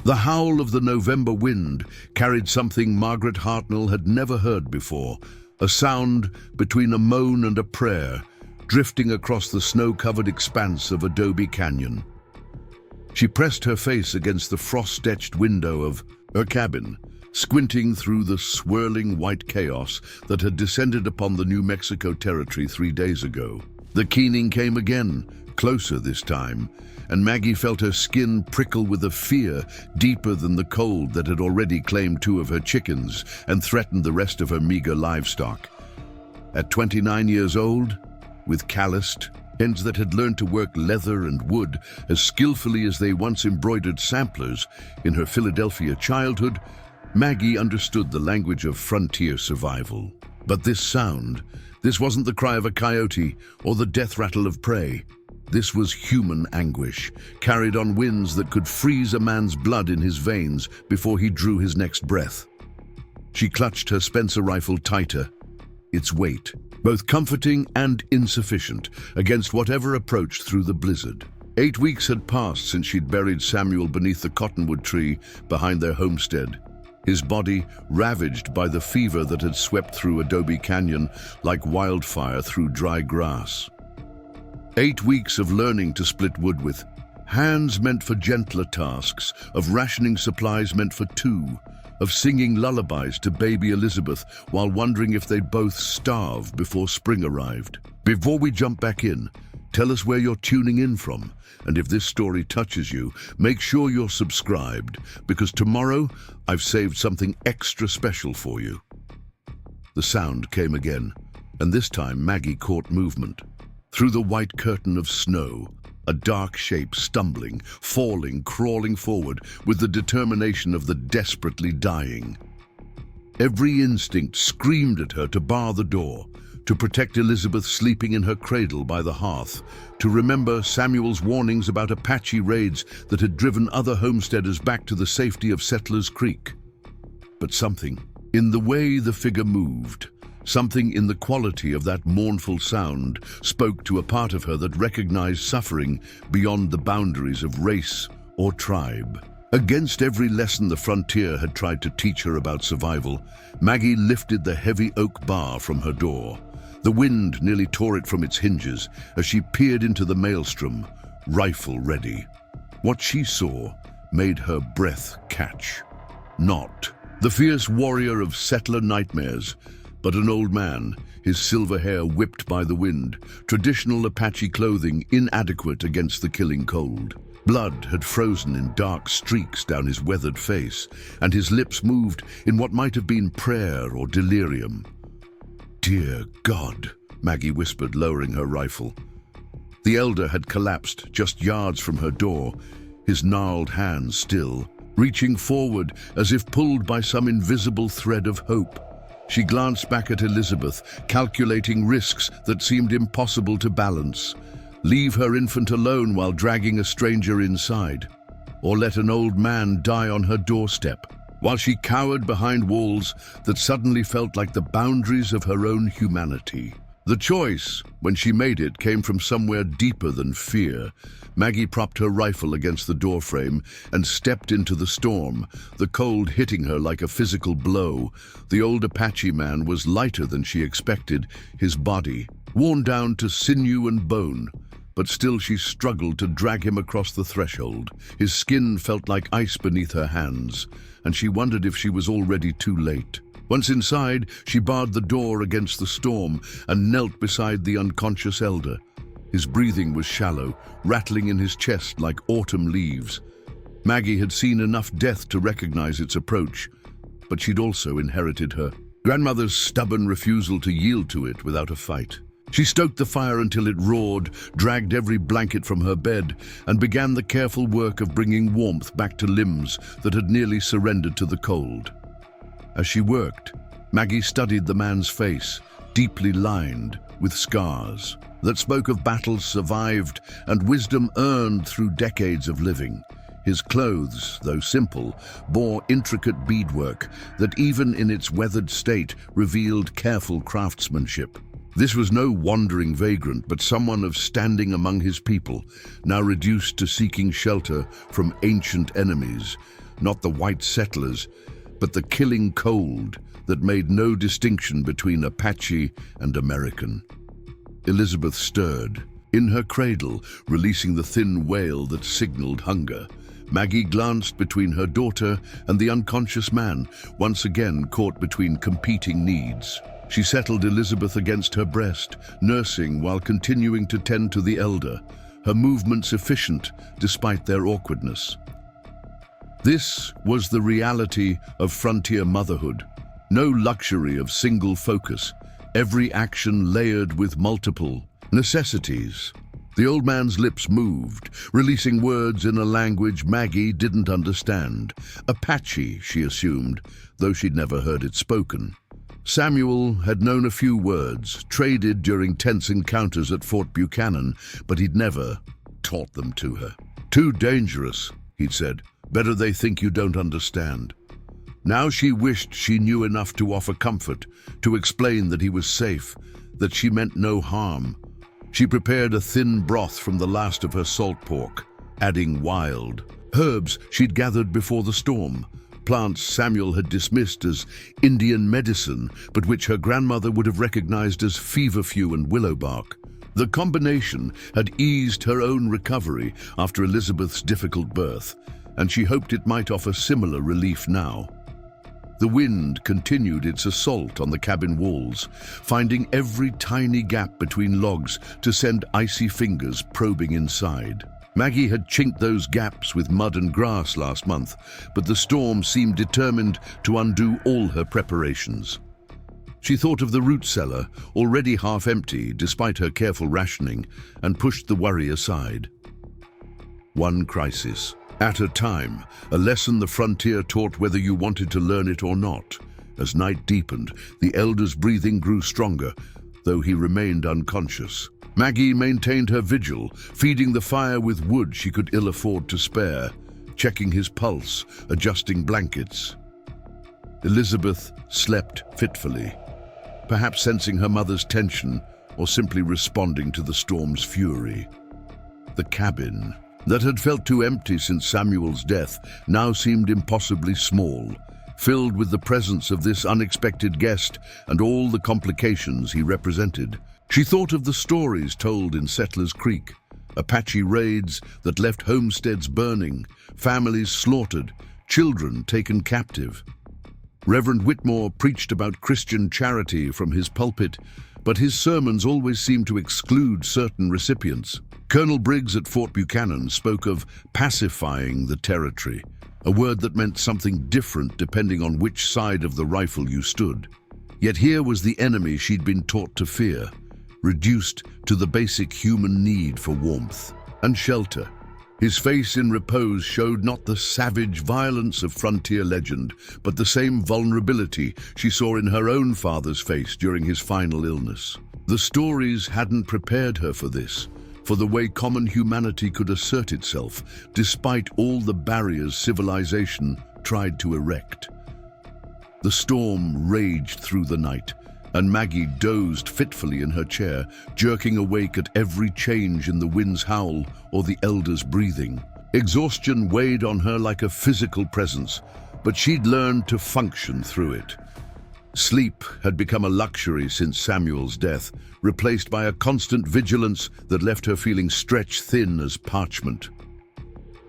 The howl of the November wind carried something Margaret Hartnell had never heard before, a sound between a moan and a prayer, drifting across the snow-covered expanse of Adobe Canyon. She pressed her face against the frost-etched window of her cabin, squinting through the swirling white chaos that had descended upon the New Mexico territory 3 days ago. The keening came again, closer this time, and Maggie felt her skin prickle with a fear deeper than the cold that had already claimed 2 of her chickens and threatened the rest of her meager livestock. At 29 years old, with calloused hands that had learned to work leather and wood as skillfully as they once embroidered samplers in her Philadelphia childhood, Maggie understood the language of frontier survival. But this sound, this wasn't the cry of a coyote or the death rattle of prey. This was human anguish, carried on winds that could freeze a man's blood in his veins before he drew his next breath. She clutched her Spencer rifle tighter, its weight, both comforting and insufficient, against whatever approached through the blizzard. 8 weeks had passed since she'd buried Samuel beneath the cottonwood tree behind their homestead, his body ravaged by the fever that had swept through Adobe Canyon like wildfire through dry grass. 8 weeks of learning to split wood with hands meant for gentler tasks, of rationing supplies meant for 2, of singing lullabies to baby Elizabeth while wondering if they'd both starve before spring arrived. Before we jump back in, tell us where you're tuning in from, and if this story touches you, make sure you're subscribed, because tomorrow I've saved something extra special for you. The sound came again, and this time Maggie caught movement. Through the white curtain of snow, a dark shape stumbling, falling, crawling forward with the determination of the desperately dying. Every instinct screamed at her to bar the door, to protect Elizabeth sleeping in her cradle by the hearth, to remember Samuel's warnings about Apache raids that had driven other homesteaders back to the safety of Settlers Creek. But something, in the way the figure moved, something in the quality of that mournful sound, spoke to a part of her that recognized suffering beyond the boundaries of race or tribe. Against every lesson the frontier had tried to teach her about survival, Maggie lifted the heavy oak bar from her door. The wind nearly tore it from its hinges as she peered into the maelstrom, rifle ready. What she saw made her breath catch. Not the fierce warrior of settler nightmares, but an old man, his silver hair whipped by the wind, traditional Apache clothing inadequate against the killing cold. Blood had frozen in dark streaks down his weathered face, and his lips moved in what might have been prayer or delirium. "Dear God," Maggie whispered, lowering her rifle. The elder had collapsed just yards from her door, his gnarled hands still, reaching forward as if pulled by some invisible thread of hope. She glanced back at Elizabeth, calculating risks that seemed impossible to balance. Leave her infant alone while dragging a stranger inside, or let an old man die on her doorstep, while she cowered behind walls that suddenly felt like the boundaries of her own humanity. The choice, when she made it, came from somewhere deeper than fear. Maggie propped her rifle against the doorframe and stepped into the storm, the cold hitting her like a physical blow. The old Apache man was lighter than she expected, his body worn down to sinew and bone. But still she struggled to drag him across the threshold. His skin felt like ice beneath her hands, and she wondered if she was already too late. Once inside, she barred the door against the storm and knelt beside the unconscious elder. His breathing was shallow, rattling in his chest like autumn leaves. Maggie had seen enough death to recognize its approach, but she'd also inherited her grandmother's stubborn refusal to yield to it without a fight. She stoked the fire until it roared, dragged every blanket from her bed, and began the careful work of bringing warmth back to limbs that had nearly surrendered to the cold. As she worked, Maggie studied the man's face, deeply lined with scars that spoke of battles survived and wisdom earned through decades of living. His clothes, though simple, bore intricate beadwork that even in its weathered state revealed careful craftsmanship. This was no wandering vagrant, but someone of standing among his people, now reduced to seeking shelter from ancient enemies. not the white settlers, but the killing cold that made no distinction between Apache and American. Elizabeth stirred. In her cradle, releasing the thin wail that signaled hunger, Maggie glanced between her daughter and the unconscious man, once again caught between competing needs. She settled Elizabeth against her breast, nursing while continuing to tend to the elder, her movements efficient despite their awkwardness. This was the reality of frontier motherhood. No luxury of single focus, every action layered with multiple necessities. The old man's lips moved, releasing words in a language Maggie didn't understand. Apache, she assumed, though she'd never heard it spoken. Samuel had known a few words, traded during tense encounters at Fort Buchanan, but he'd never taught them to her. "Too dangerous," he'd said. "Better they think you don't understand." Now she wished she knew enough to offer comfort, to explain that he was safe, that she meant no harm. She prepared a thin broth from the last of her salt pork, adding wild herbs she'd gathered before the storm, plants Samuel had dismissed as Indian medicine, but which her grandmother would have recognized as feverfew and willowbark. The combination had eased her own recovery after Elizabeth's difficult birth, and she hoped it might offer similar relief now. The wind continued its assault on the cabin walls, finding every tiny gap between logs to send icy fingers probing inside. Maggie had chinked those gaps with mud and grass last month, but the storm seemed determined to undo all her preparations. She thought of the root cellar, already half empty despite her careful rationing, and pushed the worry aside. One crisis at a time, a lesson the frontier taught whether you wanted to learn it or not. As night deepened, the elder's breathing grew stronger, though he remained unconscious. Maggie maintained her vigil, feeding the fire with wood she could ill afford to spare, checking his pulse, adjusting blankets. Elizabeth slept fitfully, perhaps sensing her mother's tension or simply responding to the storm's fury. The cabin, that had felt too empty since Samuel's death, now seemed impossibly small, filled with the presence of this unexpected guest and all the complications he represented. She thought of the stories told in Settlers Creek, Apache raids that left homesteads burning, families slaughtered, children taken captive. Reverend Whitmore preached about Christian charity from his pulpit, but his sermons always seemed to exclude certain recipients. Colonel Briggs at Fort Buchanan spoke of pacifying the territory, a word that meant something different depending on which side of the rifle you stood. Yet here was the enemy she'd been taught to fear, reduced to the basic human need for warmth and shelter. His face in repose showed not the savage violence of frontier legend, but the same vulnerability she saw in her own father's face during his final illness. The stories hadn't prepared her for this, for the way common humanity could assert itself, despite all the barriers civilization tried to erect. The storm raged through the night, and Maggie dozed fitfully in her chair, jerking awake at every change in the wind's howl or the elder's breathing. Exhaustion weighed on her like a physical presence, but she'd learned to function through it. Sleep had become a luxury since Samuel's death, replaced by a constant vigilance that left her feeling stretched thin as parchment.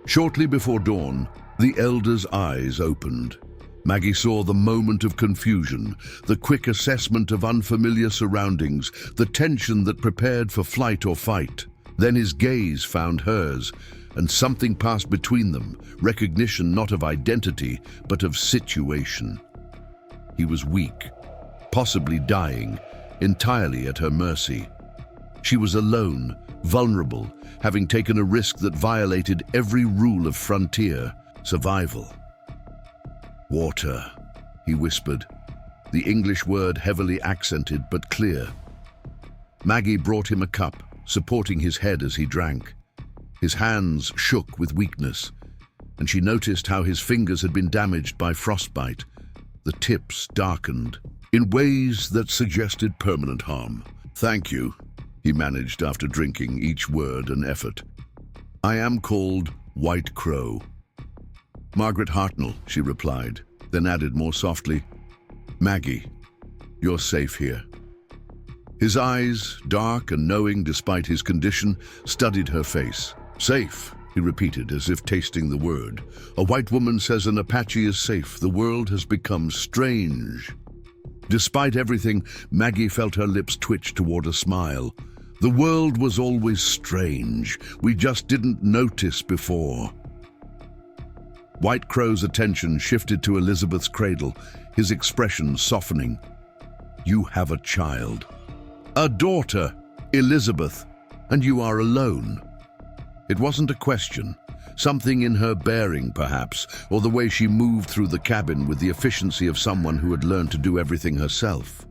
Shortly before dawn, the elder's eyes opened. Maggie saw the moment of confusion, the quick assessment of unfamiliar surroundings, the tension that prepared for flight or fight. Then his gaze found hers, and something passed between them, recognition not of identity, but of situation. He was weak, possibly dying, entirely at her mercy. She was alone, vulnerable, having taken a risk that violated every rule of frontier survival. "Water," he whispered, the English word heavily accented but clear. Maggie brought him a cup, supporting his head as he drank. His hands shook with weakness, and she noticed how his fingers had been damaged by frostbite, the tips darkened, in ways that suggested permanent harm. "Thank you," he managed after drinking, each word an effort. "I am called White Crow." Margaret Hartnell, she replied, then added more softly, Maggie, you're safe here. His eyes, dark and knowing despite his condition, studied her face. Safe, he repeated as if tasting the word. A white woman says an Apache is safe. The world has become strange. Despite everything, Maggie felt her lips twitch toward a smile. The world was always strange. We just didn't notice before. White Crow's attention shifted to Elizabeth's cradle, his expression softening. You have a child. A daughter, Elizabeth, and you are alone. It wasn't a question. Something in her bearing, perhaps, or the way she moved through the cabin with the efficiency of someone who had learned to do everything herself.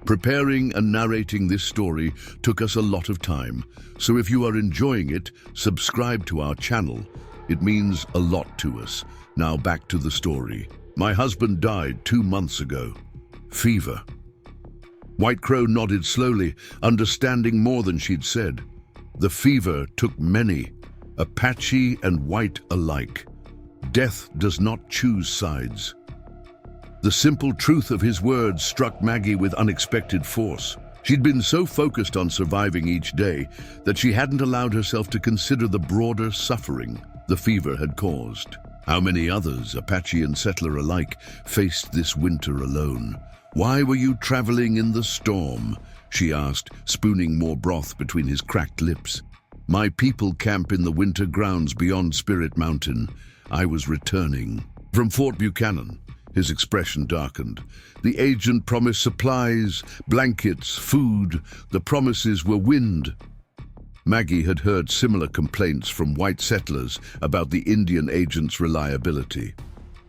Preparing and narrating this story took us a lot of time, so if you are enjoying it, subscribe to our channel. It means a lot to us. Now back to the story. My husband died 2 months ago. Fever. White Crow nodded slowly, understanding more than she'd said. The fever took many, Apache and white alike. Death does not choose sides. The simple truth of his words struck Maggie with unexpected force. She'd been so focused on surviving each day that she hadn't allowed herself to consider the broader suffering the fever had caused. How many others, Apache and settler alike, faced this winter alone? Why were you traveling in the storm? She asked, spooning more broth between his cracked lips. My people camp in the winter grounds beyond Spirit Mountain. I was returning from Fort Buchanan. His expression darkened. The agent promised supplies, blankets, food. The promises were wind. Maggie had heard similar complaints from white settlers about the Indian agent's reliability.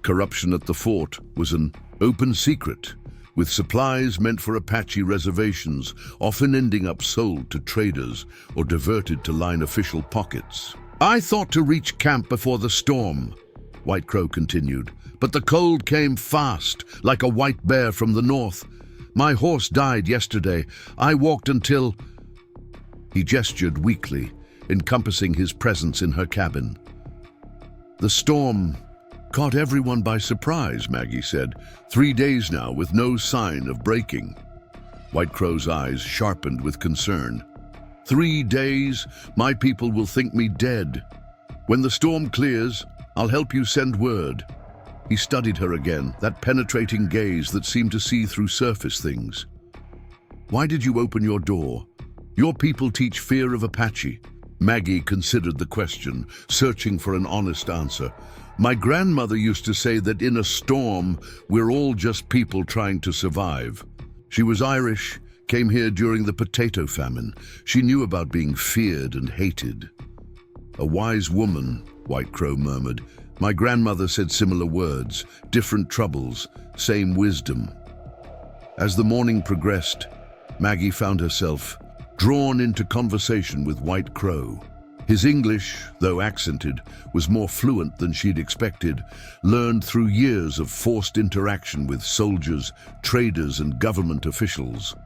Corruption at the fort was an open secret, with supplies meant for Apache reservations often ending up sold to traders or diverted to line official pockets. I thought to reach camp before the storm, White Crow continued, but the cold came fast, like a white bear from the north. My horse died yesterday. I walked until... He gestured weakly, encompassing his presence in her cabin. The storm caught everyone by surprise, Maggie said. 3 days now with no sign of breaking. White Crow's eyes sharpened with concern. 3 days? My people will think me dead. When the storm clears, I'll help you send word. He studied her again, that penetrating gaze that seemed to see through surface things. Why did you open your door? Your people teach fear of Apache. Maggie considered the question, searching for an honest answer. My grandmother used to say that in a storm, we're all just people trying to survive. She was Irish, came here during the potato famine. She knew about being feared and hated. A wise woman, White Crow murmured. My grandmother said similar words, different troubles, same wisdom. As the morning progressed, Maggie found herself drawn into conversation with White Crow. His English, though accented, was more fluent than she'd expected, learned through years of forced interaction with soldiers, traders, and government officials.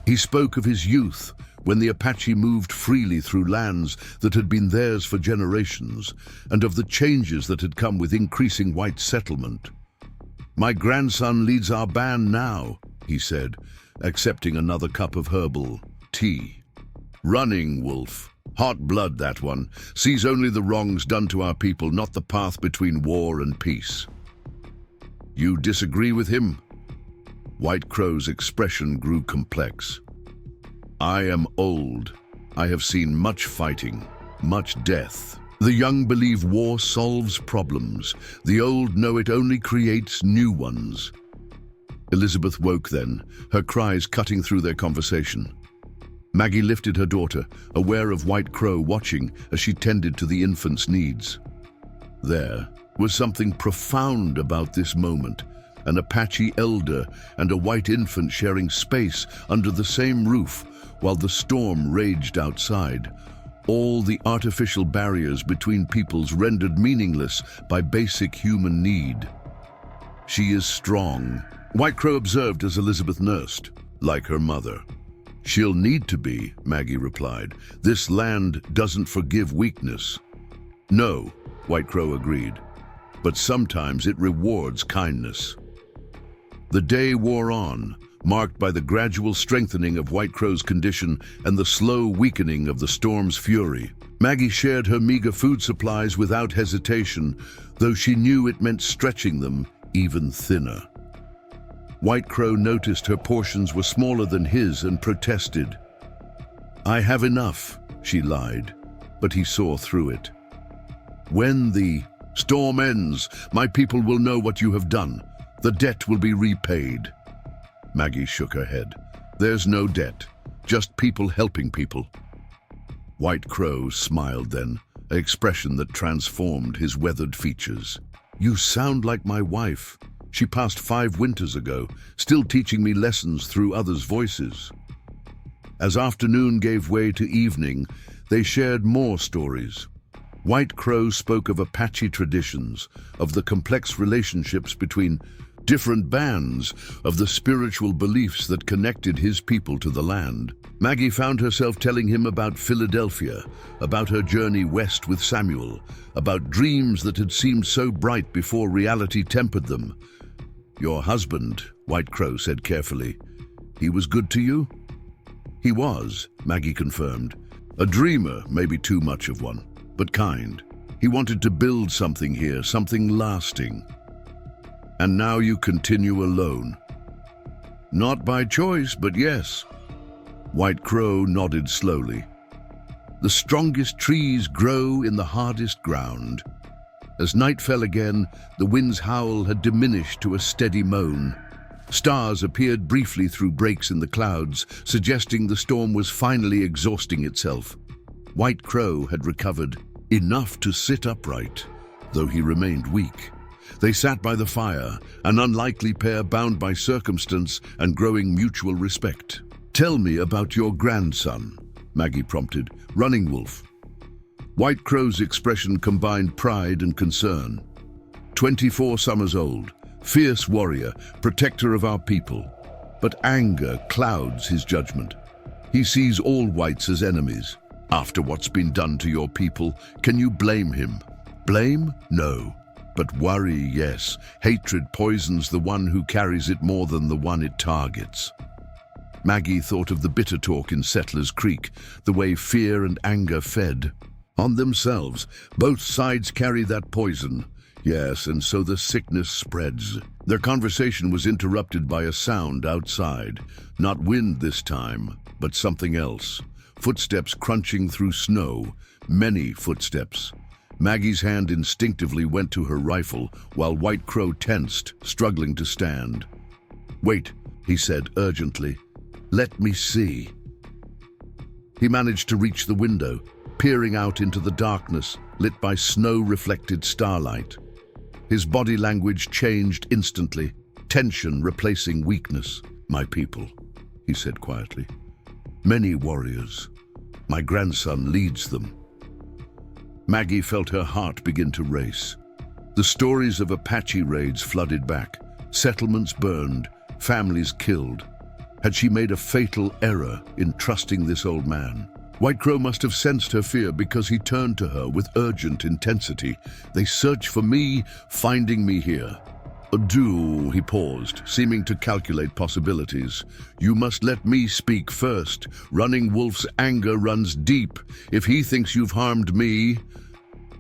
He spoke of his youth, when the Apache moved freely through lands that had been theirs for generations, and of the changes that had come with increasing white settlement. My grandson leads our band now, he said, accepting another cup of herbal tea. Running wolf. Hot blood, that one. Sees only the wrongs done to our people, not the path between war and peace. You disagree with him? White Crow's expression grew complex. I am old. I have seen much fighting, much death. The young believe war solves problems. The old know it only creates new ones. Elizabeth woke then, her cries cutting through their conversation. Maggie lifted her daughter, aware of White Crow watching as she tended to the infant's needs. There was something profound about this moment, an Apache elder and a white infant sharing space under the same roof while the storm raged outside, all the artificial barriers between peoples rendered meaningless by basic human need. She is strong, White Crow observed as Elizabeth nursed, like her mother. She'll need to be, Maggie replied. This land doesn't forgive weakness. No, White Crow agreed. but sometimes it rewards kindness. The day wore on, marked by the gradual strengthening of White Crow's condition and the slow weakening of the storm's fury. Maggie shared her meager food supplies without hesitation, though she knew it meant stretching them even thinner. White Crow noticed her portions were smaller than his and protested. "I have enough," she lied, but he saw through it. "When the storm ends, my people will know what you have done. The debt will be repaid." Maggie shook her head. "There's no debt, just people helping people." White Crow smiled then, an expression that transformed his weathered features. "You sound like my wife. She passed 5 winters ago, still teaching me lessons through others' voices." As afternoon gave way to evening, they shared more stories. White Crow spoke of Apache traditions, of the complex relationships between different bands, of the spiritual beliefs that connected his people to the land. Maggie found herself telling him about Philadelphia, about her journey west with Samuel, about dreams that had seemed so bright before reality tempered them. "Your husband," White Crow said carefully, "he was good to you?" "He was," Maggie confirmed. "A dreamer, maybe too much of one, but kind. He wanted to build something here, something lasting." "And now you continue alone?" "Not by choice, but yes." White Crow nodded slowly. "The strongest trees grow in the hardest ground." As night fell again, the wind's howl had diminished to a steady moan. Stars appeared briefly through breaks in the clouds, suggesting the storm was finally exhausting itself. White Crow had recovered enough to sit upright, though he remained weak. They sat by the fire, an unlikely pair bound by circumstance and growing mutual respect. "Tell me about your grandson," Maggie prompted. "Running Wolf." White Crow's expression combined pride and concern. 24 summers old, fierce warrior, protector of our people. But anger clouds his judgment. He sees all whites as enemies. After what's been done to your people, can you blame him? Blame? No. But worry, yes. Hatred poisons the one who carries it more than the one it targets. Maggie thought of the bitter talk in Settlers Creek, the way fear and anger fed on themselves. Both sides carry that poison. Yes, and so the sickness spreads. Their conversation was interrupted by a sound outside. Not wind this time, but something else. Footsteps crunching through snow. Many footsteps. Maggie's hand instinctively went to her rifle, while White Crow tensed, struggling to stand. "Wait," he said urgently. "Let me see." He managed to reach the window, peering out into the darkness, lit by snow-reflected starlight. His body language changed instantly, tension replacing weakness. "My people," he said quietly. "Many warriors. My grandson leads them." Maggie felt her heart begin to race. The stories of Apache raids flooded back, settlements burned, families killed. Had she made a fatal error in trusting this old man? White Crow must have sensed her fear because he turned to her with urgent intensity. "They search for me, finding me here." He paused, seeming to calculate possibilities. "You must let me speak first. Running Wolf's anger runs deep. If he thinks you've harmed me—"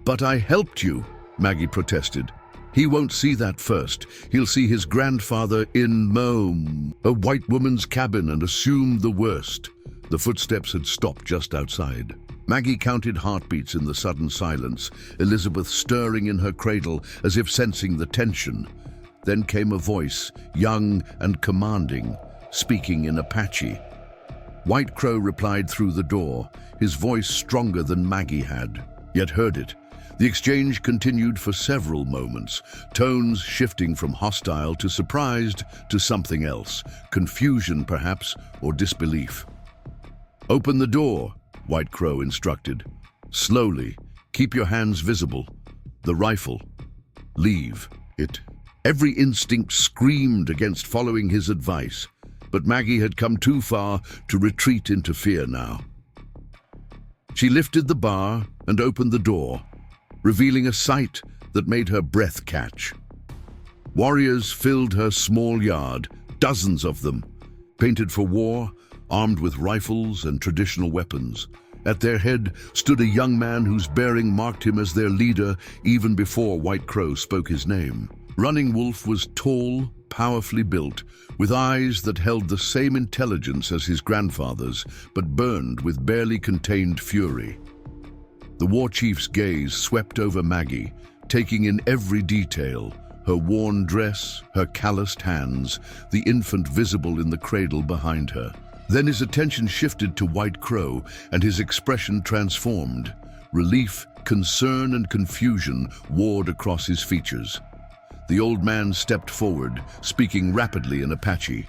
"But I helped you," Maggie protested. "He won't see that first. He'll see his grandfather in moan, a white woman's cabin, and assume the worst." The footsteps had stopped just outside. Maggie counted heartbeats in the sudden silence, Elizabeth stirring in her cradle as if sensing the tension. Then came a voice, young and commanding, speaking in Apache. White Crow replied through the door, his voice stronger than Maggie had, yet heard it. The exchange continued for several moments, tones shifting from hostile to surprised to something else, confusion perhaps, or disbelief. "Open the door," White Crow instructed. "Slowly, keep your hands visible. The rifle. Leave it." Every instinct screamed against following his advice, but Maggie had come too far to retreat into fear now. She lifted the bar and opened the door, revealing a sight that made her breath catch. Warriors filled her small yard, dozens of them, painted for war, armed with rifles and traditional weapons. At their head stood a young man whose bearing marked him as their leader even before White Crow spoke his name. Running Wolf was tall, powerfully built, with eyes that held the same intelligence as his grandfather's, but burned with barely contained fury. The war chief's gaze swept over Maggie, taking in every detail: her worn dress, her calloused hands, the infant visible in the cradle behind her. Then his attention shifted to White Crow, and his expression transformed. Relief, concern, and confusion warred across his features. The old man stepped forward, speaking rapidly in Apache.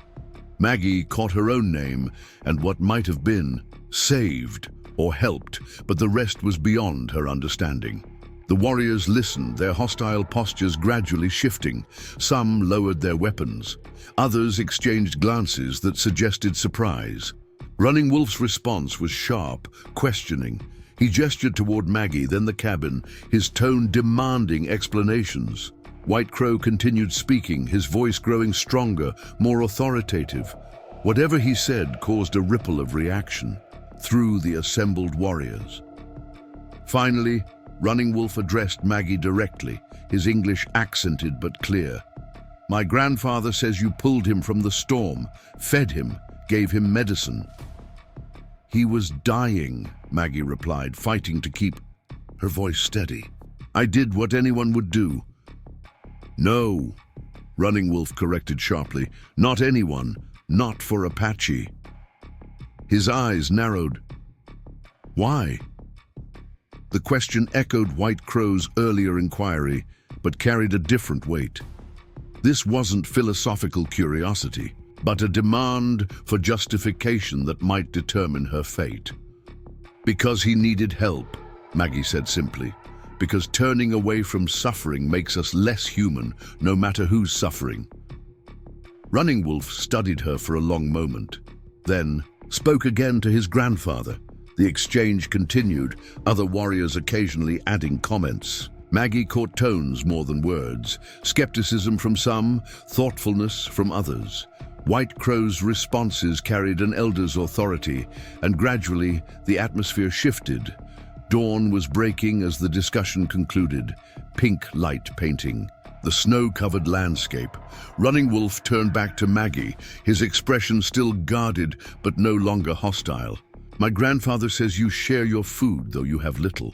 Maggie caught her own name and what might have been saved or helped, but the rest was beyond her understanding. The warriors listened, their hostile postures gradually shifting. Some lowered their weapons. Others exchanged glances that suggested surprise. Running Wolf's response was sharp, questioning. He gestured toward Maggie, then the cabin, his tone demanding explanations. White Crow continued speaking, his voice growing stronger, more authoritative. Whatever he said caused a ripple of reaction through the assembled warriors. Finally, Running Wolf addressed Maggie directly, his English accented but clear. "My grandfather says you pulled him from the storm, fed him, gave him medicine." "He was dying," Maggie replied, fighting to keep her voice steady. "I did what anyone would do." "No," Running Wolf corrected sharply. "Not anyone, not for Apache." His eyes narrowed. "Why?" The question echoed White Crow's earlier inquiry, but carried a different weight. This wasn't philosophical curiosity, but a demand for justification that might determine her fate. "Because he needed help," Maggie said simply. "Because turning away from suffering makes us less human, no matter who's suffering." Running Wolf studied her for a long moment, then spoke again to his grandfather. The exchange continued, other warriors occasionally adding comments. Maggie caught tones more than words, skepticism from some, thoughtfulness from others. White Crow's responses carried an elder's authority, and gradually the atmosphere shifted. Dawn was breaking as the discussion concluded, pink light painting the snow-covered landscape. Running Wolf turned back to Maggie, his expression still guarded but no longer hostile. "My grandfather says you share your food, though you have little.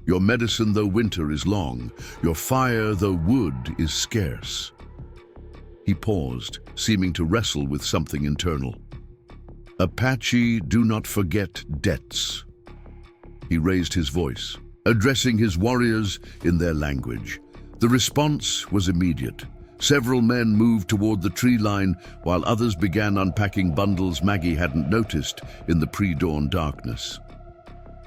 Your medicine, though winter is long. Your fire, though wood is scarce." He paused, seeming to wrestle with something internal. "Apache do not forget debts." He raised his voice, addressing his warriors in their language. The response was immediate. Several men moved toward the tree line, while others began unpacking bundles Maggie hadn't noticed in the pre-dawn darkness.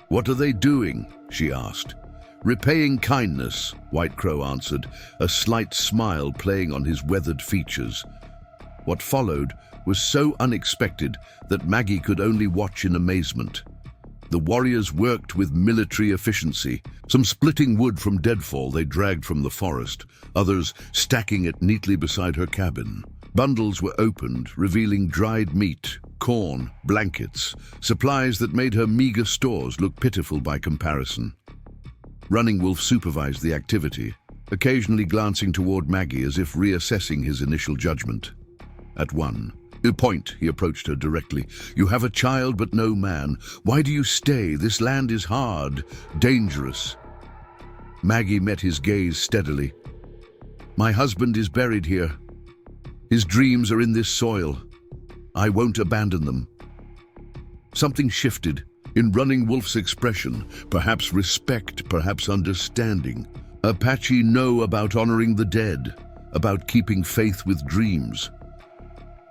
"What are they doing?" she asked. "Repaying kindness," White Crow answered, a slight smile playing on his weathered features. What followed was so unexpected that Maggie could only watch in amazement. The warriors worked with military efficiency, some splitting wood from deadfall they dragged from the forest, others stacking it neatly beside her cabin. Bundles were opened, revealing dried meat, corn, blankets, supplies that made her meager stores look pitiful by comparison. Running Wolf supervised the activity, occasionally glancing toward Maggie as if reassessing his initial judgment. At one point, he approached her directly. "You have a child but no man. Why do you stay? This land is hard, dangerous." Maggie met his gaze steadily. "My husband is buried here. His dreams are in this soil. I won't abandon them." Something shifted in Running Wolf's expression, perhaps respect, perhaps understanding. Apache know about honoring the dead, about keeping faith with dreams.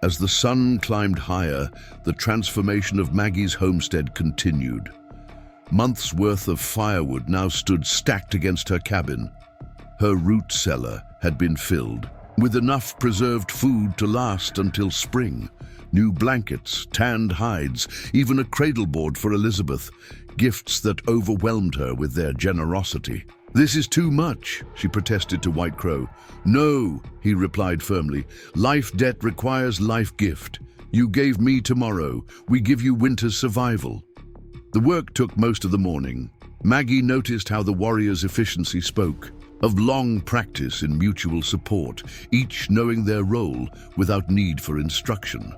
As the sun climbed higher, the transformation of Maggie's homestead continued. Months' worth of firewood now stood stacked against her cabin. Her root cellar had been filled, with enough preserved food to last until spring. New blankets, tanned hides, even a cradle board for Elizabeth, gifts that overwhelmed her with their generosity. "This is too much," she protested to White Crow. "No," he replied firmly. "Life debt requires life gift. You gave me tomorrow. We give you winter's survival." The work took most of the morning. Maggie noticed how the warriors' efficiency spoke, of long practice in mutual support, each knowing their role without need for instruction.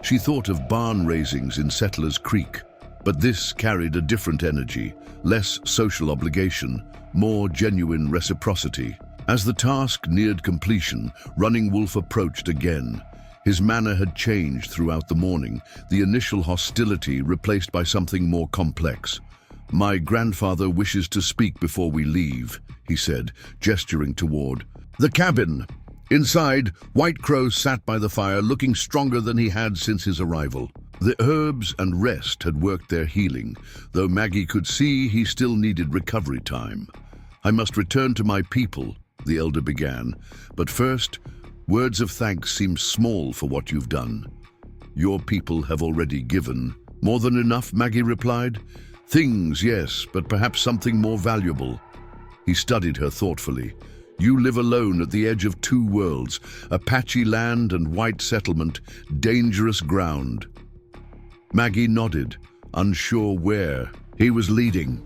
She thought of barn raisings in Settlers Creek, but this carried a different energy, less social obligation, more genuine reciprocity. As the task neared completion, Running Wolf approached again. His manner had changed throughout the morning, the initial hostility replaced by something more complex. "My grandfather wishes to speak before we leave," he said, gesturing toward the cabin. Inside, White Crow sat by the fire, looking stronger than he had since his arrival. The herbs and rest had worked their healing, though Maggie could see he still needed recovery time. "I must return to my people," the elder began, "but first, words of thanks seem small for what you've done." "Your people have already given." "More than enough," Maggie replied. "Things, yes, but perhaps something more valuable." He studied her thoughtfully. "You live alone at the edge of two worlds, Apache land and white settlement, dangerous ground." Maggie nodded, unsure where he was leading.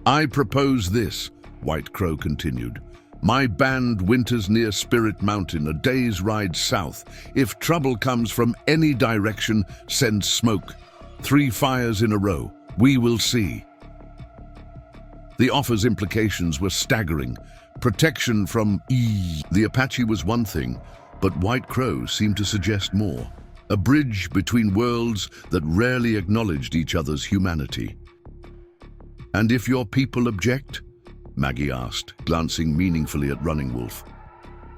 "I propose this," White Crow continued. "My band winters near Spirit Mountain, a day's ride south. If trouble comes from any direction, send smoke. 3 fires in a row. We will see." The offer's implications were staggering. Protection from the Apache was one thing, but White Crow seemed to suggest more. A bridge between worlds that rarely acknowledged each other's humanity. "And if your people object?" Maggie asked, glancing meaningfully at Running Wolf.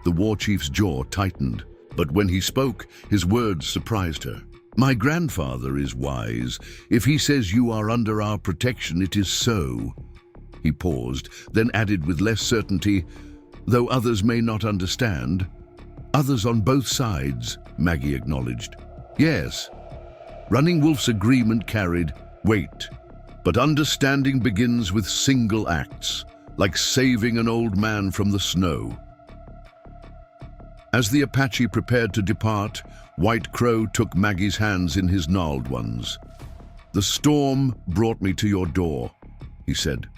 The war chief's jaw tightened, but when he spoke, his words surprised her. "My grandfather is wise. If he says you are under our protection, it is so." He paused, then added with less certainty, "Though others may not understand." "Others on both sides," Maggie acknowledged. "Yes." Running Wolf's agreement carried weight, but understanding begins with single acts, like saving an old man from the snow. As the Apache prepared to depart, White Crow took Maggie's hands in his gnarled ones. "The storm brought me to your door," he said.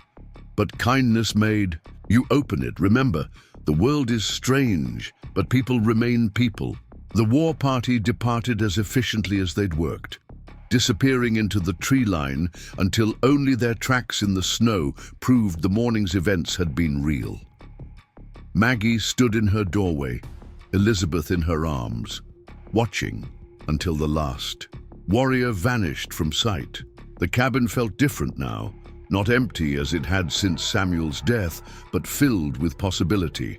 "But kindness made you open it. Remember, the world is strange, but people remain people." The war party departed as efficiently as they'd worked, disappearing into the tree line until only their tracks in the snow proved the morning's events had been real. Maggie stood in her doorway, Elizabeth in her arms, watching until the last warrior vanished from sight. The cabin felt different now, not empty as it had since Samuel's death, but filled with possibility.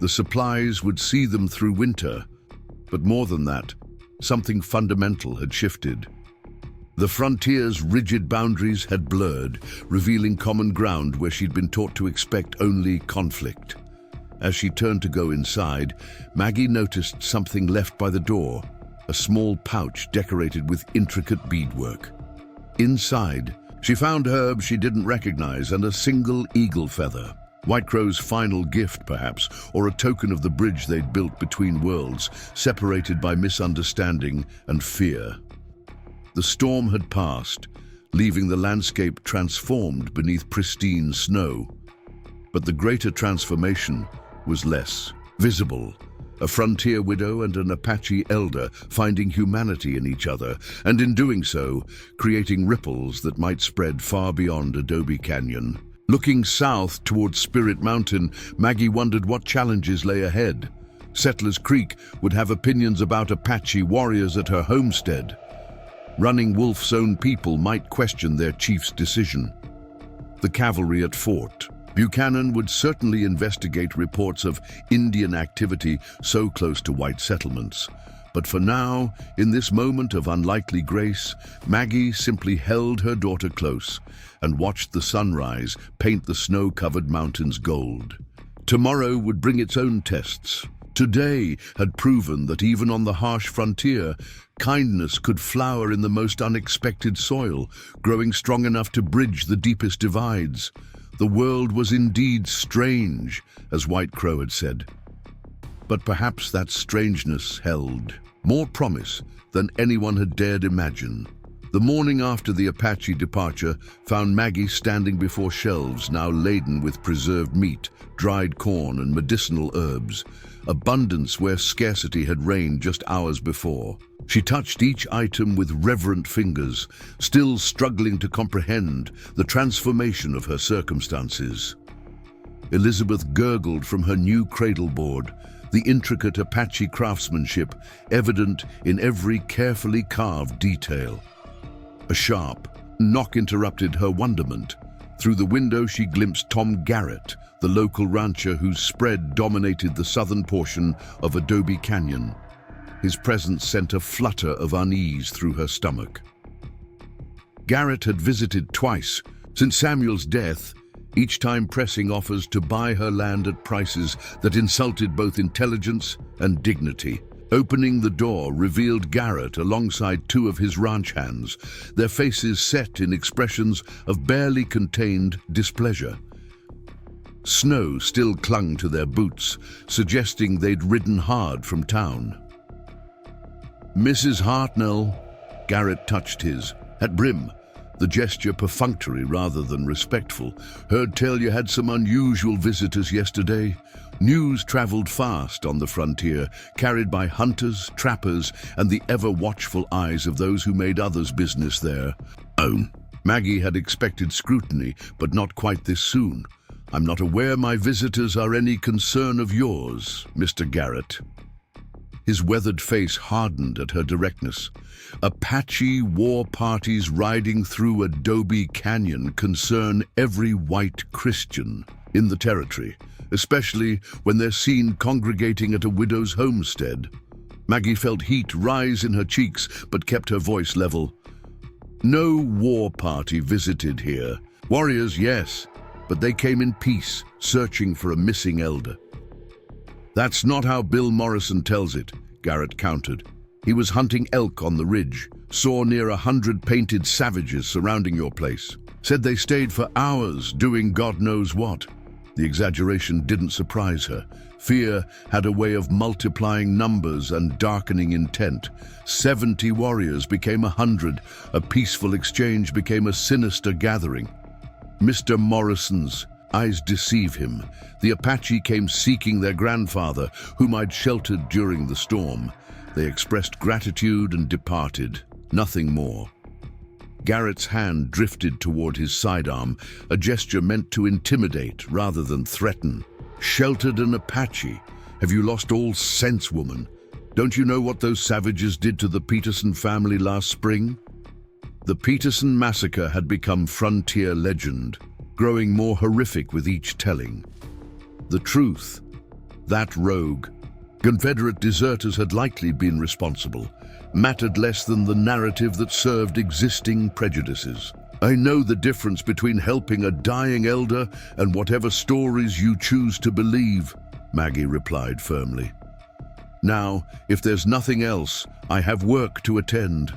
The supplies would see them through winter, but more than that, something fundamental had shifted. The frontier's rigid boundaries had blurred, revealing common ground where she'd been taught to expect only conflict. As she turned to go inside, Maggie noticed something left by the door, a small pouch decorated with intricate beadwork. Inside, she found herbs she didn't recognize and a single eagle feather. White Crow's final gift, perhaps, or a token of the bridge they'd built between worlds, separated by misunderstanding and fear. The storm had passed, leaving the landscape transformed beneath pristine snow. But the greater transformation was less visible. A frontier widow and an Apache elder finding humanity in each other, and in doing so, creating ripples that might spread far beyond Adobe Canyon. Looking south towards Spirit Mountain, Maggie wondered what challenges lay ahead. Settlers Creek would have opinions about Apache warriors at her homestead. Running Wolf's own people might question their chief's decision. The cavalry at Fort Buchanan would certainly investigate reports of Indian activity so close to white settlements. But for now, in this moment of unlikely grace, Maggie simply held her daughter close and watched the sunrise paint the snow-covered mountains gold. Tomorrow would bring its own tests. Today had proven that even on the harsh frontier, kindness could flower in the most unexpected soil, growing strong enough to bridge the deepest divides. The world was indeed strange, as White Crow had said. But perhaps that strangeness held more promise than anyone had dared imagine. The morning after the Apache departure found Maggie standing before shelves now laden with preserved meat, dried corn and medicinal herbs, abundance where scarcity had reigned just hours before. She touched each item with reverent fingers, still struggling to comprehend the transformation of her circumstances. Elizabeth gurgled from her new cradle board, the intricate Apache craftsmanship evident in every carefully carved detail. A sharp knock interrupted her wonderment. Through the window she glimpsed Tom Garrett, the local rancher whose spread dominated the southern portion of Adobe Canyon. His presence sent a flutter of unease through her stomach. Garrett had visited twice since Samuel's death, each time pressing offers to buy her land at prices that insulted both intelligence and dignity. Opening the door revealed Garrett alongside two of his ranch hands, their faces set in expressions of barely contained displeasure. Snow still clung to their boots, suggesting they'd ridden hard from town. "Mrs. Hartnell," Garrett touched his, at brim, the gesture perfunctory rather than respectful. "Heard tell you had some unusual visitors yesterday." News traveled fast on the frontier, carried by hunters, trappers, and the ever-watchful eyes of those who made others' business there. Oh, Maggie had expected scrutiny, but not quite this soon. "I'm not aware my visitors are any concern of yours, Mr. Garrett." His weathered face hardened at her directness. Apache war parties riding through Adobe Canyon concern every white Christian in the territory, especially when they're seen congregating at a widow's homestead. Maggie felt heat rise in her cheeks, but kept her voice level. "No war party visited here. Warriors, yes, but they came in peace, searching for a missing elder." "That's not how Bill Morrison tells it," Garrett countered. "He was hunting elk on the ridge, saw near 100 painted savages surrounding your place. Said they stayed for hours doing God knows what." The exaggeration didn't surprise her. Fear had a way of multiplying numbers and darkening intent. 70 warriors became 100. A peaceful exchange became a sinister gathering. Mr. Morrison's eyes deceive him. The Apache came seeking their grandfather, whom I'd sheltered during the storm. They expressed gratitude and departed. Nothing more. Garrett's hand drifted toward his sidearm, a gesture meant to intimidate rather than threaten. "Sheltered an Apache? Have you lost all sense, woman? Don't you know what those savages did to the Peterson family last spring?" The Peterson massacre had become frontier legend, growing more horrific with each telling. The truth, that rogue, Confederate deserters had likely been responsible, mattered less than the narrative that served existing prejudices. "I know the difference between helping a dying elder and whatever stories you choose to believe," Maggie replied firmly. "Now, if there's nothing else, I have work to attend."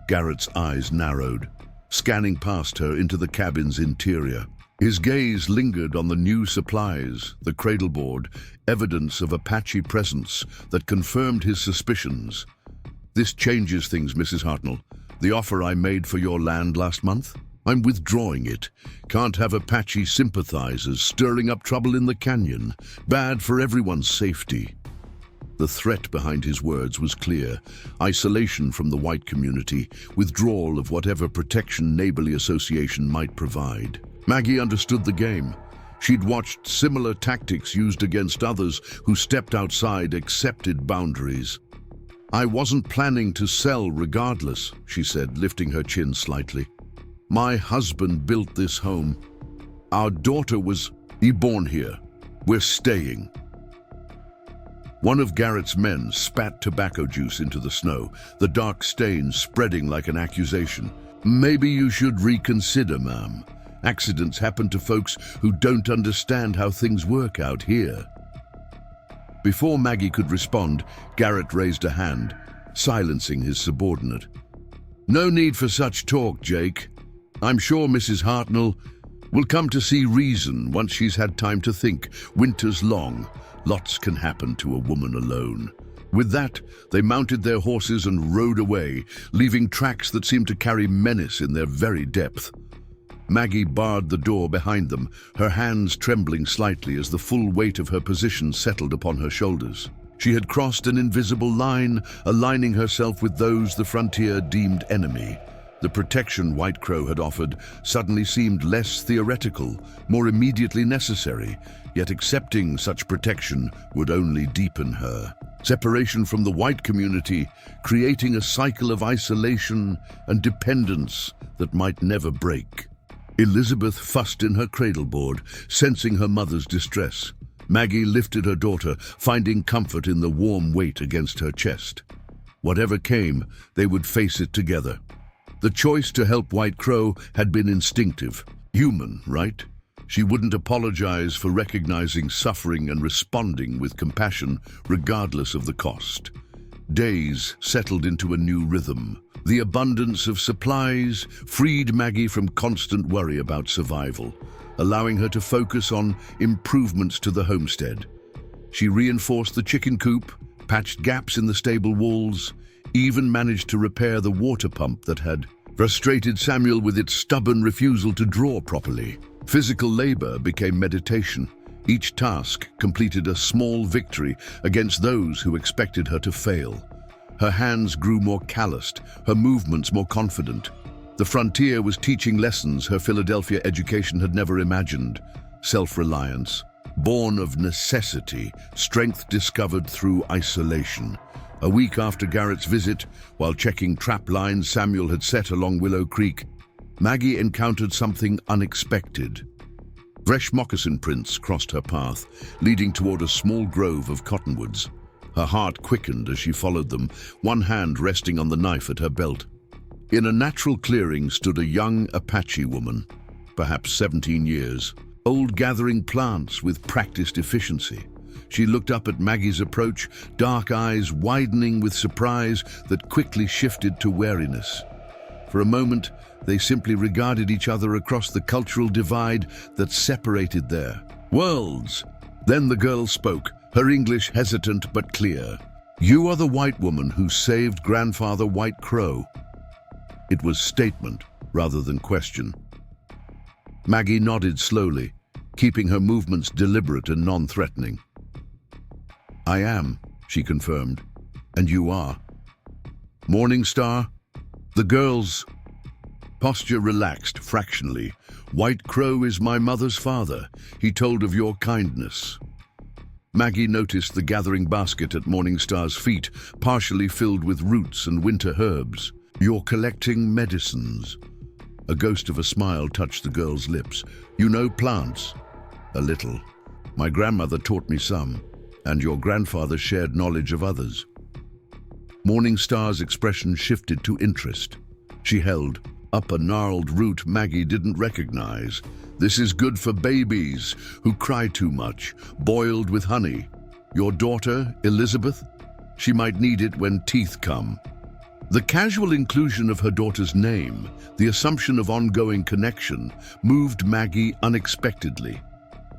Garrett's eyes narrowed, scanning past her into the cabin's interior. His gaze lingered on the new supplies, the cradleboard, evidence of Apache presence that confirmed his suspicions. "This changes things, Mrs. Hartnell. The offer I made for your land last month? I'm withdrawing it. Can't have Apache sympathizers stirring up trouble in the canyon. Bad for everyone's safety." The threat behind his words was clear. Isolation from the white community, withdrawal of whatever protection neighborly association might provide. Maggie understood the game. She'd watched similar tactics used against others who stepped outside accepted boundaries. "I wasn't planning to sell regardless," she said, lifting her chin slightly. "My husband built this home. Our daughter was born here. We're staying." One of Garrett's men spat tobacco juice into the snow, the dark stain spreading like an accusation. "Maybe you should reconsider, ma'am. Accidents happen to folks who don't understand how things work out here." Before Maggie could respond, Garrett raised a hand, silencing his subordinate. "No need for such talk, Jake. I'm sure Mrs. Hartnell will come to see reason once she's had time to think. Winter's long. Lots can happen to a woman alone. With that, they mounted their horses and rode away, leaving tracks that seemed to carry menace in their very depth. Maggie barred the door behind them, her hands trembling slightly as the full weight of her position settled upon her shoulders. She had crossed an invisible line, aligning herself with those the frontier deemed enemy. The protection White Crow had offered suddenly seemed less theoretical, more immediately necessary, yet accepting such protection would only deepen her. Separation from the white community, creating a cycle of isolation and dependence that might never break. Elizabeth fussed in her cradleboard, sensing her mother's distress. Maggie lifted her daughter, finding comfort in the warm weight against her chest. Whatever came, they would face it together. The choice to help White Crow had been instinctive. Human, right? She wouldn't apologize for recognizing suffering and responding with compassion, regardless of the cost. Days settled into a new rhythm. The abundance of supplies freed Maggie from constant worry about survival, allowing her to focus on improvements to the homestead. She reinforced the chicken coop, patched gaps in the stable walls, even managed to repair the water pump that had frustrated Samuel with its stubborn refusal to draw properly. Physical labor became meditation. Each task completed a small victory against those who expected her to fail. Her hands grew more calloused, her movements more confident. The frontier was teaching lessons her Philadelphia education had never imagined. Self-reliance, born of necessity, strength discovered through isolation. A week after Garrett's visit, while checking trap lines Samuel had set along Willow Creek, Maggie encountered something unexpected. Fresh moccasin prints crossed her path, leading toward a small grove of cottonwoods. Her heart quickened as she followed them, one hand resting on the knife at her belt. In a natural clearing stood a young Apache woman, perhaps 17 years old, gathering plants with practiced efficiency. She looked up at Maggie's approach, dark eyes widening with surprise that quickly shifted to wariness. For a moment, they simply regarded each other across the cultural divide that separated their worlds. Then the girl spoke, her English hesitant but clear. "You are the white woman who saved Grandfather White Crow." It was statement rather than question. Maggie nodded slowly, keeping her movements deliberate and non-threatening. "I am," she confirmed. "And you are." "Morning Star?" The girl's posture relaxed fractionally. "White Crow is my mother's father. He told of your kindness." Maggie noticed the gathering basket at Morning Star's feet, partially filled with roots and winter herbs. "You're collecting medicines." A ghost of a smile touched the girl's lips. "You know plants?" "A little. My grandmother taught me some, and your grandfather shared knowledge of others." Morning Star's expression shifted to interest. She held up a gnarled root Maggie didn't recognize. "This is good for babies who cry too much, boiled with honey. Your daughter, Elizabeth? She might need it when teeth come." The casual inclusion of her daughter's name, the assumption of ongoing connection, moved Maggie unexpectedly.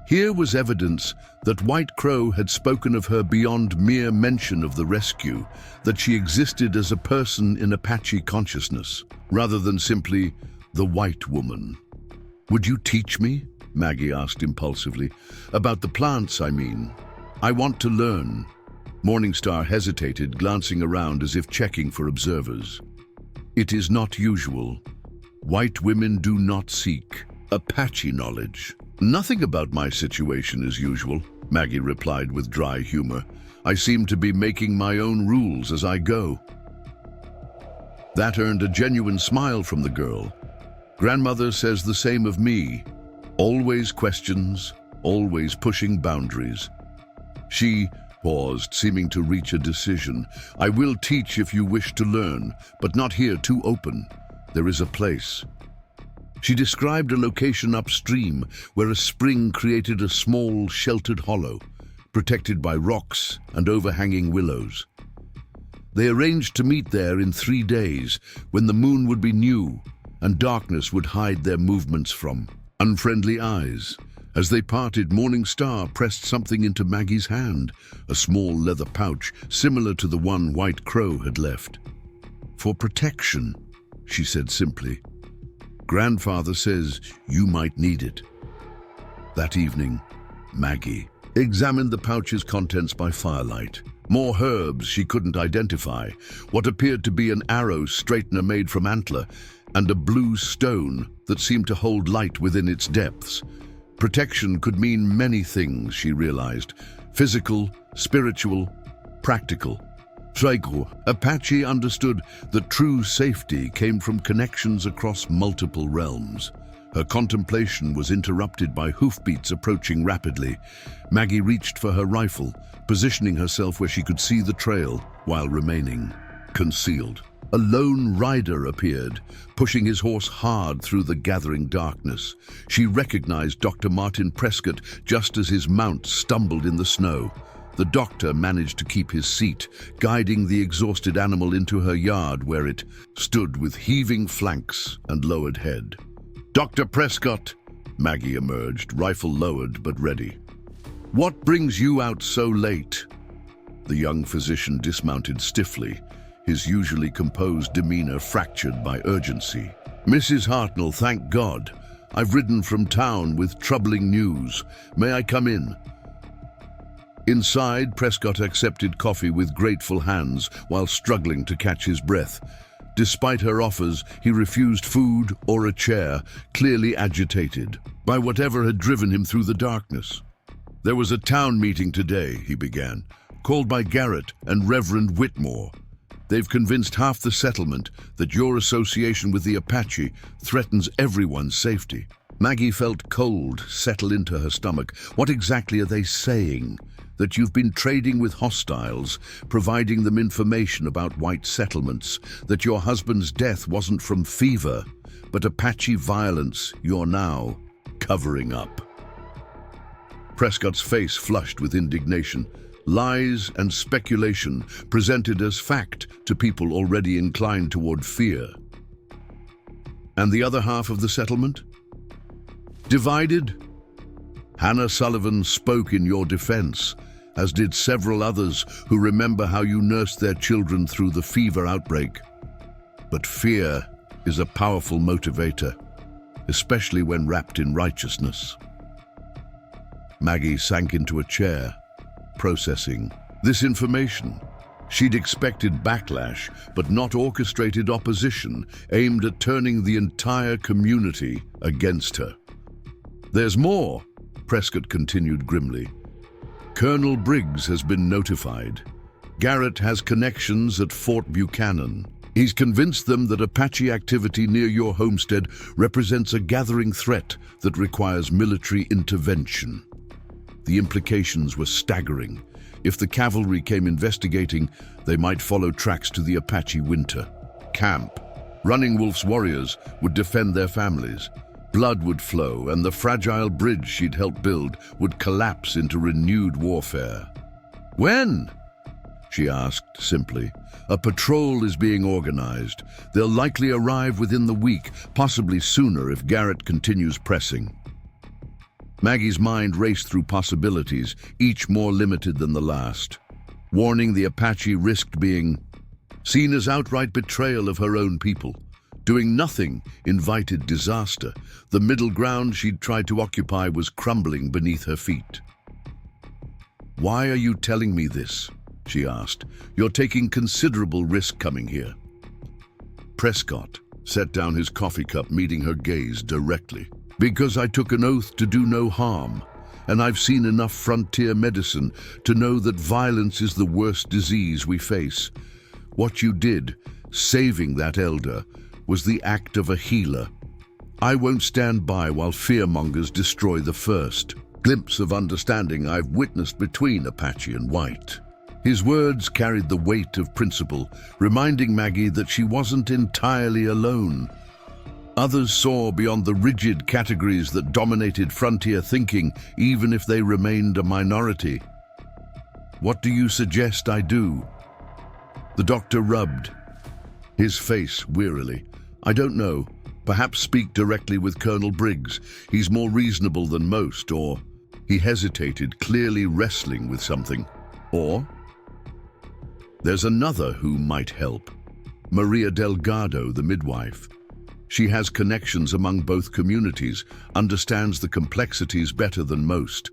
Here was evidence that White Crow had spoken of her beyond mere mention of the rescue, that she existed as a person in Apache consciousness, rather than simply the white woman. "Would you teach me?" Maggie asked impulsively. "About the plants, I mean. I want to learn." Morningstar hesitated, glancing around as if checking for observers. "It is not usual. White women do not seek Apache knowledge." "Nothing about my situation is usual," Maggie replied with dry humor. "I seem to be making my own rules as I go." That earned a genuine smile from the girl. "Grandmother says the same of me. Always questions, always pushing boundaries." She paused, seeming to reach a decision. "I will teach if you wish to learn, but not here too open. There is a place." She described a location upstream where a spring created a small, sheltered hollow, protected by rocks and overhanging willows. They arranged to meet there in 3 days, when the moon would be new and darkness would hide their movements from. unfriendly eyes. As they parted, Morning Star pressed something into Maggie's hand, a small leather pouch similar to the one White Crow had left. "For protection," she said simply. "Grandfather says you might need it." That evening, Maggie examined the pouch's contents by firelight. More herbs she couldn't identify, what appeared to be an arrow straightener made from antler, and a blue stone that seemed to hold light within its depths. Protection could mean many things, she realized. Physical, spiritual, practical. Prickle. Apache understood that true safety came from connections across multiple realms. Her contemplation was interrupted by hoofbeats approaching rapidly. Maggie reached for her rifle, positioning herself where she could see the trail while remaining concealed. A lone rider appeared, pushing his horse hard through the gathering darkness. She recognized Dr. Martin Prescott just as his mount stumbled in the snow. The doctor managed to keep his seat, guiding the exhausted animal into her yard where it stood with heaving flanks and lowered head. "Dr. Prescott," Maggie emerged, rifle lowered but ready. "What brings you out so late?" The young physician dismounted stiffly, his usually composed demeanor fractured by urgency. "Mrs. Hartnell, thank God. I've ridden from town with troubling news. May I come in?" Inside, Prescott accepted coffee with grateful hands while struggling to catch his breath. Despite her offers, he refused food or a chair, clearly agitated by whatever had driven him through the darkness. "There was a town meeting today," he began, "called by Garrett and Reverend Whitmore. They've convinced half the settlement that your association with the Apache threatens everyone's safety." Maggie felt cold settle into her stomach. What exactly are they saying? That you've been trading with hostiles, providing them information about white settlements, that your husband's death wasn't from fever, but Apache violence you're now covering up. Prescott's face flushed with indignation. Lies and speculation presented as fact to people already inclined toward fear. And the other half of the settlement? Divided? Hannah Sullivan spoke in your defense, as did several others who remember how you nursed their children through the fever outbreak. But fear is a powerful motivator, especially when wrapped in righteousness. Maggie sank into a chair, processing this information. She'd expected backlash, but not orchestrated opposition aimed at turning the entire community against her. "There's more," Prescott continued grimly. "Colonel Briggs has been notified. Garrett has connections at Fort Buchanan. He's convinced them that Apache activity near your homestead represents a gathering threat that requires military intervention." The implications were staggering. If the cavalry came investigating, they might follow tracks to the Apache winter camp. Running Wolf's warriors would defend their families. Blood would flow, and the fragile bridge she'd helped build would collapse into renewed warfare. "When?" she asked simply. "A patrol is being organized. They'll likely arrive within the week, possibly sooner if Garrett continues pressing." Maggie's mind raced through possibilities, each more limited than the last. Warning the Apache risked being seen as outright betrayal of her own people. Doing nothing invited disaster. The middle ground she'd tried to occupy was crumbling beneath her feet. "Why are you telling me this?" she asked. "You're taking considerable risk coming here." Prescott set down his coffee cup, meeting her gaze directly. "Because I took an oath to do no harm, and I've seen enough frontier medicine to know that violence is the worst disease we face. What you did, saving that elder, was the act of a healer. I won't stand by while fearmongers destroy the first glimpse of understanding I've witnessed between Apache and White." His words carried the weight of principle, reminding Maggie that she wasn't entirely alone. Others saw beyond the rigid categories that dominated frontier thinking, even if they remained a minority. "What do you suggest I do?" The doctor rubbed his face wearily. "I don't know. Perhaps speak directly with Colonel Briggs. He's more reasonable than most, or... He hesitated, clearly wrestling with something. Or... There's another who might help. Maria Delgado, the midwife. She has connections among both communities, understands the complexities better than most.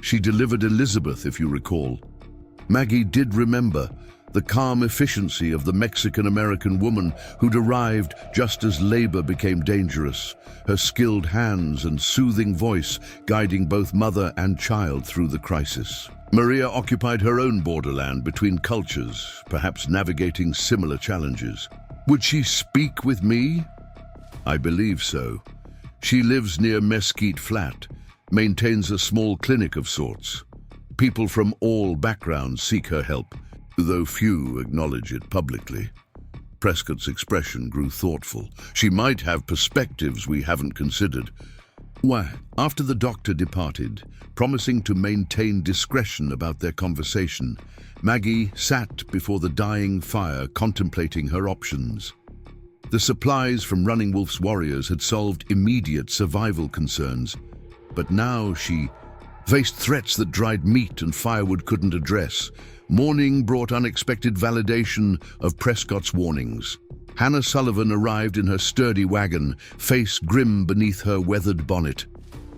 She delivered Elizabeth, if you recall. Maggie did remember the calm efficiency of the Mexican-American woman who'd arrived just as labor became dangerous, her skilled hands and soothing voice guiding both mother and child through the crisis. Maria occupied her own borderland between cultures, perhaps navigating similar challenges. Would she speak with me? I believe so. She lives near Mesquite Flat, maintains a small clinic of sorts. People from all backgrounds seek her help, though few acknowledge it publicly. Prescott's expression grew thoughtful. She might have perspectives we haven't considered. Why, after the doctor departed, promising to maintain discretion about their conversation, Maggie sat before the dying fire contemplating her options. The supplies from Running Wolf's warriors had solved immediate survival concerns, but now she faced threats that dried meat and firewood couldn't address. Morning brought unexpected validation of Prescott's warnings. Hannah Sullivan arrived in her sturdy wagon, face grim beneath her weathered bonnet.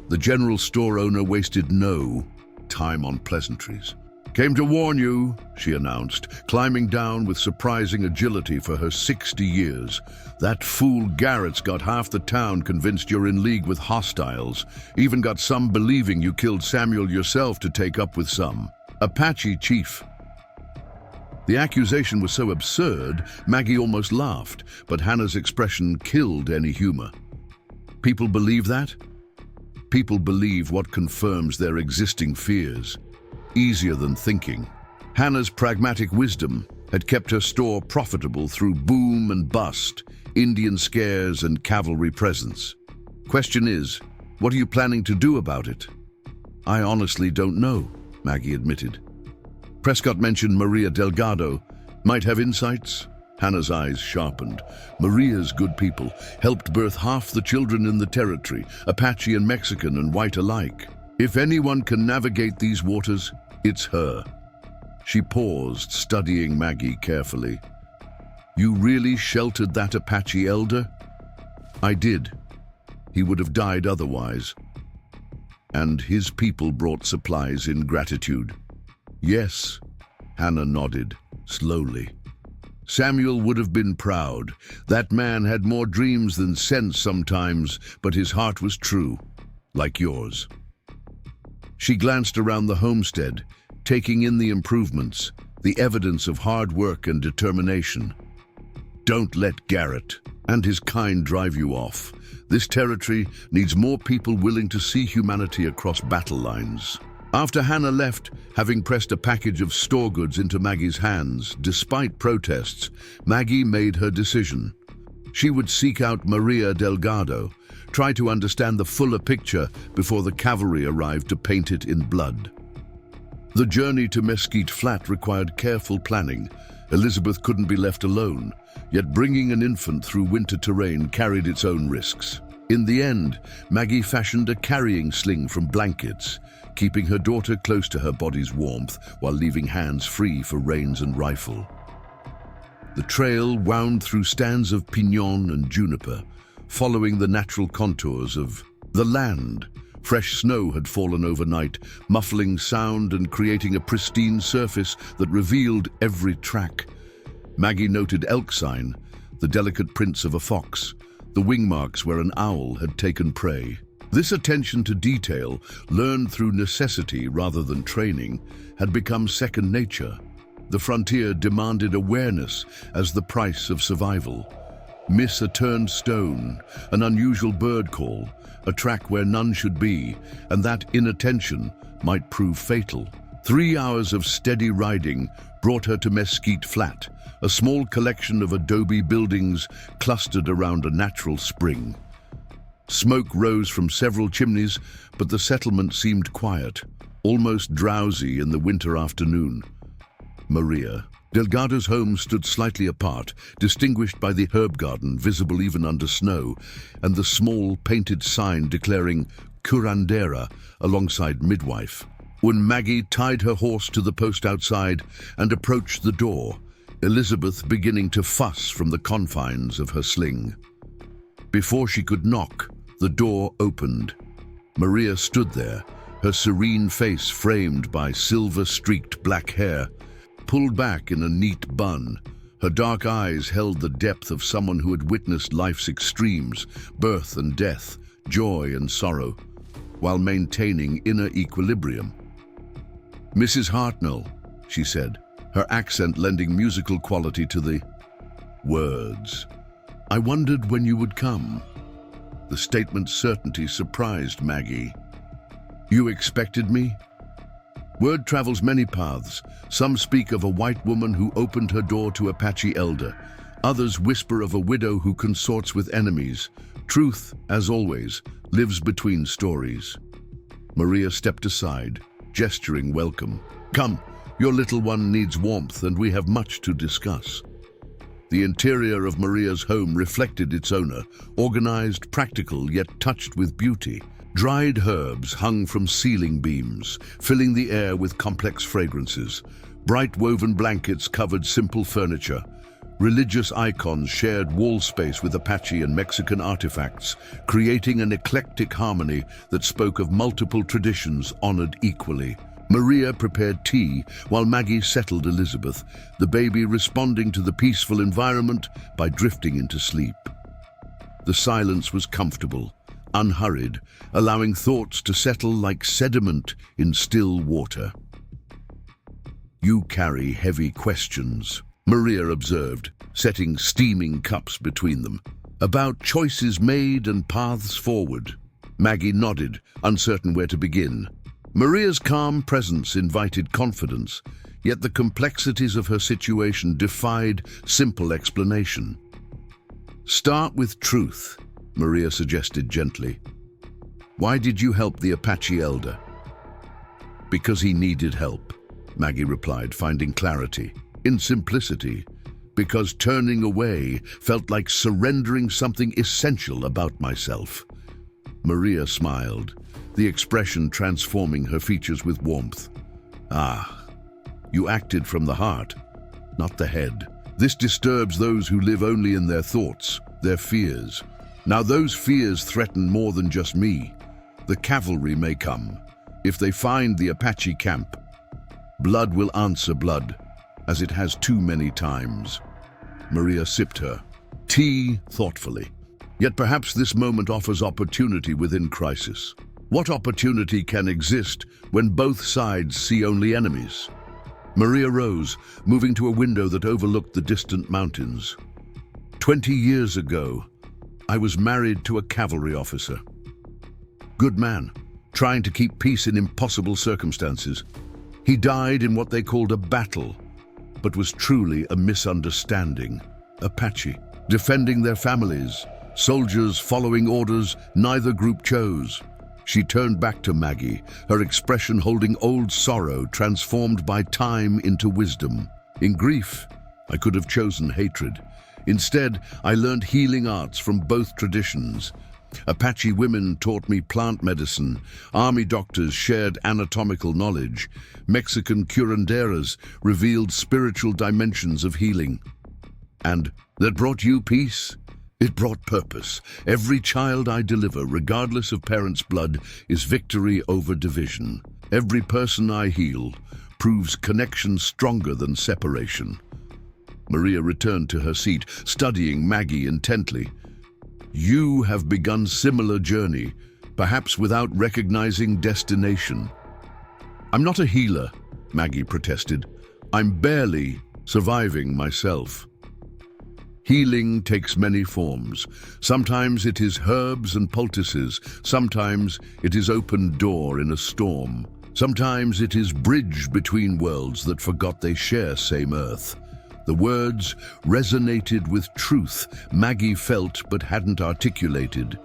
The general store owner wasted no time on pleasantries. "Came to warn you," she announced, climbing down with surprising agility for her 60 years. "That fool Garrett's got half the town convinced you're in league with hostiles. Even got some believing you killed Samuel yourself to take up with some Apache chief." The accusation was so absurd, Maggie almost laughed, but Hannah's expression killed any humor. People believe that? People believe what confirms their existing fears. Easier than thinking. Hannah's pragmatic wisdom had kept her store profitable through boom and bust, Indian scares and cavalry presence. Question is, what are you planning to do about it? I honestly don't know, Maggie admitted. Prescott mentioned Maria Delgado. Might have insights? Hannah's eyes sharpened. Maria's good people helped birth half the children in the territory, Apache and Mexican and white alike. If anyone can navigate these waters, it's her. She paused, studying Maggie carefully. You really sheltered that Apache elder? I did. He would have died otherwise. And his people brought supplies in gratitude. Yes, Hannah nodded, slowly. Samuel would have been proud. That man had more dreams than sense sometimes, but his heart was true, like yours. She glanced around the homestead, taking in the improvements, the evidence of hard work and determination. Don't let Garrett and his kind drive you off. This territory needs more people willing to see humanity across battle lines. After Hannah left, having pressed a package of store goods into Maggie's hands, despite protests, Maggie made her decision. She would seek out Maria Delgado, try to understand the fuller picture before the cavalry arrived to paint it in blood. The journey to Mesquite Flat required careful planning. Elizabeth couldn't be left alone, yet bringing an infant through winter terrain carried its own risks. In the end, Maggie fashioned a carrying sling from blankets, keeping her daughter close to her body's warmth while leaving hands free for reins and rifle. The trail wound through stands of pinon and juniper, following the natural contours of the land. Fresh snow had fallen overnight, muffling sound and creating a pristine surface that revealed every track. Maggie noted elk sign, the delicate prints of a fox, the wing marks where an owl had taken prey. This attention to detail, learned through necessity rather than training, had become second nature. The frontier demanded awareness as the price of survival. Miss a turned stone, an unusual bird call, a track where none should be, and that inattention might prove fatal. 3 hours of steady riding brought her to Mesquite Flat, a small collection of adobe buildings clustered around a natural spring. Smoke rose from several chimneys, but the settlement seemed quiet, almost drowsy in the winter afternoon. Maria, Delgado's home stood slightly apart, distinguished by the herb garden visible even under snow, and the small painted sign declaring curandera alongside midwife. When Maggie tied her horse to the post outside and approached the door, Elizabeth beginning to fuss from the confines of her sling. Before she could knock, the door opened. Maria stood there, her serene face framed by silver-streaked black hair, pulled back in a neat bun. Her dark eyes held the depth of someone who had witnessed life's extremes, birth and death, joy and sorrow, while maintaining inner equilibrium. "Mrs. Hartnell," she said, her accent lending musical quality to the words. "I wondered when you would come." The statement's certainty surprised Maggie. "You expected me?" Word travels many paths. Some speak of a white woman who opened her door to Apache elder. Others whisper of a widow who consorts with enemies. Truth, as always, lives between stories. Maria stepped aside, gesturing welcome. "Come, your little one needs warmth and we have much to discuss." The interior of Maria's home reflected its owner, organized, practical, yet touched with beauty. Dried herbs hung from ceiling beams, filling the air with complex fragrances. Bright woven blankets covered simple furniture. Religious icons shared wall space with Apache and Mexican artifacts, creating an eclectic harmony that spoke of multiple traditions honored equally. Maria prepared tea while Maggie settled Elizabeth, the baby responding to the peaceful environment by drifting into sleep. The silence was comfortable, unhurried, allowing thoughts to settle like sediment in still water. "You carry heavy questions," Maria observed, setting steaming cups between them. "About choices made and paths forward." Maggie nodded, uncertain where to begin. Maria's calm presence invited confidence, yet the complexities of her situation defied simple explanation. "Start with truth," Maria suggested gently. "Why did you help the Apache elder?" "Because he needed help," Maggie replied, finding clarity in simplicity. "Because turning away felt like surrendering something essential about myself." Maria smiled, the expression transforming her features with warmth. "Ah, you acted from the heart, not the head. This disturbs those who live only in their thoughts, their fears. Now those fears threaten more than just me. The cavalry may come. If they find the Apache camp, blood will answer blood, as it has too many times." Maria sipped her tea thoughtfully. Yet perhaps this moment offers opportunity within crisis. What opportunity can exist when both sides see only enemies? Maria rose, moving to a window that overlooked the distant mountains. 20 years ago, I was married to a cavalry officer. Good man, trying to keep peace in impossible circumstances. He died in what they called a battle, but was truly a misunderstanding. Apache, defending their families, soldiers following orders neither group chose. She turned back to Maggie, her expression holding old sorrow transformed by time into wisdom. In grief, I could have chosen hatred. Instead, I learned healing arts from both traditions. Apache women taught me plant medicine. Army doctors shared anatomical knowledge. Mexican curanderas revealed spiritual dimensions of healing. And that brought you peace? It brought purpose. Every child I deliver, regardless of parents' blood, is victory over division. Every person I heal proves connection stronger than separation. Maria returned to her seat, studying Maggie intently. You have begun similar journey, perhaps without recognizing destination. I'm not a healer, Maggie protested. I'm barely surviving myself. Healing takes many forms. Sometimes it is herbs and poultices. Sometimes it is open door in a storm. Sometimes it is bridge between worlds that forgot they share same earth. The words resonated with truth Maggie felt but hadn't articulated.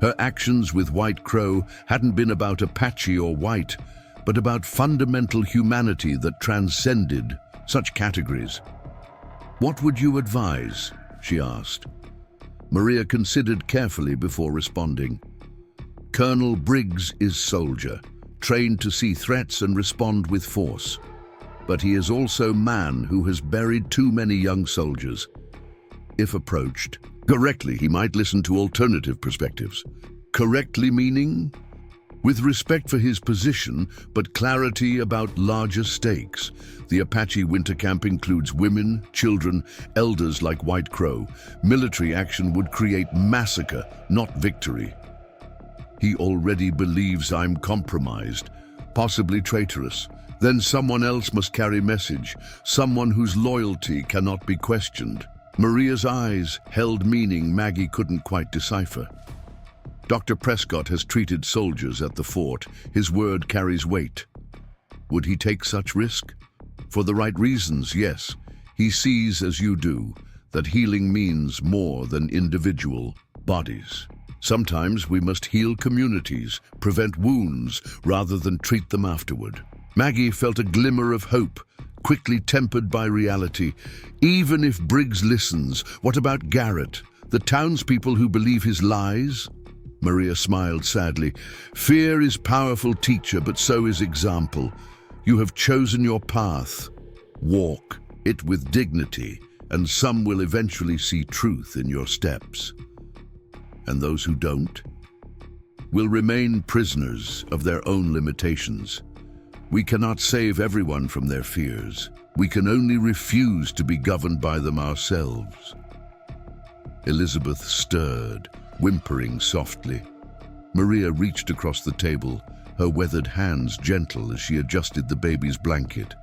Her actions with White Crow hadn't been about Apache or white, but about fundamental humanity that transcended such categories. "What would you advise?" she asked. Maria considered carefully before responding. "Colonel Briggs is soldier, trained to see threats and respond with force. But he is also man who has buried too many young soldiers. If approached correctly, he might listen to alternative perspectives." Correctly meaning? With respect for his position, but clarity about larger stakes. The Apache winter camp includes women, children, elders like White Crow. Military action would create massacre, not victory. "He already believes I'm compromised, possibly traitorous. Then someone else must carry message, someone whose loyalty cannot be questioned." Maria's eyes held meaning Maggie couldn't quite decipher. "Dr. Prescott has treated soldiers at the fort. His word carries weight. Would he take such risk? For the right reasons, yes. He sees, as you do, that healing means more than individual bodies. Sometimes we must heal communities, prevent wounds, rather than treat them afterward." Maggie felt a glimmer of hope, quickly tempered by reality. Even if Briggs listens, what about Garrett, the townspeople who believe his lies? Maria smiled sadly. "Fear is powerful teacher, but so is example. You have chosen your path. Walk it with dignity, and some will eventually see truth in your steps. And those who don't will remain prisoners of their own limitations. We cannot save everyone from their fears. We can only refuse to be governed by them ourselves." Elizabeth stirred, whimpering softly. Maria reached across the table, her weathered hands gentle as she adjusted the baby's blanket.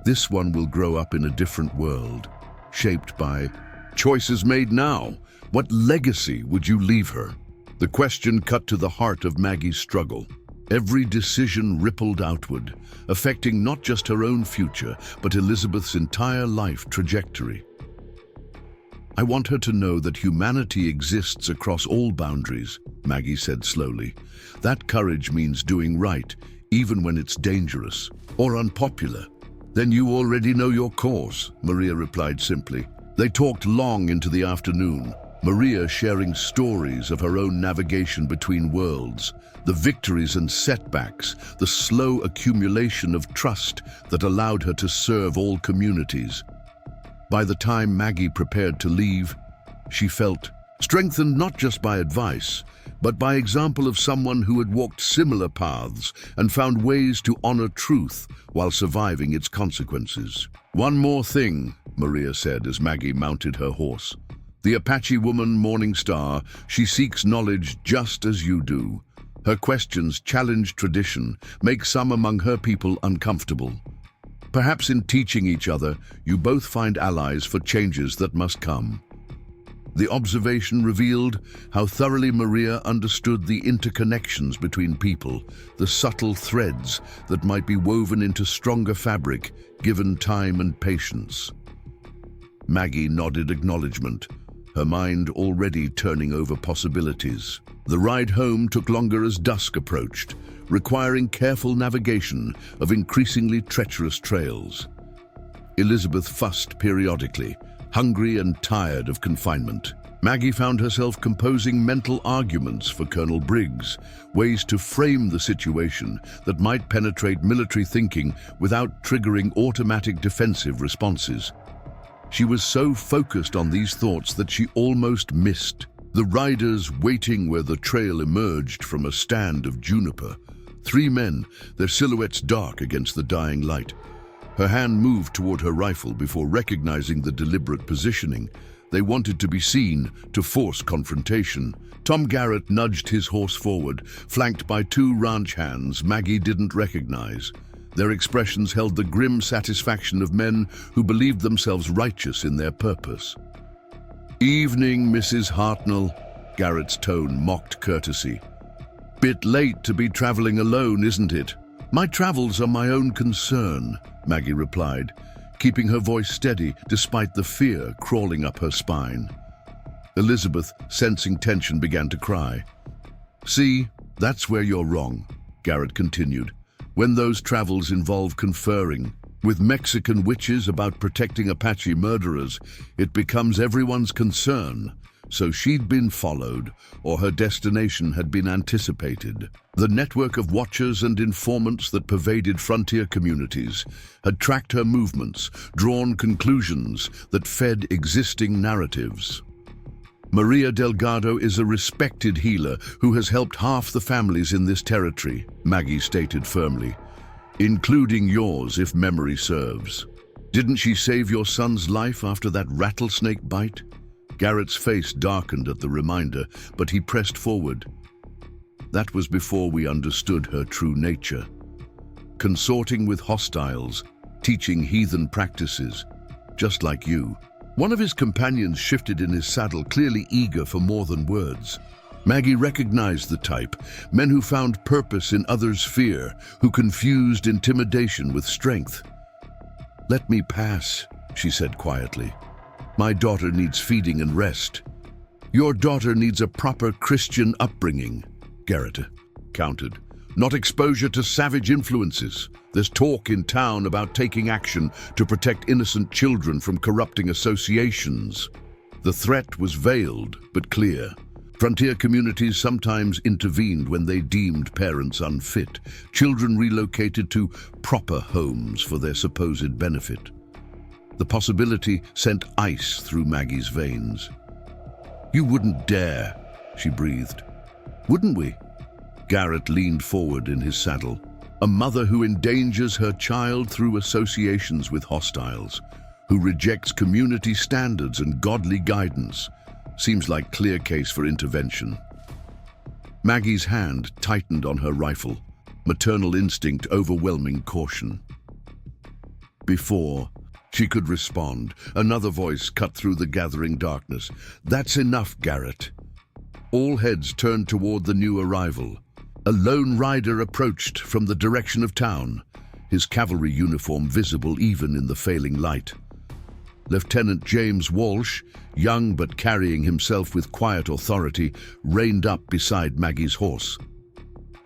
"This one will grow up in a different world, shaped by choices made now. What legacy would you leave her?" The question cut to the heart of Maggie's struggle. Every decision rippled outward, affecting not just her own future, but Elizabeth's entire life trajectory. "I want her to know that humanity exists across all boundaries," Maggie said slowly. "That courage means doing right, even when it's dangerous or unpopular." "Then you already know your course," Maria replied simply. They talked long into the afternoon, Maria sharing stories of her own navigation between worlds, the victories and setbacks, the slow accumulation of trust that allowed her to serve all communities. By the time Maggie prepared to leave, she felt strengthened not just by advice, but by example of someone who had walked similar paths and found ways to honor truth while surviving its consequences. "One more thing," Maria said as Maggie mounted her horse. "The Apache woman, Morning Star, she seeks knowledge just as you do. Her questions challenge tradition, make some among her people uncomfortable. Perhaps in teaching each other, you both find allies for changes that must come." The observation revealed how thoroughly Maria understood the interconnections between people, the subtle threads that might be woven into stronger fabric given time and patience. Maggie nodded acknowledgement, her mind already turning over possibilities. The ride home took longer as dusk approached, requiring careful navigation of increasingly treacherous trails. Elizabeth fussed periodically, hungry and tired of confinement. Maggie found herself composing mental arguments for Colonel Briggs, ways to frame the situation that might penetrate military thinking without triggering automatic defensive responses. She was so focused on these thoughts that she almost missed the riders waiting where the trail emerged from a stand of juniper. 3 men, their silhouettes dark against the dying light. Her hand moved toward her rifle before recognizing the deliberate positioning. They wanted to be seen, to force confrontation. Tom Garrett nudged his horse forward, flanked by 2 ranch hands Maggie didn't recognize. Their expressions held the grim satisfaction of men who believed themselves righteous in their purpose. "Evening, Mrs. Hartnell," Garrett's tone mocked courtesy. "Bit late to be traveling alone, isn't it?" "My travels are my own concern," Maggie replied, keeping her voice steady despite the fear crawling up her spine. Elizabeth, sensing tension, began to cry. "See, that's where you're wrong," Garrett continued. "When those travels involve conferring, With Mexican witches about protecting Apache murderers, it becomes everyone's concern. So she'd been followed, or her destination had been anticipated. The network of watchers and informants that pervaded frontier communities had tracked her movements, drawn conclusions that fed existing narratives. Maria Delgado is a respected healer who has helped half the families in this territory, Maggie stated firmly, including yours if memory serves. Didn't she save your son's life after that rattlesnake bite? Garrett's face darkened at the reminder, but he pressed forward. That was before we understood her true nature. Consorting with hostiles, teaching heathen practices, just like you. One of his companions shifted in his saddle, clearly eager for more than words. Maggie recognized the type, men who found purpose in others' fear, who confused intimidation with strength. "Let me pass," she said quietly. "My daughter needs feeding and rest." "Your daughter needs a proper Christian upbringing," Garrett countered. "Not exposure to savage influences. There's talk in town about taking action to protect innocent children from corrupting associations." The threat was veiled but clear. Frontier communities sometimes intervened when they deemed parents unfit. Children relocated to proper homes for their supposed benefit. The possibility sent ice through Maggie's veins. "You wouldn't dare," she breathed. "Wouldn't we?" Garrett leaned forward in his saddle. "A mother who endangers her child through associations with hostiles, who rejects community standards and godly guidance, seems like clear case for intervention." Maggie's hand tightened on her rifle, maternal instinct overwhelming caution. Before she could respond, another voice cut through the gathering darkness. "That's enough, Garrett." All heads turned toward the new arrival. A lone rider approached from the direction of town, his cavalry uniform visible even in the failing light. Lieutenant James Walsh, young but carrying himself with quiet authority, reined up beside Maggie's horse.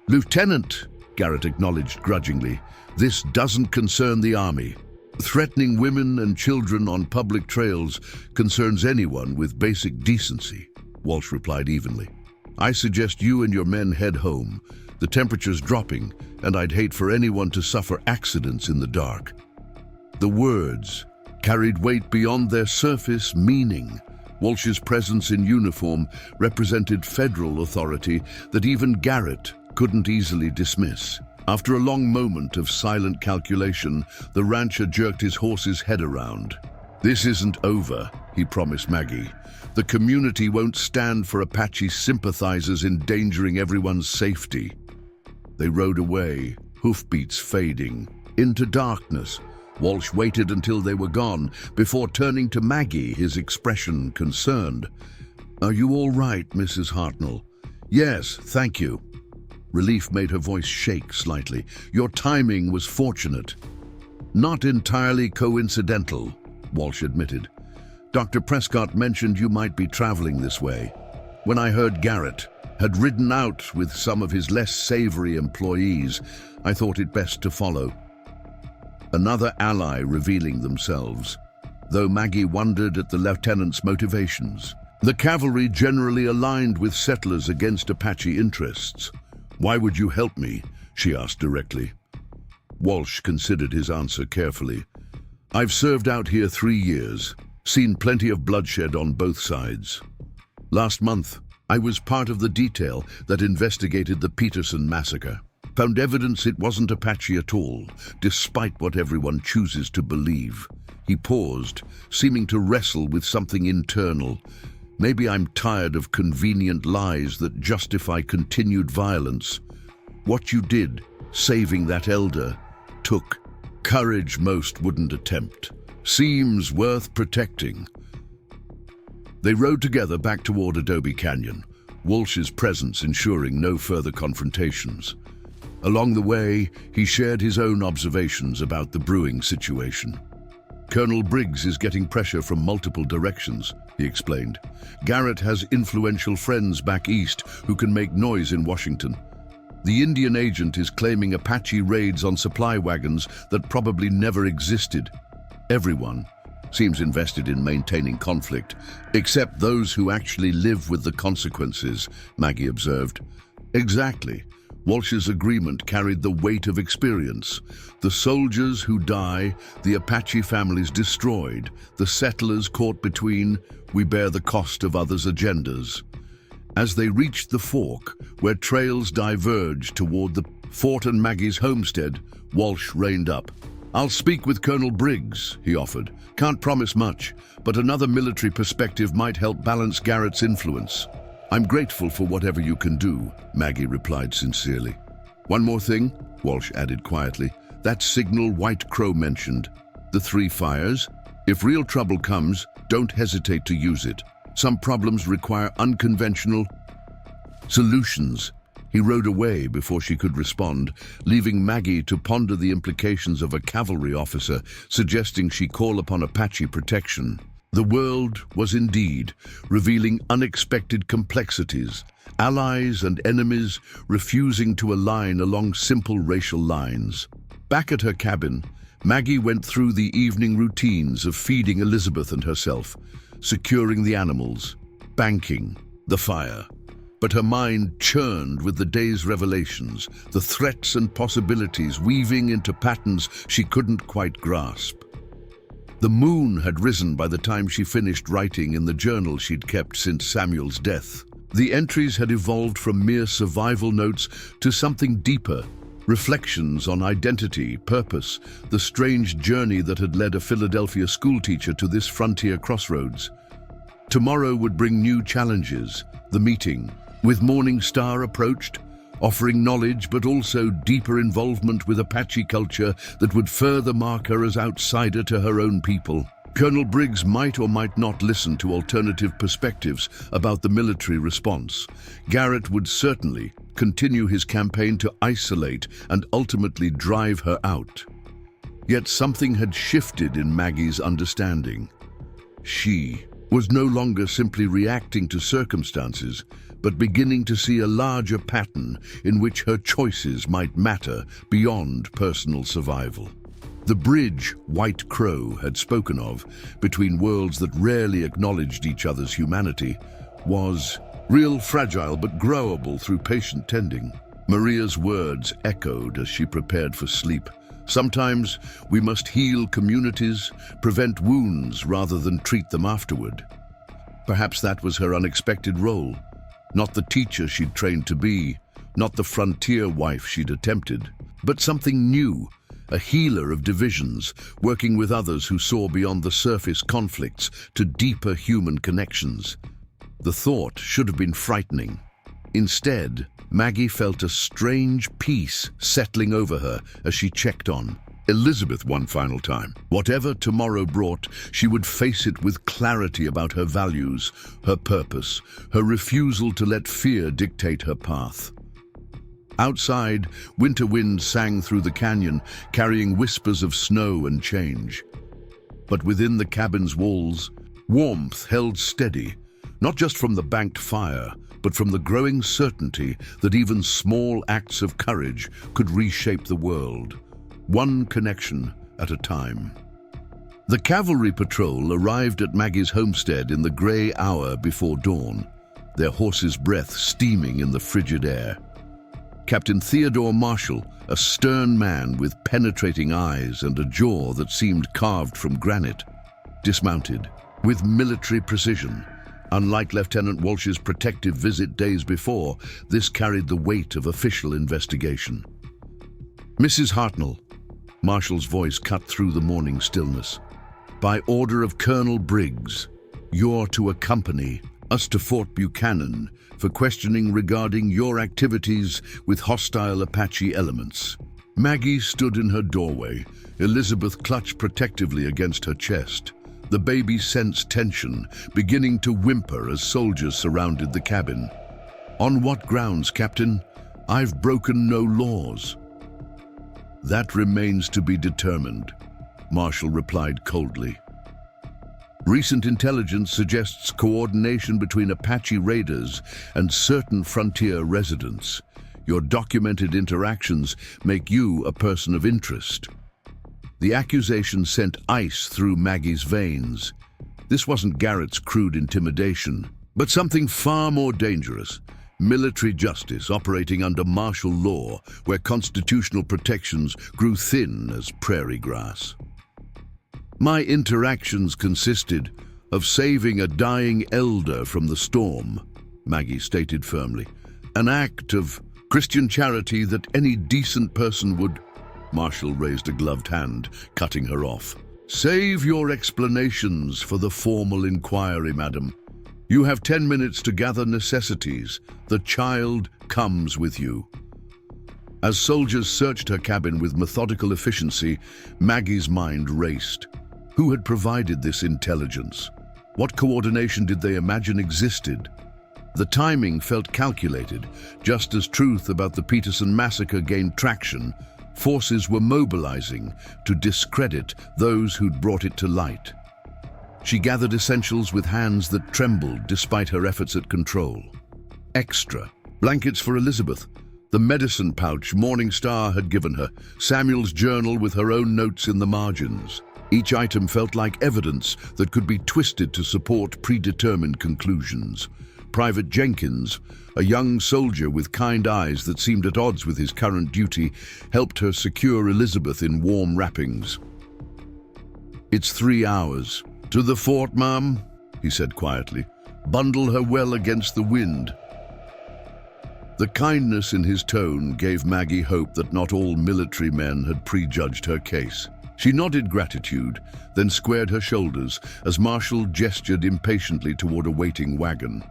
"Lieutenant," Garrett acknowledged grudgingly, "this doesn't concern the army. Threatening women and children on public trails concerns anyone with basic decency," Walsh replied evenly. "I suggest you and your men head home. The temperature's dropping, and I'd hate for anyone to suffer accidents in the dark." The words carried weight beyond their surface meaning. Walsh's presence in uniform represented federal authority that even Garrett couldn't easily dismiss. After a long moment of silent calculation, the rancher jerked his horse's head around. "This isn't over," he promised Maggie. "The community won't stand for Apache sympathizers endangering everyone's safety." They rode away, hoofbeats fading, into darkness. Walsh waited until they were gone before turning to Maggie, his expression concerned. "Are you all right, Mrs. Hartnell?" "Yes, thank you." Relief made her voice shake slightly. "Your timing was fortunate." "Not entirely coincidental," Walsh admitted. "Dr. Prescott mentioned you might be traveling this way. When I heard Garrett had ridden out with some of his less savory employees, I thought it best to follow." Another ally revealing themselves, though Maggie wondered at the lieutenant's motivations. The cavalry generally aligned with settlers against Apache interests. "Why would you help me?" she asked directly. Walsh considered his answer carefully. "I've served out here 3 years, seen plenty of bloodshed on both sides. Last month, I was part of the detail that investigated the Peterson massacre. Found evidence it wasn't Apache at all, despite what everyone chooses to believe." He paused, seeming to wrestle with something internal. "Maybe I'm tired of convenient lies that justify continued violence. What you did, saving that elder, took courage most wouldn't attempt. Seems worth protecting." They rode together back toward Adobe Canyon, Walsh's presence ensuring no further confrontations. Along the way, he shared his own observations about the brewing situation. "Colonel Briggs is getting pressure from multiple directions," he explained. "Garrett has influential friends back east who can make noise in Washington. The Indian agent is claiming Apache raids on supply wagons that probably never existed. Everyone seems invested in maintaining conflict, except those who actually live with the consequences, Maggie observed. Exactly. Walsh's agreement carried the weight of experience. The soldiers who die, the Apache families destroyed, the settlers caught between, we bear the cost of others' agendas. As they reached the fork, where trails diverged toward the Fort and Maggie's homestead, Walsh reined up. I'll speak with Colonel Briggs, he offered. Can't promise much, but another military perspective might help balance Garrett's influence. I'm grateful for whatever you can do, Maggie replied sincerely. One more thing, Walsh added quietly. That signal White Crow mentioned. The 3 fires. If real trouble comes, don't hesitate to use it. Some problems require unconventional solutions. He rode away before she could respond, leaving Maggie to ponder the implications of a cavalry officer suggesting she call upon Apache protection. The world was indeed revealing unexpected complexities, allies and enemies refusing to align along simple racial lines. Back at her cabin, Maggie went through the evening routines of feeding Elizabeth and herself, securing the animals, banking, the fire. But her mind churned with the day's revelations, the threats and possibilities weaving into patterns she couldn't quite grasp. The moon had risen by the time she finished writing in the journal she'd kept since Samuel's death. The entries had evolved from mere survival notes to something deeper, reflections on identity, purpose, the strange journey that had led a Philadelphia schoolteacher to this frontier crossroads. Tomorrow would bring new challenges. The meeting, with Morning Star, approached, offering knowledge but also deeper involvement with Apache culture that would further mark her as outsider to her own people. Colonel Briggs might or might not listen to alternative perspectives about the military response. Garrett would certainly continue his campaign to isolate and ultimately drive her out. Yet something had shifted in Maggie's understanding. She was no longer simply reacting to circumstances, but beginning to see a larger pattern in which her choices might matter beyond personal survival. The bridge White Crow had spoken of, between worlds that rarely acknowledged each other's humanity, was real, fragile, but growable through patient tending. Maria's words echoed as she prepared for sleep. Sometimes we must heal communities, prevent wounds rather than treat them afterward. Perhaps that was her unexpected role. Not the teacher she'd trained to be, not the frontier wife she'd attempted, but something new, a healer of divisions, working with others who saw beyond the surface conflicts to deeper human connections. The thought should have been frightening. Instead, Maggie felt a strange peace settling over her as she checked on Elizabeth one final time. Whatever tomorrow brought, she would face it with clarity about her values, her purpose, her refusal to let fear dictate her path. Outside, winter winds sang through the canyon, carrying whispers of snow and change. But within the cabin's walls, warmth held steady, not just from the banked fire, but from the growing certainty that even small acts of courage could reshape the world, one connection at a time. The cavalry patrol arrived at Maggie's homestead in the grey hour before dawn, their horses' breath steaming in the frigid air. Captain Theodore Marshall, a stern man with penetrating eyes and a jaw that seemed carved from granite, dismounted with military precision. Unlike Lieutenant Walsh's protective visit days before, this carried the weight of official investigation. Mrs. Hartnell, Marshall's voice cut through the morning stillness. By order of Colonel Briggs, you're to accompany us to Fort Buchanan for questioning regarding your activities with hostile Apache elements. Maggie stood in her doorway, Elizabeth clutched protectively against her chest. The baby sensed tension, beginning to whimper as soldiers surrounded the cabin. On what grounds, Captain? I've broken no laws. That remains to be determined, Marshall replied coldly. Recent intelligence suggests coordination between Apache raiders and certain frontier residents. Your documented interactions make you a person of interest." The accusation sent ice through Maggie's veins. This wasn't Garrett's crude intimidation, but something far more dangerous. Military justice operating under martial law, where constitutional protections grew thin as prairie grass. "My interactions consisted of saving a dying elder from the storm," Maggie stated firmly. "An act of Christian charity that any decent person would—" Marshall raised a gloved hand, cutting her off. "Save your explanations for the formal inquiry, madam. You have 10 minutes to gather necessities. The child comes with you." As soldiers searched her cabin with methodical efficiency, Maggie's mind raced. Who had provided this intelligence? What coordination did they imagine existed? The timing felt calculated. Just as truth about the Peterson massacre gained traction, forces were mobilizing to discredit those who'd brought it to light. She gathered essentials with hands that trembled despite her efforts at control. Extra blankets for Elizabeth, the medicine pouch Morning Star had given her, Samuel's journal with her own notes in the margins. Each item felt like evidence that could be twisted to support predetermined conclusions. Private Jenkins, a young soldier with kind eyes that seemed at odds with his current duty, helped her secure Elizabeth in warm wrappings. "It's 3 hours. To the fort, ma'am," he said quietly. "Bundle her well against the wind." The kindness in his tone gave Maggie hope that not all military men had prejudged her case. She nodded gratitude, then squared her shoulders as Marshall gestured impatiently toward a waiting wagon.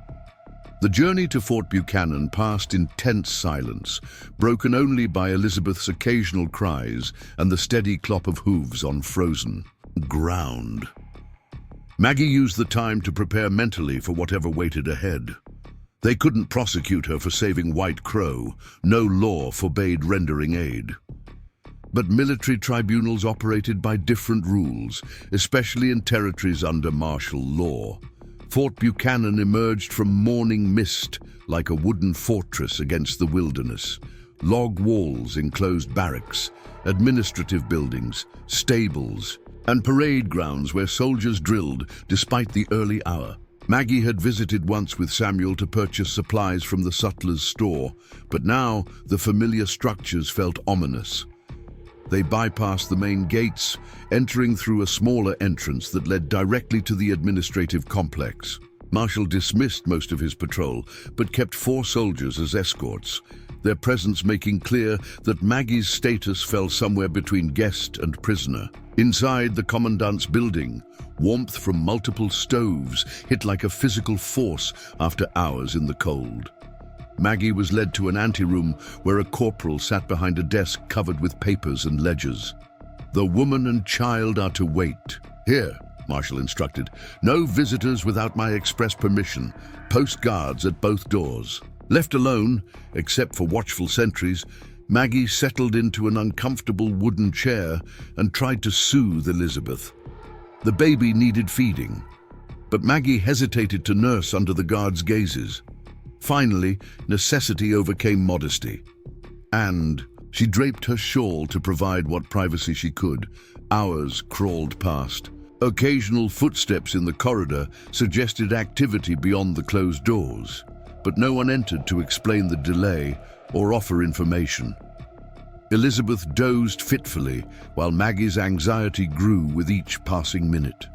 The journey to Fort Buchanan passed in tense silence, broken only by Elizabeth's occasional cries and the steady clop of hooves on frozen ground. Maggie used the time to prepare mentally for whatever waited ahead. They couldn't prosecute her for saving White Crow. No law forbade rendering aid. But military tribunals operated by different rules, especially in territories under martial law. Fort Buchanan emerged from morning mist like a wooden fortress against the wilderness. Log walls enclosed barracks, administrative buildings, stables, and parade grounds where soldiers drilled despite the early hour. Maggie had visited once with Samuel to purchase supplies from the sutler's store, but now the familiar structures felt ominous. They bypassed the main gates, entering through a smaller entrance that led directly to the administrative complex. Marshall dismissed most of his patrol, but kept 4 soldiers as escorts, their presence making clear that Maggie's status fell somewhere between guest and prisoner. Inside the commandant's building, warmth from multiple stoves hit like a physical force after hours in the cold. Maggie was led to an anteroom where a corporal sat behind a desk covered with papers and ledgers. "The woman and child are to wait. Here," Marshall instructed. "No visitors without my express permission. Post guards at both doors." Left alone, except for watchful sentries, Maggie settled into an uncomfortable wooden chair and tried to soothe Elizabeth. The baby needed feeding, but Maggie hesitated to nurse under the guards' gazes. Finally, necessity overcame modesty, and she draped her shawl to provide what privacy she could. Hours crawled past. Occasional footsteps in the corridor suggested activity beyond the closed doors, but no one entered to explain the delay or offer information. Elizabeth dozed fitfully while Maggie's anxiety grew with each passing minute.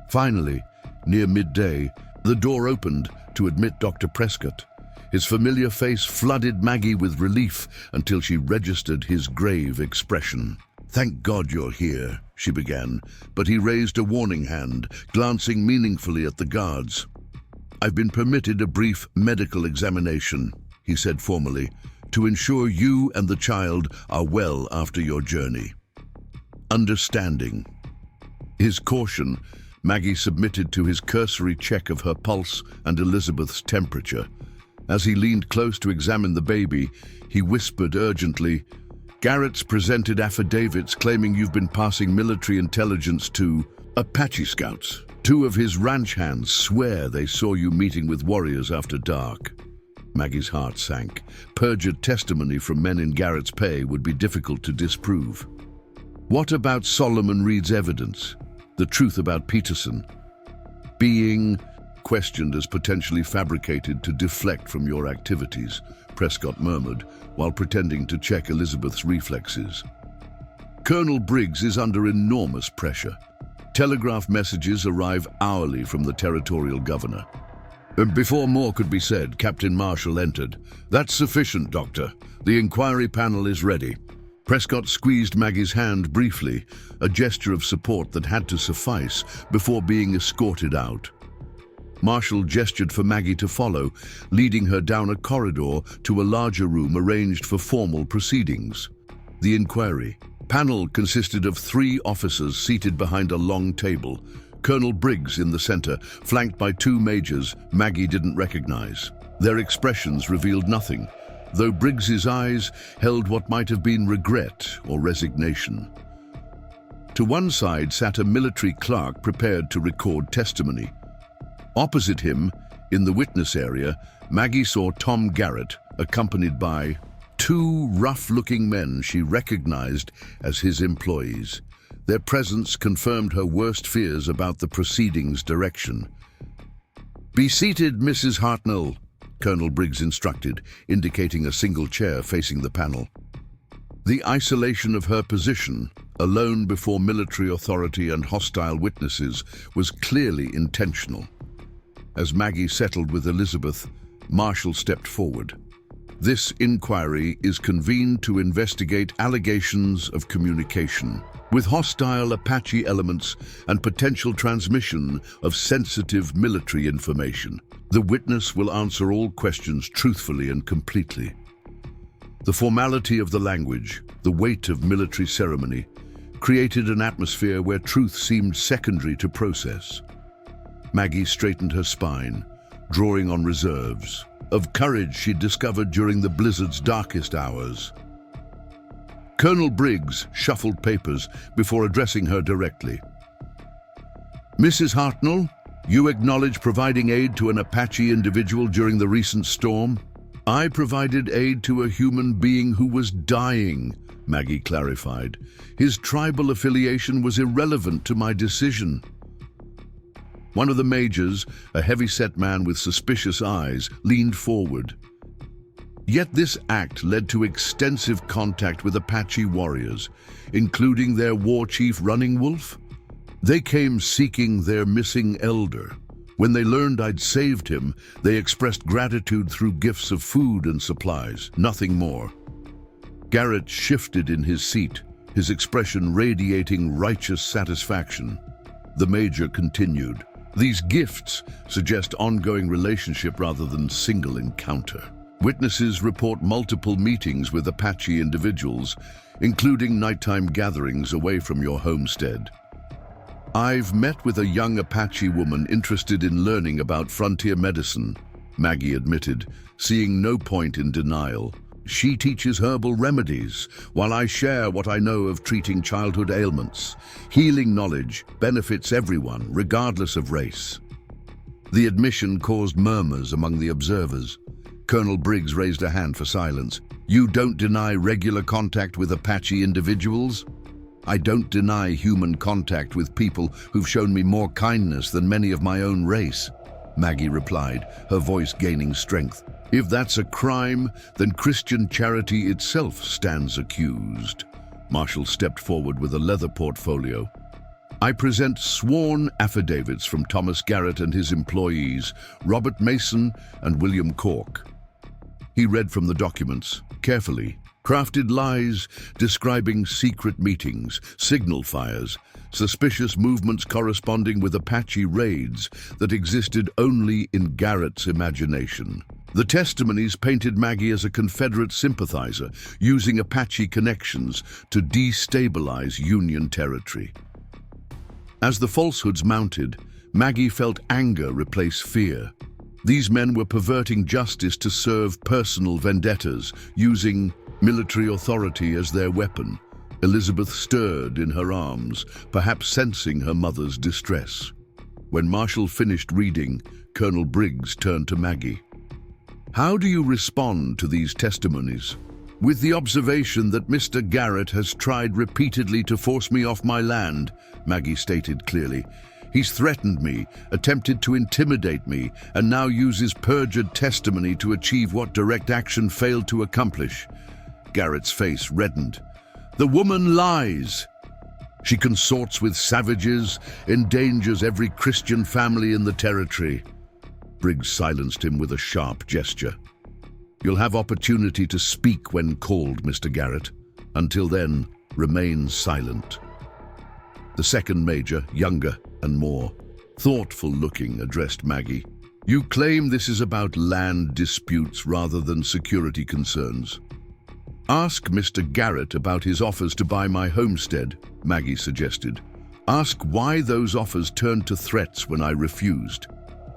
Finally, near midday, the door opened to admit Dr. Prescott. His familiar face flooded Maggie with relief until she registered his grave expression. "Thank God you're here," she began, but he raised a warning hand, glancing meaningfully at the guards. "I've been permitted a brief medical examination," he said formally, "to ensure you and the child are well after your journey." Understanding. His caution, Maggie submitted to his cursory check of her pulse and Elizabeth's temperature. As he leaned close to examine the baby, he whispered urgently, "Garrett's presented affidavits claiming you've been passing military intelligence to Apache scouts. 2 of his ranch hands swear they saw you meeting with warriors after dark." Maggie's heart sank. Perjured testimony from men in Garrett's pay would be difficult to disprove. What about Solomon Reed's evidence? The truth about Peterson being questioned as potentially fabricated to deflect from your activities, Prescott murmured, while pretending to check Elizabeth's reflexes. Colonel Briggs is under enormous pressure. Telegraph messages arrive hourly from the territorial governor. And before more could be said, Captain Marshall entered. "That's sufficient, Doctor. The inquiry panel is ready." Prescott squeezed Maggie's hand briefly, a gesture of support that had to suffice before being escorted out. Marshall gestured for Maggie to follow, leading her down a corridor to a larger room arranged for formal proceedings. The inquiry panel consisted of 3 officers seated behind a long table. Colonel Briggs in the center, flanked by 2 majors Maggie didn't recognize. Their expressions revealed nothing, though Briggs's eyes held what might have been regret or resignation. To one side sat a military clerk prepared to record testimony. Opposite him, in the witness area, Maggie saw Tom Garrett, accompanied by 2 rough-looking men she recognized as his employees. Their presence confirmed her worst fears about the proceedings' direction. "Be seated, Mrs. Hartnell," Colonel Briggs instructed, indicating a single chair facing the panel. The isolation of her position, alone before military authority and hostile witnesses, was clearly intentional. As Maggie settled with Elizabeth, Marshall stepped forward. "This inquiry is convened to investigate allegations of communication with hostile Apache elements and potential transmission of sensitive military information. The witness will answer all questions truthfully and completely." The formality of the language, the weight of military ceremony, created an atmosphere where truth seemed secondary to process. Maggie straightened her spine, drawing on reserves of courage she'd discovered during the blizzard's darkest hours. Colonel Briggs shuffled papers before addressing her directly. "Mrs. Hartnell, you acknowledge providing aid to an Apache individual during the recent storm?" "I provided aid to a human being who was dying," Maggie clarified. "His tribal affiliation was irrelevant to my decision." One of the majors, a heavy-set man with suspicious eyes, leaned forward. Yet this act led to extensive contact with Apache warriors, including their war chief Running Wolf. They came seeking their missing elder. When they learned I'd saved him, they expressed gratitude through gifts of food and supplies, nothing more. Garrett shifted in his seat, his expression radiating righteous satisfaction. The major continued. "These gifts suggest ongoing relationship rather than single encounter. Witnesses report multiple meetings with Apache individuals, including nighttime gatherings away from your homestead." "I've met with a young Apache woman interested in learning about frontier medicine," Maggie admitted, seeing no point in denial. "She teaches herbal remedies, while I share what I know of treating childhood ailments. Healing knowledge benefits everyone, regardless of race." The admission caused murmurs among the observers. Colonel Briggs raised a hand for silence. "You don't deny regular contact with Apache individuals?" "I don't deny human contact with people who've shown me more kindness than many of my own race," Maggie replied, her voice gaining strength. "If that's a crime, then Christian charity itself stands accused." Marshall stepped forward with a leather portfolio. "I present sworn affidavits from Thomas Garrett and his employees, Robert Mason and William Cork." He read from the documents, carefully. Crafted lies describing secret meetings, signal fires, suspicious movements corresponding with Apache raids that existed only in Garrett's imagination. The testimonies painted Maggie as a Confederate sympathizer, using Apache connections to destabilize Union territory. As the falsehoods mounted, Maggie felt anger replace fear. These men were perverting justice to serve personal vendettas, using military authority as their weapon. Elizabeth stirred in her arms, perhaps sensing her mother's distress. When Marshall finished reading, Colonel Briggs turned to Maggie. How do you respond to these testimonies? With the observation that Mr. Garrett has tried repeatedly to force me off my land, Maggie stated clearly. He's threatened me, attempted to intimidate me, and now uses perjured testimony to achieve what direct action failed to accomplish. Garrett's face reddened. The woman lies. She consorts with savages, endangers every Christian family in the territory. Briggs silenced him with a sharp gesture. You'll have opportunity to speak when called, Mr. Garrett. Until then, remain silent. The second major, younger and more thoughtful-looking, addressed Maggie. You claim this is about land disputes rather than security concerns. Ask Mr. Garrett about his offers to buy my homestead, Maggie suggested. Ask why those offers turned to threats when I refused.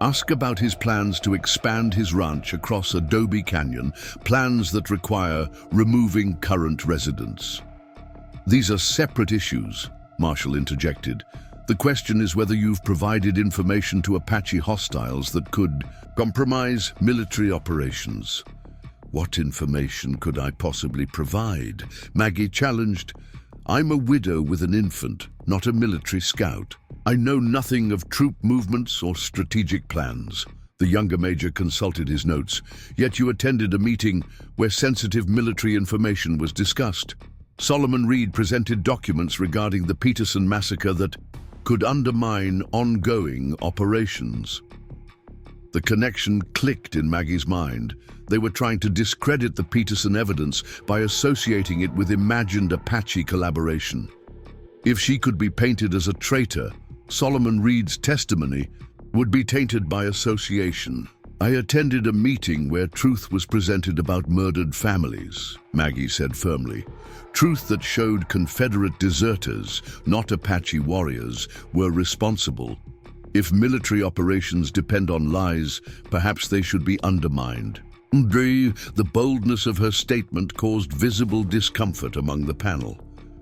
Ask about his plans to expand his ranch across Adobe Canyon, plans that require removing current residents. These are separate issues, Marshall interjected. The question is whether you've provided information to Apache hostiles that could compromise military operations. What information could I possibly provide? Maggie challenged. I'm a widow with an infant, not a military scout. I know nothing of troop movements or strategic plans. The younger major consulted his notes, yet you attended a meeting where sensitive military information was discussed. Solomon Reed presented documents regarding the Peterson massacre that could undermine ongoing operations. The connection clicked in Maggie's mind. They were trying to discredit the Peterson evidence by associating it with imagined Apache collaboration. If she could be painted as a traitor, Solomon Reed's testimony would be tainted by association. I attended a meeting where truth was presented about murdered families, Maggie said firmly. Truth that showed Confederate deserters, not Apache warriors, were responsible. If military operations depend on lies, perhaps they should be undermined. The boldness of her statement caused visible discomfort among the panel.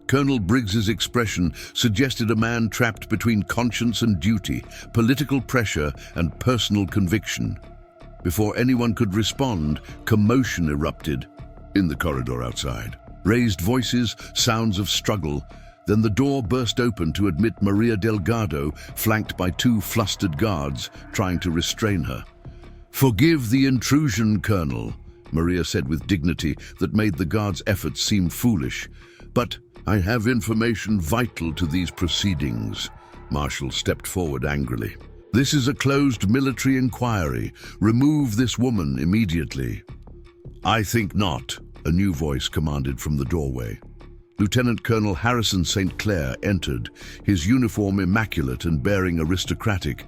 Colonel Briggs's expression suggested a man trapped between conscience and duty, political pressure and personal conviction. Before anyone could respond, commotion erupted in the corridor outside. Raised voices, sounds of struggle. Then the door burst open to admit Maria Delgado, flanked by two flustered guards, trying to restrain her. Forgive the intrusion, Colonel, Maria said with dignity that made the guards' efforts seem foolish. But I have information vital to these proceedings. Marshall stepped forward angrily. This is a closed military inquiry. Remove this woman immediately. I think not, a new voice commanded from the doorway. Lieutenant Colonel Harrison St. Clair entered, his uniform immaculate and bearing aristocratic.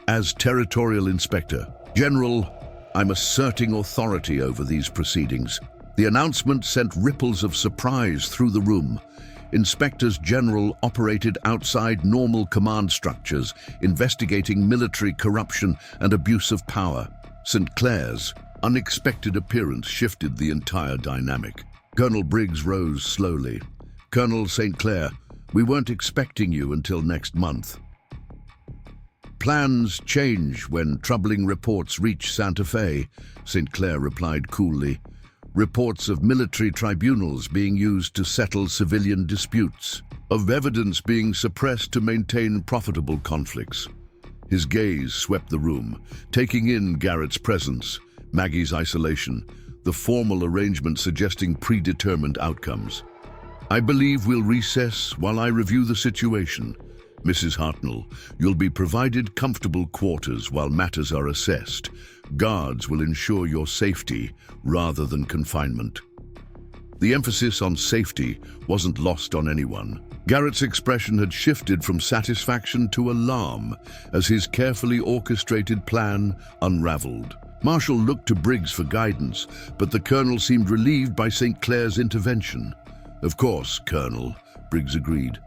As Territorial Inspector General, I'm asserting authority over these proceedings. The announcement sent ripples of surprise through the room. Inspectors General operated outside normal command structures, investigating military corruption and abuse of power. St. Clair's unexpected appearance shifted the entire dynamic. Colonel Briggs rose slowly. Colonel St. Clair, we weren't expecting you until next month. Plans change when troubling reports reach Santa Fe, St. Clair replied coolly. Reports of military tribunals being used to settle civilian disputes, of evidence being suppressed to maintain profitable conflicts. His gaze swept the room, taking in Garrett's presence, Maggie's isolation, the formal arrangement suggesting predetermined outcomes. I believe we'll recess while I review the situation. Mrs. Hartnell, you'll be provided comfortable quarters while matters are assessed. Guards will ensure your safety rather than confinement. The emphasis on safety wasn't lost on anyone. Garrett's expression had shifted from satisfaction to alarm as his carefully orchestrated plan unraveled. Marshall looked to Briggs for guidance, but the colonel seemed relieved by St. Clair's intervention. Of course, Colonel, Briggs agreed.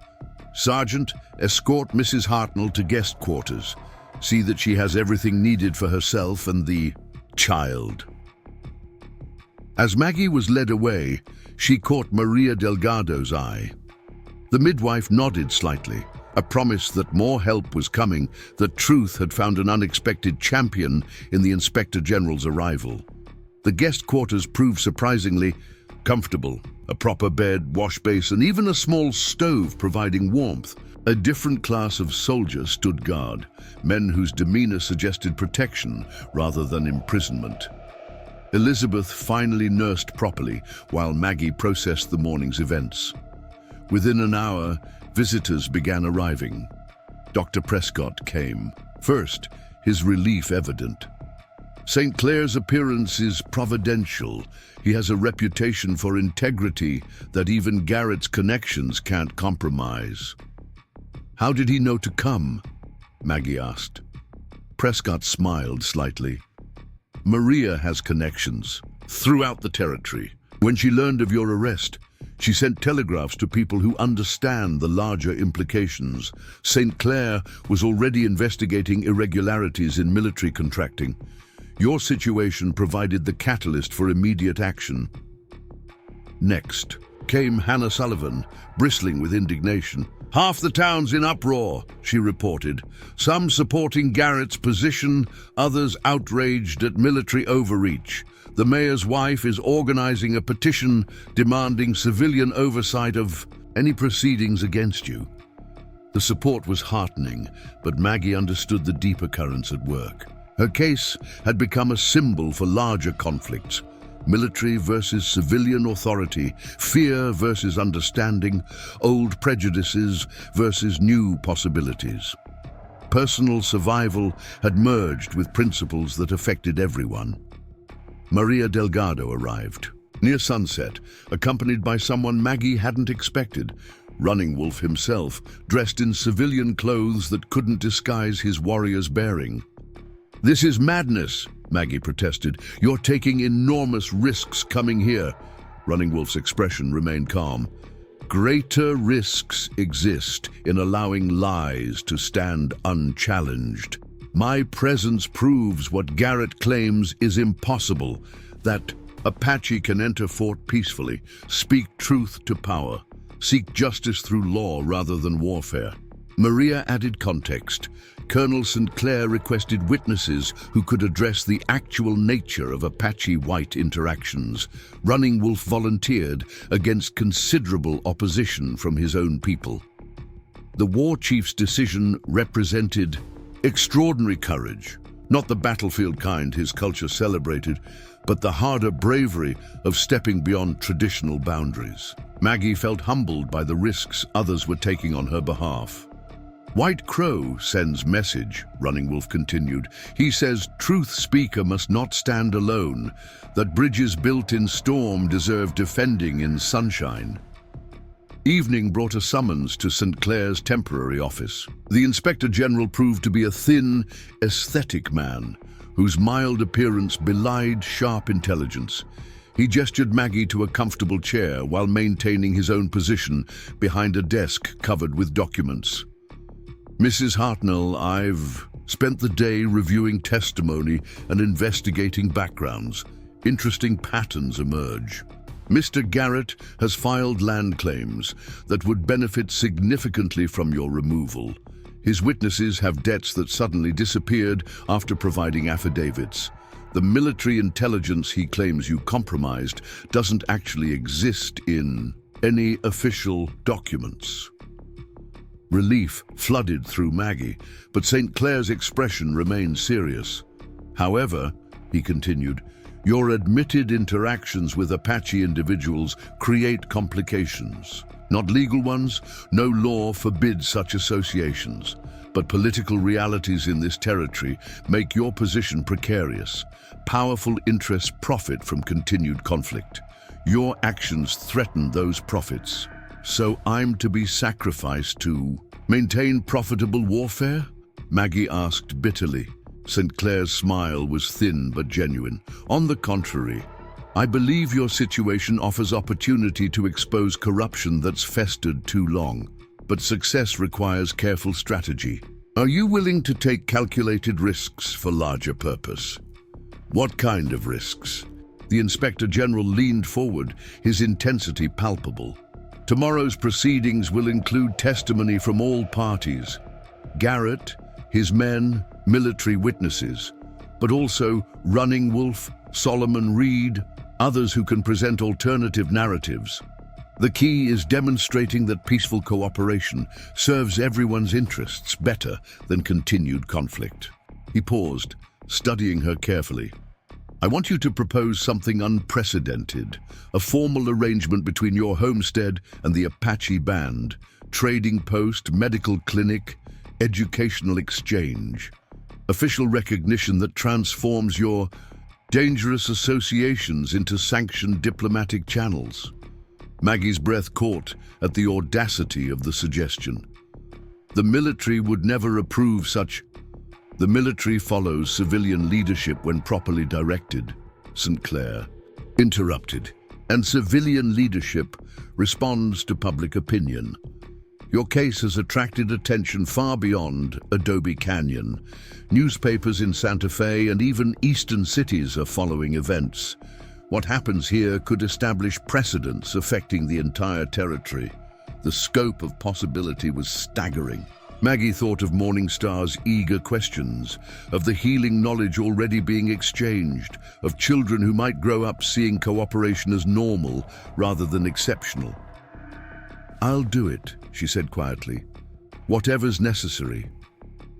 Sergeant, escort Mrs. Hartnell to guest quarters. See that she has everything needed for herself and the child. As Maggie was led away, she caught Maria Delgado's eye. The midwife nodded slightly, a promise that more help was coming, that truth had found an unexpected champion in the Inspector General's arrival. The guest quarters proved surprisingly comfortable. A proper bed, wash basin, even a small stove providing warmth. A different class of soldiers stood guard, men whose demeanor suggested protection rather than imprisonment. Elizabeth finally nursed properly while Maggie processed the morning's events. Within an hour, visitors began arriving. Dr. Prescott came. First, his relief evident. St. Clair's appearance is providential. He has a reputation for integrity that even Garrett's connections can't compromise. "How did he know to come?" Maggie asked. Prescott smiled slightly. "Maria has connections throughout the territory. When she learned of your arrest, she sent telegraphs to people who understand the larger implications. St. Clair was already investigating irregularities in military contracting. Your situation provided the catalyst for immediate action." Next came Hannah Sullivan, bristling with indignation. "Half the town's in uproar," she reported. "Some supporting Garrett's position, others outraged at military overreach. The mayor's wife is organizing a petition demanding civilian oversight of any proceedings against you." The support was heartening, but Maggie understood the deeper currents at work. Her case had become a symbol for larger conflicts. Military versus civilian authority, fear versus understanding, old prejudices versus new possibilities. Personal survival had merged with principles that affected everyone. Maria Delgado arrived, near sunset, accompanied by someone Maggie hadn't expected. Running Wolf himself, dressed in civilian clothes that couldn't disguise his warrior's bearing. "This is madness," Maggie protested. "You're taking enormous risks coming here." Running Wolf's expression remained calm. "Greater risks exist in allowing lies to stand unchallenged. My presence proves what Garrett claims is impossible, that Apache can enter fort peacefully, speak truth to power, seek justice through law rather than warfare." Maria added context. Colonel St. Clair requested witnesses who could address the actual nature of Apache-white interactions. Running Wolf volunteered against considerable opposition from his own people. The war chief's decision represented extraordinary courage, not the battlefield kind his culture celebrated, but the harder bravery of stepping beyond traditional boundaries. Maggie felt humbled by the risks others were taking on her behalf. "White Crow sends message," Running Wolf continued. "He says truth speaker must not stand alone, that bridges built in storm deserve defending in sunshine." Evening brought a summons to St. Clair's temporary office. The Inspector General proved to be a thin, aesthetic man, whose mild appearance belied sharp intelligence. He gestured Maggie to a comfortable chair while maintaining his own position behind a desk covered with documents. "Mrs. Hartnell, I've spent the day reviewing testimony and investigating backgrounds. Interesting patterns emerge. Mr. Garrett has filed land claims that would benefit significantly from your removal. His witnesses have debts that suddenly disappeared after providing affidavits. The military intelligence he claims you compromised doesn't actually exist in any official documents." Relief flooded through Maggie, but St. Clair's expression remained serious. "However," he continued, "your admitted interactions with Apache individuals create complications. Not legal ones, no law forbids such associations, but political realities in this territory make your position precarious. Powerful interests profit from continued conflict. Your actions threaten those profits. So I'm to be sacrificed to maintain profitable warfare?" Maggie asked bitterly. St. Clair's smile was thin but genuine. "On the contrary, I believe your situation offers opportunity to expose corruption that's festered too long. But success requires careful strategy. Are you willing to take calculated risks for larger purpose?" "What kind of risks?" The Inspector General leaned forward, his intensity palpable. "Tomorrow's proceedings will include testimony from all parties. Garrett, his men, military witnesses, but also Running Wolf, Solomon Reed, others who can present alternative narratives. The key is demonstrating that peaceful cooperation serves everyone's interests better than continued conflict. He paused, studying her carefully. I want you to propose something unprecedented, a formal arrangement between your homestead and the Apache band, trading post, medical clinic, educational exchange, official recognition that transforms your dangerous associations into sanctioned diplomatic channels. Maggie's breath caught at the audacity of the suggestion. The military would never approve such. The military follows civilian leadership when properly directed, St. Clair interrupted, and civilian leadership responds to public opinion. Your case has attracted attention far beyond Adobe Canyon. Newspapers in Santa Fe and even eastern cities are following events. What happens here could establish precedents affecting the entire territory. The scope of possibility was staggering. Maggie thought of Morningstar's eager questions, of the healing knowledge already being exchanged, of children who might grow up seeing cooperation as normal rather than exceptional. I'll do it, she said quietly. Whatever's necessary.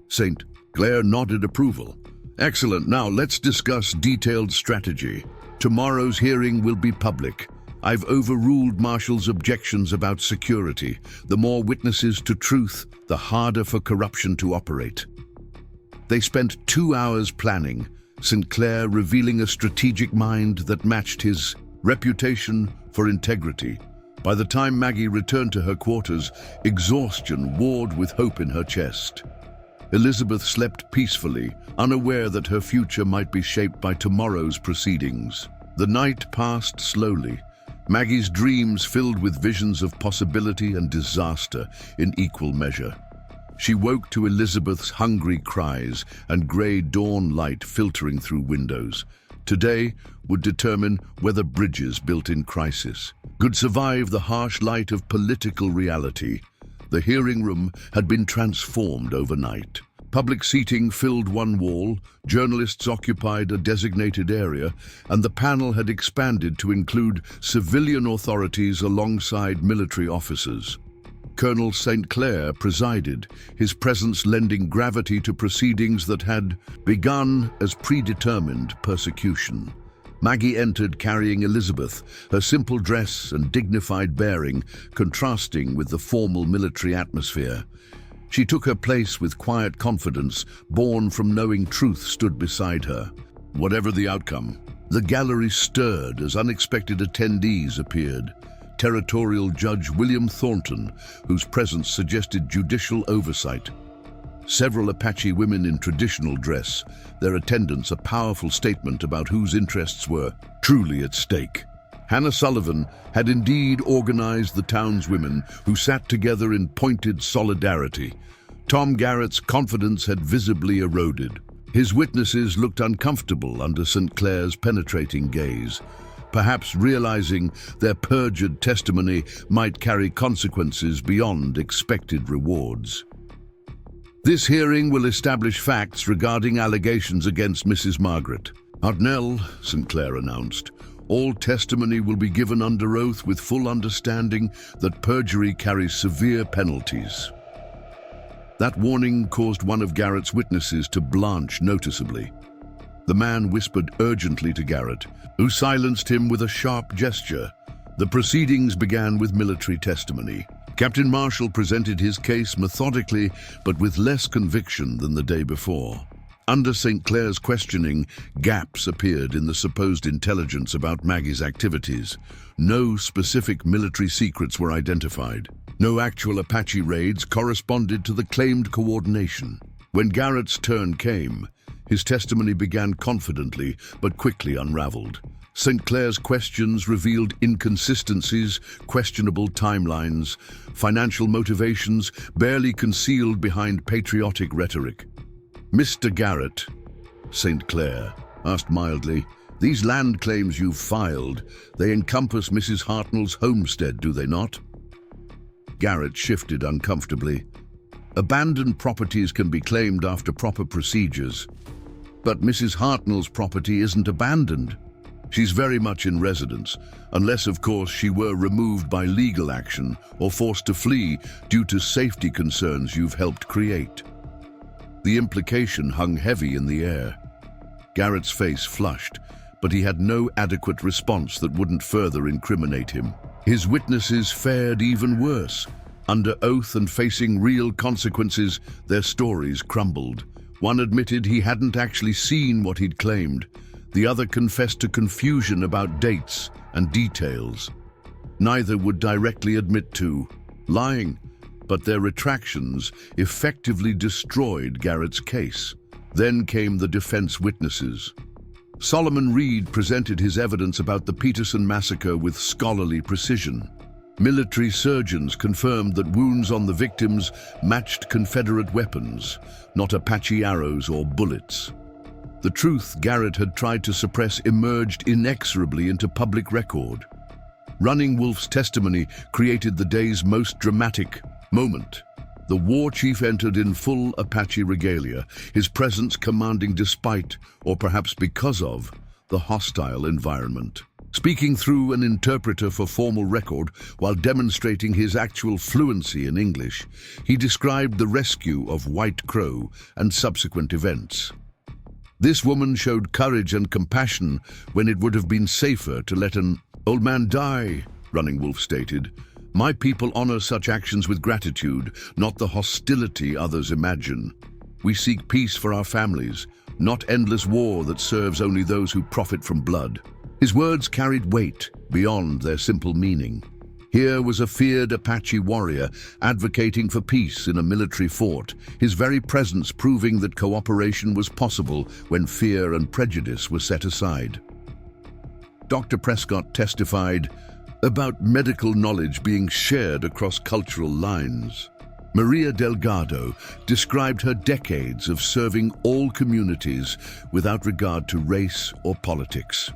St. Clair nodded approval. Excellent, now let's discuss detailed strategy. Tomorrow's hearing will be public. I've overruled Marshall's objections about security. The more witnesses to truth, the harder for corruption to operate. They spent 2 hours planning, St. Clair revealing a strategic mind that matched his reputation for integrity. By the time Maggie returned to her quarters, exhaustion warred with hope in her chest. Elizabeth slept peacefully, unaware that her future might be shaped by tomorrow's proceedings. The night passed slowly, Maggie's dreams filled with visions of possibility and disaster in equal measure. She woke to Elizabeth's hungry cries and grey dawn light filtering through windows. Today would determine whether bridges built in crisis could survive the harsh light of political reality. The hearing room had been transformed overnight. Public seating filled one wall, journalists occupied a designated area, and the panel had expanded to include civilian authorities alongside military officers. Colonel St. Clair presided, his presence lending gravity to proceedings that had begun as predetermined persecution. Maggie entered carrying Elizabeth, her simple dress and dignified bearing contrasting with the formal military atmosphere. She took her place with quiet confidence, born from knowing truth stood beside her. Whatever the outcome, the gallery stirred as unexpected attendees appeared. Territorial Judge William Thornton, whose presence suggested judicial oversight. Several Apache women in traditional dress, their attendance a powerful statement about whose interests were truly at stake. Hannah Sullivan had indeed organized the townswomen who sat together in pointed solidarity. Tom Garrett's confidence had visibly eroded. His witnesses looked uncomfortable under St. Clair's penetrating gaze, perhaps realizing their perjured testimony might carry consequences beyond expected rewards. This hearing will establish facts regarding allegations against Mrs. Margaret Hartnell, St. Clair announced. All testimony will be given under oath with full understanding that perjury carries severe penalties. That warning caused one of Garrett's witnesses to blanch noticeably. The man whispered urgently to Garrett, who silenced him with a sharp gesture. The proceedings began with military testimony. Captain Marshall presented his case methodically, but with less conviction than the day before. Under St. Clair's questioning, gaps appeared in the supposed intelligence about Maggie's activities. No specific military secrets were identified. No actual Apache raids corresponded to the claimed coordination. When Garrett's turn came, his testimony began confidently but quickly unraveled. St. Clair's questions revealed inconsistencies, questionable timelines, financial motivations barely concealed behind patriotic rhetoric. Mr. Garrett, St. Clair asked mildly, these land claims you've filed, they encompass Mrs. Hartnell's homestead, do they not? Garrett shifted uncomfortably. Abandoned properties can be claimed after proper procedures. But Mrs. Hartnell's property isn't abandoned. She's very much in residence, unless of course she were removed by legal action or forced to flee due to safety concerns you've helped create. The implication hung heavy in the air. Garrett's face flushed, but he had no adequate response that wouldn't further incriminate him. His witnesses fared even worse. Under oath and facing real consequences, their stories crumbled. One admitted he hadn't actually seen what he'd claimed. The other confessed to confusion about dates and details. Neither would directly admit to lying, but their retractions effectively destroyed Garrett's case. Then came the defense witnesses. Solomon Reed presented his evidence about the Peterson massacre with scholarly precision. Military surgeons confirmed that wounds on the victims matched Confederate weapons, not Apache arrows or bullets. The truth Garrett had tried to suppress emerged inexorably into public record. Running Wolf's testimony created the day's most dramatic moment. The war chief entered in full Apache regalia, his presence commanding despite, or perhaps because of, the hostile environment. Speaking through an interpreter for formal record while demonstrating his actual fluency in English, he described the rescue of White Crow and subsequent events. This woman showed courage and compassion when it would have been safer to let an old man die, Running Wolf stated. My people honor such actions with gratitude, not the hostility others imagine. We seek peace for our families, not endless war that serves only those who profit from blood. His words carried weight beyond their simple meaning. Here was a feared Apache warrior advocating for peace in a military fort, his very presence proving that cooperation was possible when fear and prejudice were set aside. Dr. Prescott testified about medical knowledge being shared across cultural lines. Maria Delgado described her decades of serving all communities without regard to race or politics.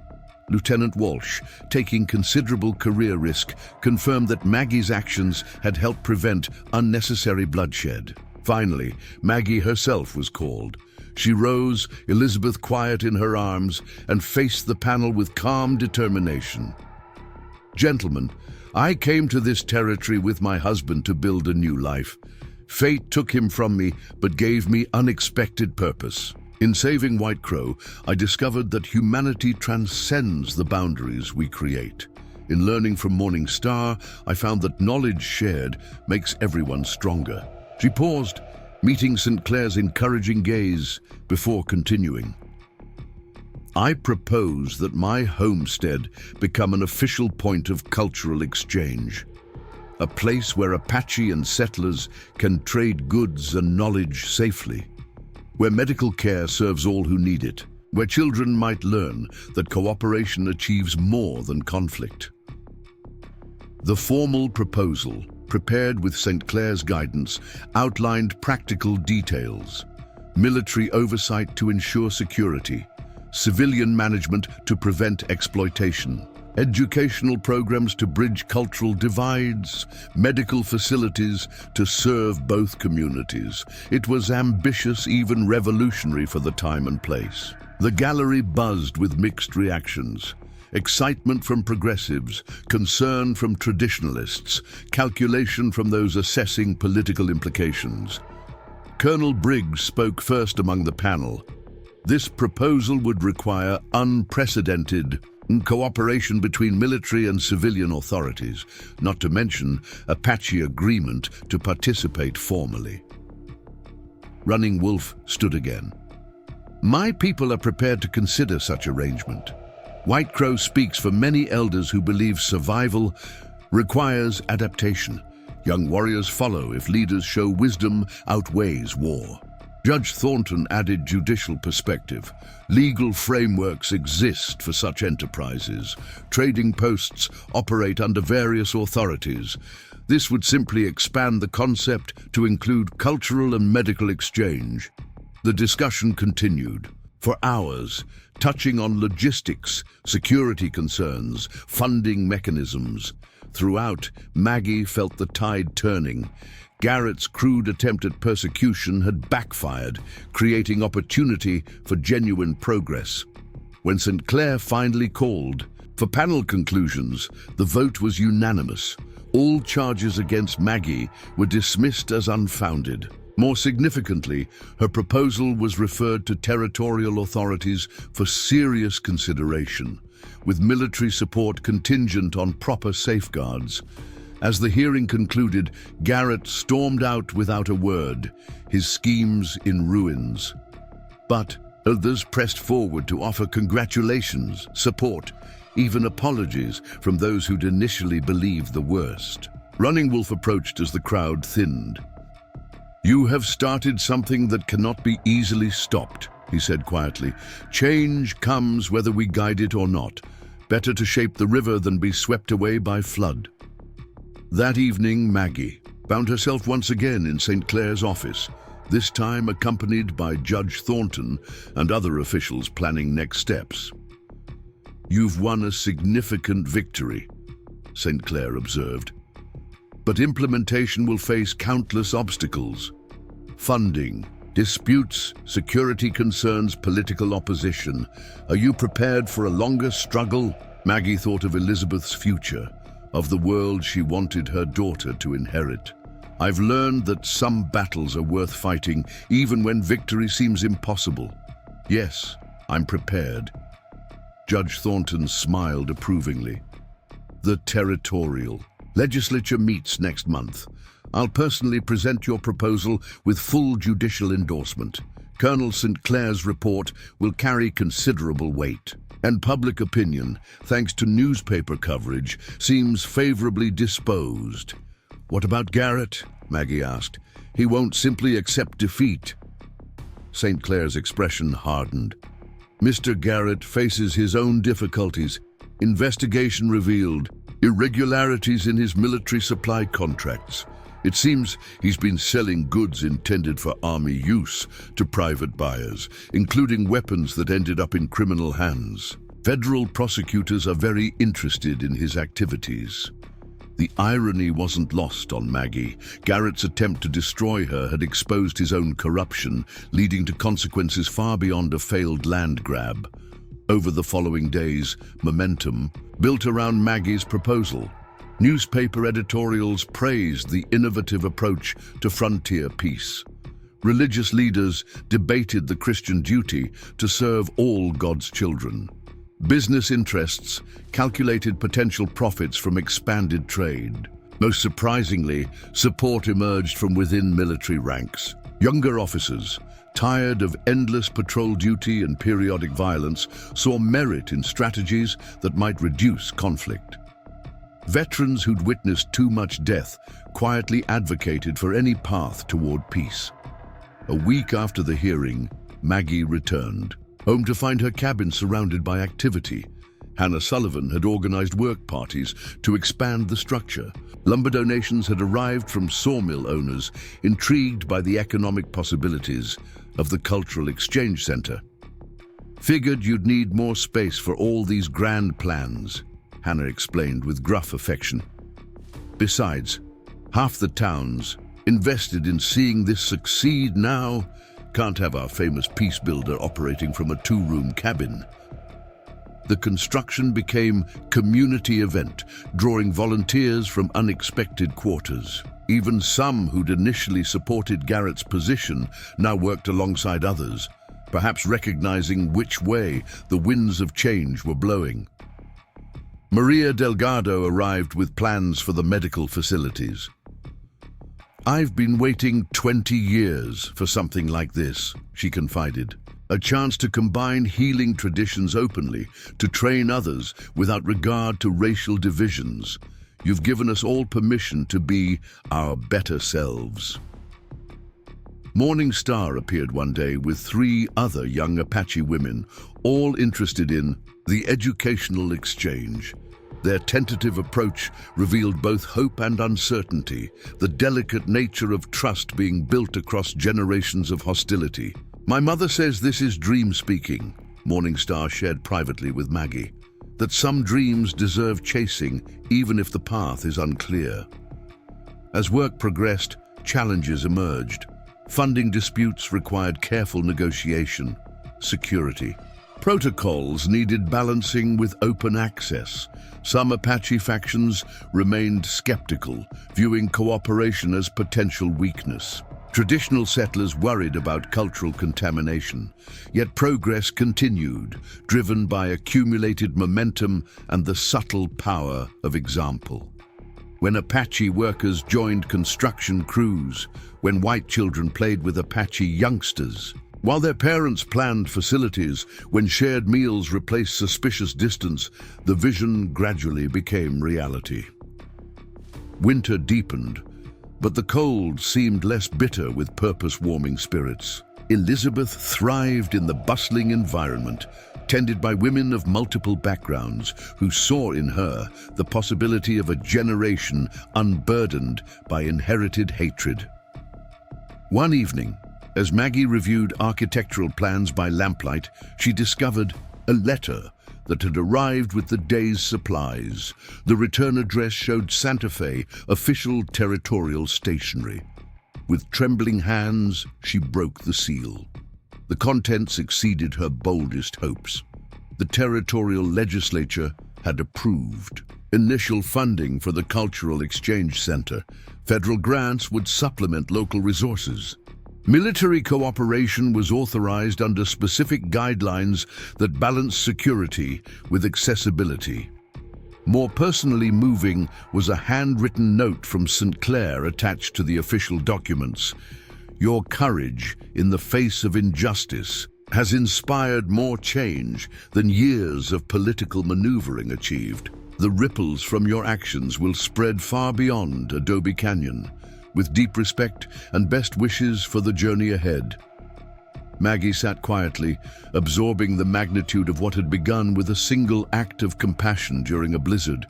Lieutenant Walsh, taking considerable career risk, confirmed that Maggie's actions had helped prevent unnecessary bloodshed. Finally, Maggie herself was called. She rose, Elizabeth quiet in her arms, and faced the panel with calm determination. Gentlemen, I came to this territory with my husband to build a new life. Fate took him from me, but gave me unexpected purpose. In saving White Crow, I discovered that humanity transcends the boundaries we create. In learning from Morning Star, I found that knowledge shared makes everyone stronger. She paused, meeting St. Clair's encouraging gaze before continuing. I propose that my homestead become an official point of cultural exchange, a place where Apache and settlers can trade goods and knowledge safely, where medical care serves all who need it, where children might learn that cooperation achieves more than conflict. The formal proposal, prepared with St. Clair's guidance, outlined practical details: military oversight to ensure security, civilian management to prevent exploitation, educational programs to bridge cultural divides, medical facilities to serve both communities. It was ambitious, even revolutionary for the time and place. The gallery buzzed with mixed reactions. Excitement from progressives, concern from traditionalists, calculation from those assessing political implications. Colonel Briggs spoke first among the panel. This proposal would require unprecedented cooperation between military and civilian authorities, not to mention Apache agreement to participate formally. Running Wolf stood again. My people are prepared to consider such arrangement. White Crow speaks for many elders who believe survival requires adaptation. Young warriors follow if leaders show wisdom outweighs war. Judge Thornton added judicial perspective. Legal frameworks exist for such enterprises. Trading posts operate under various authorities. This would simply expand the concept to include cultural and medical exchange. The discussion continued for hours, touching on logistics, security concerns, funding mechanisms. Throughout, Maggie felt the tide turning. Garrett's crude attempt at persecution had backfired, creating opportunity for genuine progress. When St. Clair finally called for panel conclusions, the vote was unanimous. All charges against Maggie were dismissed as unfounded. More significantly, her proposal was referred to territorial authorities for serious consideration, with military support contingent on proper safeguards. As the hearing concluded, Garrett stormed out without a word, his schemes in ruins. But others pressed forward to offer congratulations, support, even apologies from those who'd initially believed the worst. Running Wolf approached as the crowd thinned. "You have started something that cannot be easily stopped," he said quietly. "Change comes whether we guide it or not. Better to shape the river than be swept away by flood." That evening, Maggie found herself once again in St. Clair's office, this time accompanied by Judge Thornton and other officials planning next steps. "You've won a significant victory," St. Clair observed. "But implementation will face countless obstacles. Funding, disputes, security concerns, political opposition. Are you prepared for a longer struggle?" Maggie thought of Elizabeth's future, of the world she wanted her daughter to inherit. "I've learned that some battles are worth fighting, even when victory seems impossible. Yes, I'm prepared." Judge Thornton smiled approvingly. "The territorial legislature meets next month. I'll personally present your proposal with full judicial endorsement. Colonel St. Clair's report will carry considerable weight, and public opinion, thanks to newspaper coverage, seems favorably disposed." "What about Garrett?" Maggie asked. "He won't simply accept defeat." St. Clair's expression hardened. "Mr. Garrett faces his own difficulties. Investigation revealed irregularities in his military supply contracts. It seems he's been selling goods intended for army use to private buyers, including weapons that ended up in criminal hands. Federal prosecutors are very interested in his activities." The irony wasn't lost on Maggie. Garrett's attempt to destroy her had exposed his own corruption, leading to consequences far beyond a failed land grab. Over the following days, momentum built around Maggie's proposal. Newspaper editorials praised the innovative approach to frontier peace. Religious leaders debated the Christian duty to serve all God's children. Business interests calculated potential profits from expanded trade. Most surprisingly, support emerged from within military ranks. Younger officers, tired of endless patrol duty and periodic violence, saw merit in strategies that might reduce conflict. Veterans who'd witnessed too much death quietly advocated for any path toward peace. A week after the hearing, Maggie returned, home to find her cabin surrounded by activity. Hannah Sullivan had organized work parties to expand the structure. Lumber donations had arrived from sawmill owners, intrigued by the economic possibilities of the Cultural Exchange Center. "Figured you'd need more space for all these grand plans," Hannah explained with gruff affection. "Besides, half the towns invested in seeing this succeed now. Can't have our famous peace builder operating from a two-room cabin." The construction became a community event, drawing volunteers from unexpected quarters. Even some who'd initially supported Garrett's position now worked alongside others, perhaps recognizing which way the winds of change were blowing. Maria Delgado arrived with plans for the medical facilities. "I've been waiting 20 years for something like this," she confided. "A chance to combine healing traditions openly, to train others without regard to racial divisions. You've given us all permission to be our better selves." Morning Star appeared one day with 3 other young Apache women, all interested in the educational exchange. Their tentative approach revealed both hope and uncertainty, the delicate nature of trust being built across generations of hostility. "My mother says this is dream speaking," Morningstar shared privately with Maggie, "that some dreams deserve chasing even if the path is unclear." As work progressed, challenges emerged. Funding disputes required careful negotiation. Security, Protocols needed balancing with open access. Some Apache factions remained skeptical, viewing cooperation as potential weakness. Traditional settlers worried about cultural contamination, yet progress continued, driven by accumulated momentum and the subtle power of example. When Apache workers joined construction crews, when white children played with Apache youngsters, while their parents planned facilities, when shared meals replaced suspicious distance, the vision gradually became reality. Winter deepened, but the cold seemed less bitter with purpose-warming spirits. Elizabeth thrived in the bustling environment, tended by women of multiple backgrounds who saw in her the possibility of a generation unburdened by inherited hatred. One evening, as Maggie reviewed architectural plans by lamplight, she discovered a letter that had arrived with the day's supplies. The return address showed Santa Fe official territorial stationery. With trembling hands, she broke the seal. The contents exceeded her boldest hopes. The territorial legislature had approved initial funding for the Cultural Exchange Center. Federal grants would supplement local resources. Military cooperation was authorized under specific guidelines that balanced security with accessibility. More personally moving was a handwritten note from St. Clair attached to the official documents. Your courage in the face of injustice has inspired more change than years of political maneuvering achieved. The ripples from your actions will spread far beyond Adobe Canyon. With deep respect and best wishes for the journey ahead. Maggie sat quietly, absorbing the magnitude of what had begun with a single act of compassion during a blizzard.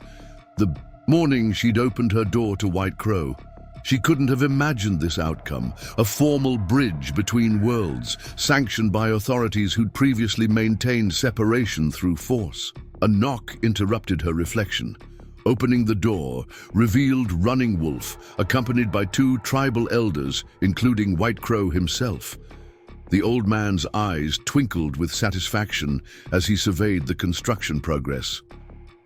The morning she'd opened her door to White Crow, she couldn't have imagined this outcome, a formal bridge between worlds, sanctioned by authorities who'd previously maintained separation through force. A knock interrupted her reflection. Opening the door revealed Running Wolf, accompanied by two tribal elders, including White Crow himself. The old man's eyes twinkled with satisfaction as he surveyed the construction progress.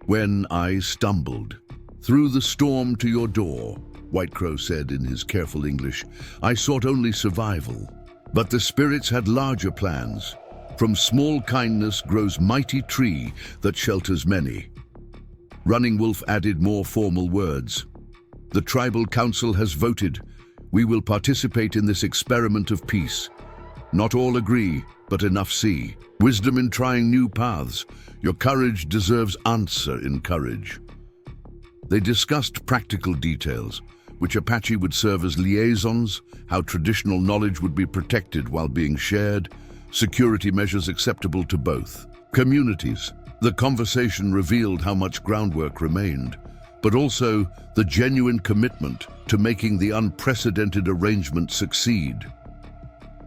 When I stumbled through the storm to your door, White Crow said in his careful English, I sought only survival. But the spirits had larger plans. From small kindness grows mighty tree that shelters many. Running Wolf added more formal words. The tribal council has voted. We will participate in this experiment of peace. Not all agree, but enough see. Wisdom in trying new paths. Your courage deserves answer in courage. They discussed practical details, which Apache would serve as liaisons, how traditional knowledge would be protected while being shared, security measures acceptable to both communities. The conversation revealed how much groundwork remained, but also the genuine commitment to making the unprecedented arrangement succeed.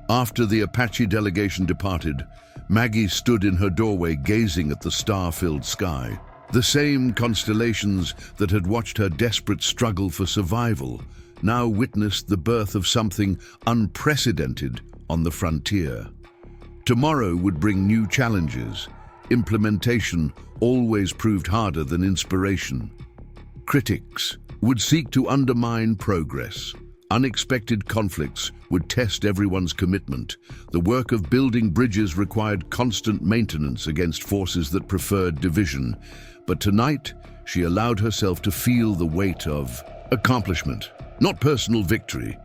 After the Apache delegation departed, Maggie stood in her doorway gazing at the star-filled sky. The same constellations that had watched her desperate struggle for survival now witnessed the birth of something unprecedented on the frontier. Tomorrow would bring new challenges. Implementation always proved harder than inspiration. Critics would seek to undermine progress. Unexpected conflicts would test everyone's commitment. The work of building bridges required constant maintenance against forces that preferred division. But tonight, she allowed herself to feel the weight of accomplishment, not personal victory.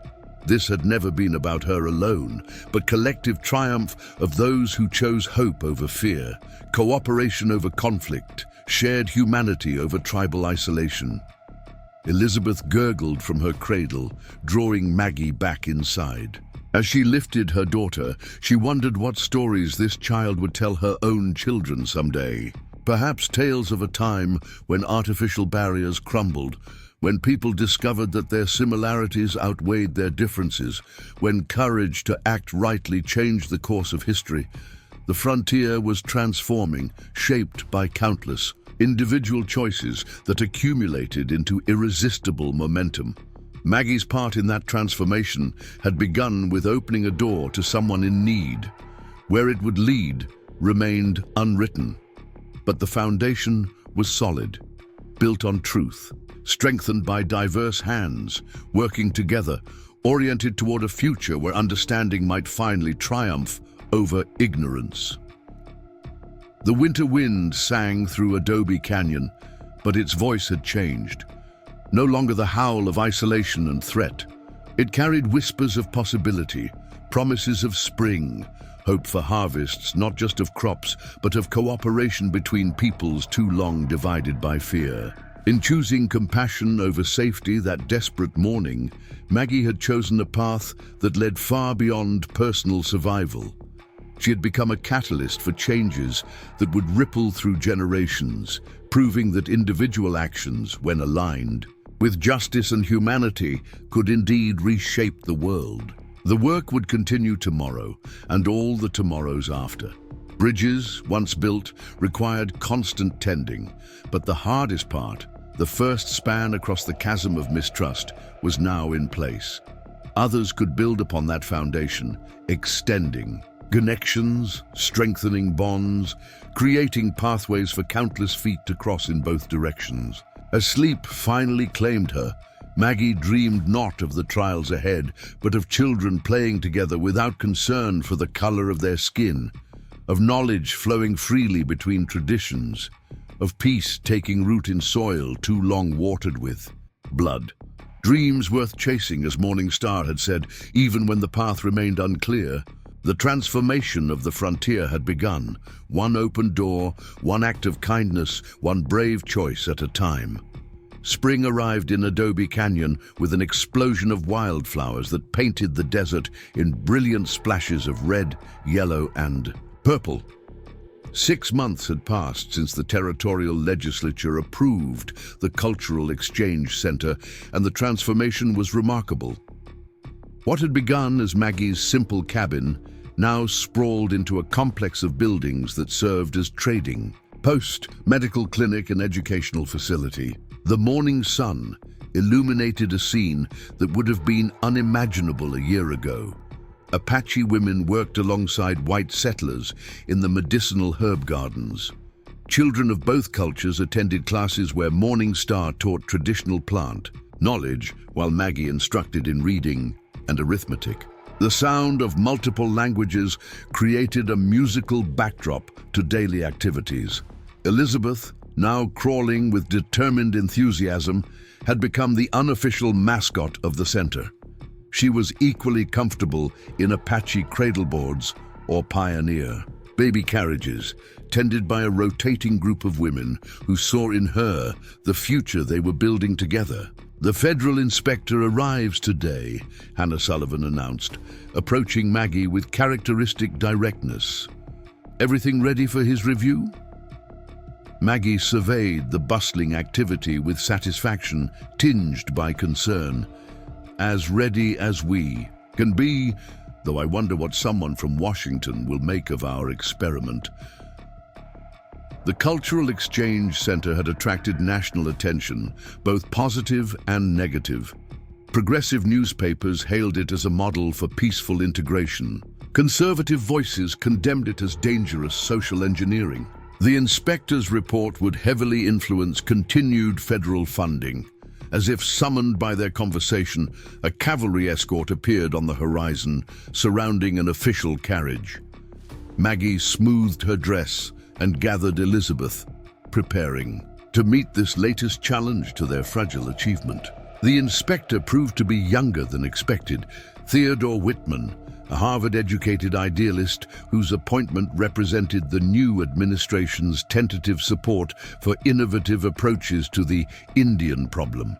This had never been about her alone, but collective triumph of those who chose hope over fear, cooperation over conflict, shared humanity over tribal isolation. Elizabeth gurgled from her cradle, drawing Maggie back inside. As she lifted her daughter, she wondered what stories this child would tell her own children someday. Perhaps tales of a time when artificial barriers crumbled, when people discovered that their similarities outweighed their differences, when courage to act rightly changed the course of history. The frontier was transforming, shaped by countless individual choices that accumulated into irresistible momentum. Maggie's part in that transformation had begun with opening a door to someone in need. Where it would lead, remained unwritten, but the foundation was solid, built on truth, strengthened by diverse hands, working together, oriented toward a future where understanding might finally triumph over ignorance. The winter wind sang through Adobe Canyon, but its voice had changed. No longer the howl of isolation and threat. It carried whispers of possibility, promises of spring, hope for harvests not just of crops, but of cooperation between peoples too long divided by fear. In choosing compassion over safety that desperate morning, Maggie had chosen a path that led far beyond personal survival. She had become a catalyst for changes that would ripple through generations, proving that individual actions, when aligned with justice and humanity, could indeed reshape the world. The work would continue tomorrow and all the tomorrows after. Bridges, once built, required constant tending, but the hardest part, the first span across the chasm of mistrust, was now in place. Others could build upon that foundation, extending connections, strengthening bonds, creating pathways for countless feet to cross in both directions. As sleep finally claimed her, Maggie dreamed not of the trials ahead, but of children playing together without concern for the color of their skin, of knowledge flowing freely between traditions, of peace taking root in soil too long watered with blood. Dreams worth chasing, as Morning Star had said, even when the path remained unclear. The transformation of the frontier had begun, one open door, one act of kindness, one brave choice at a time. Spring arrived in Adobe Canyon with an explosion of wildflowers that painted the desert in brilliant splashes of red, yellow, and purple. 6 months had passed since the territorial legislature approved the Cultural Exchange Center, and the transformation was remarkable. What had begun as Maggie's simple cabin now sprawled into a complex of buildings that served as trading post, medical clinic, and educational facility. The morning sun illuminated a scene that would have been unimaginable a year ago. Apache women worked alongside white settlers in the medicinal herb gardens. Children of both cultures attended classes where Morning Star taught traditional plant knowledge, while Maggie instructed in reading and arithmetic. The sound of multiple languages created a musical backdrop to daily activities. Elizabeth, now crawling with determined enthusiasm, had become the unofficial mascot of the center. She was equally comfortable in Apache cradleboards or pioneer baby carriages, tended by a rotating group of women who saw in her the future they were building together. "The federal inspector arrives today," Hannah Sullivan announced, approaching Maggie with characteristic directness. "Everything ready for his review?" Maggie surveyed the bustling activity with satisfaction tinged by concern. "As ready as we can be, though I wonder what someone from Washington will make of our experiment." The Cultural Exchange Center had attracted national attention, both positive and negative. Progressive newspapers hailed it as a model for peaceful integration. Conservative voices condemned it as dangerous social engineering. The inspector's report would heavily influence continued federal funding. As if summoned by their conversation, a cavalry escort appeared on the horizon, surrounding an official carriage. Maggie smoothed her dress and gathered Elizabeth, preparing to meet this latest challenge to their fragile achievement. The inspector proved to be younger than expected, Theodore Whitman, a Harvard-educated idealist whose appointment represented the new administration's tentative support for innovative approaches to the Indian problem.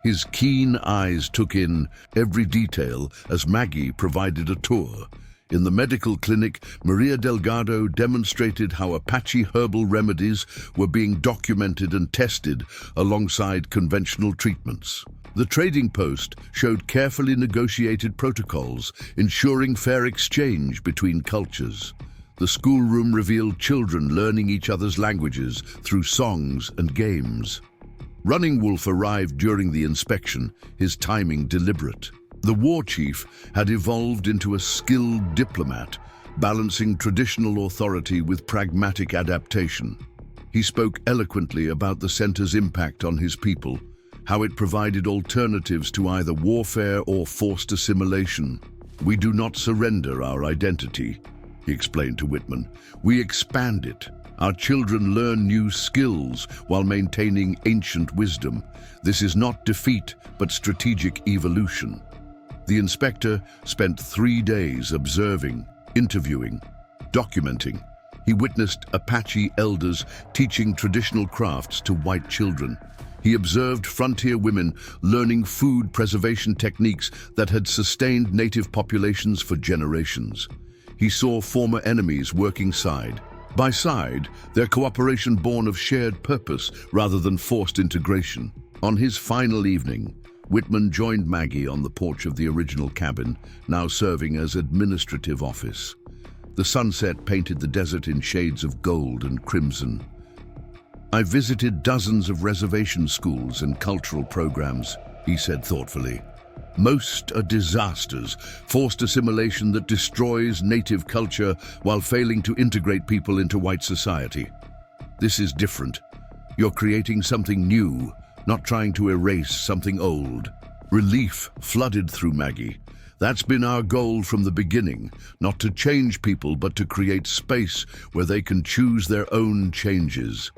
His keen eyes took in every detail as Maggie provided a tour. In the medical clinic, Maria Delgado demonstrated how Apache herbal remedies were being documented and tested alongside conventional treatments. The trading post showed carefully negotiated protocols, ensuring fair exchange between cultures. The schoolroom revealed children learning each other's languages through songs and games. Running Wolf arrived during the inspection, his timing deliberate. The war chief had evolved into a skilled diplomat, balancing traditional authority with pragmatic adaptation. He spoke eloquently about the center's impact on his people, how it provided alternatives to either warfare or forced assimilation. "We do not surrender our identity," he explained to Whitman. "We expand it. Our children learn new skills while maintaining ancient wisdom. This is not defeat, but strategic evolution." The inspector spent 3 days observing, interviewing, documenting. He witnessed Apache elders teaching traditional crafts to white children. He observed frontier women learning food preservation techniques that had sustained native populations for generations. He saw former enemies working side by side, their cooperation born of shared purpose rather than forced integration. On his final evening, Whitman joined Maggie on the porch of the original cabin, now serving as administrative office. The sunset painted the desert in shades of gold and crimson. "I visited dozens of reservation schools and cultural programs," he said thoughtfully. "Most are disasters, forced assimilation that destroys native culture while failing to integrate people into white society. This is different. You're creating something new, not trying to erase something old." Relief flooded through Maggie. "That's been our goal from the beginning, not to change people, but to create space where they can choose their own changes."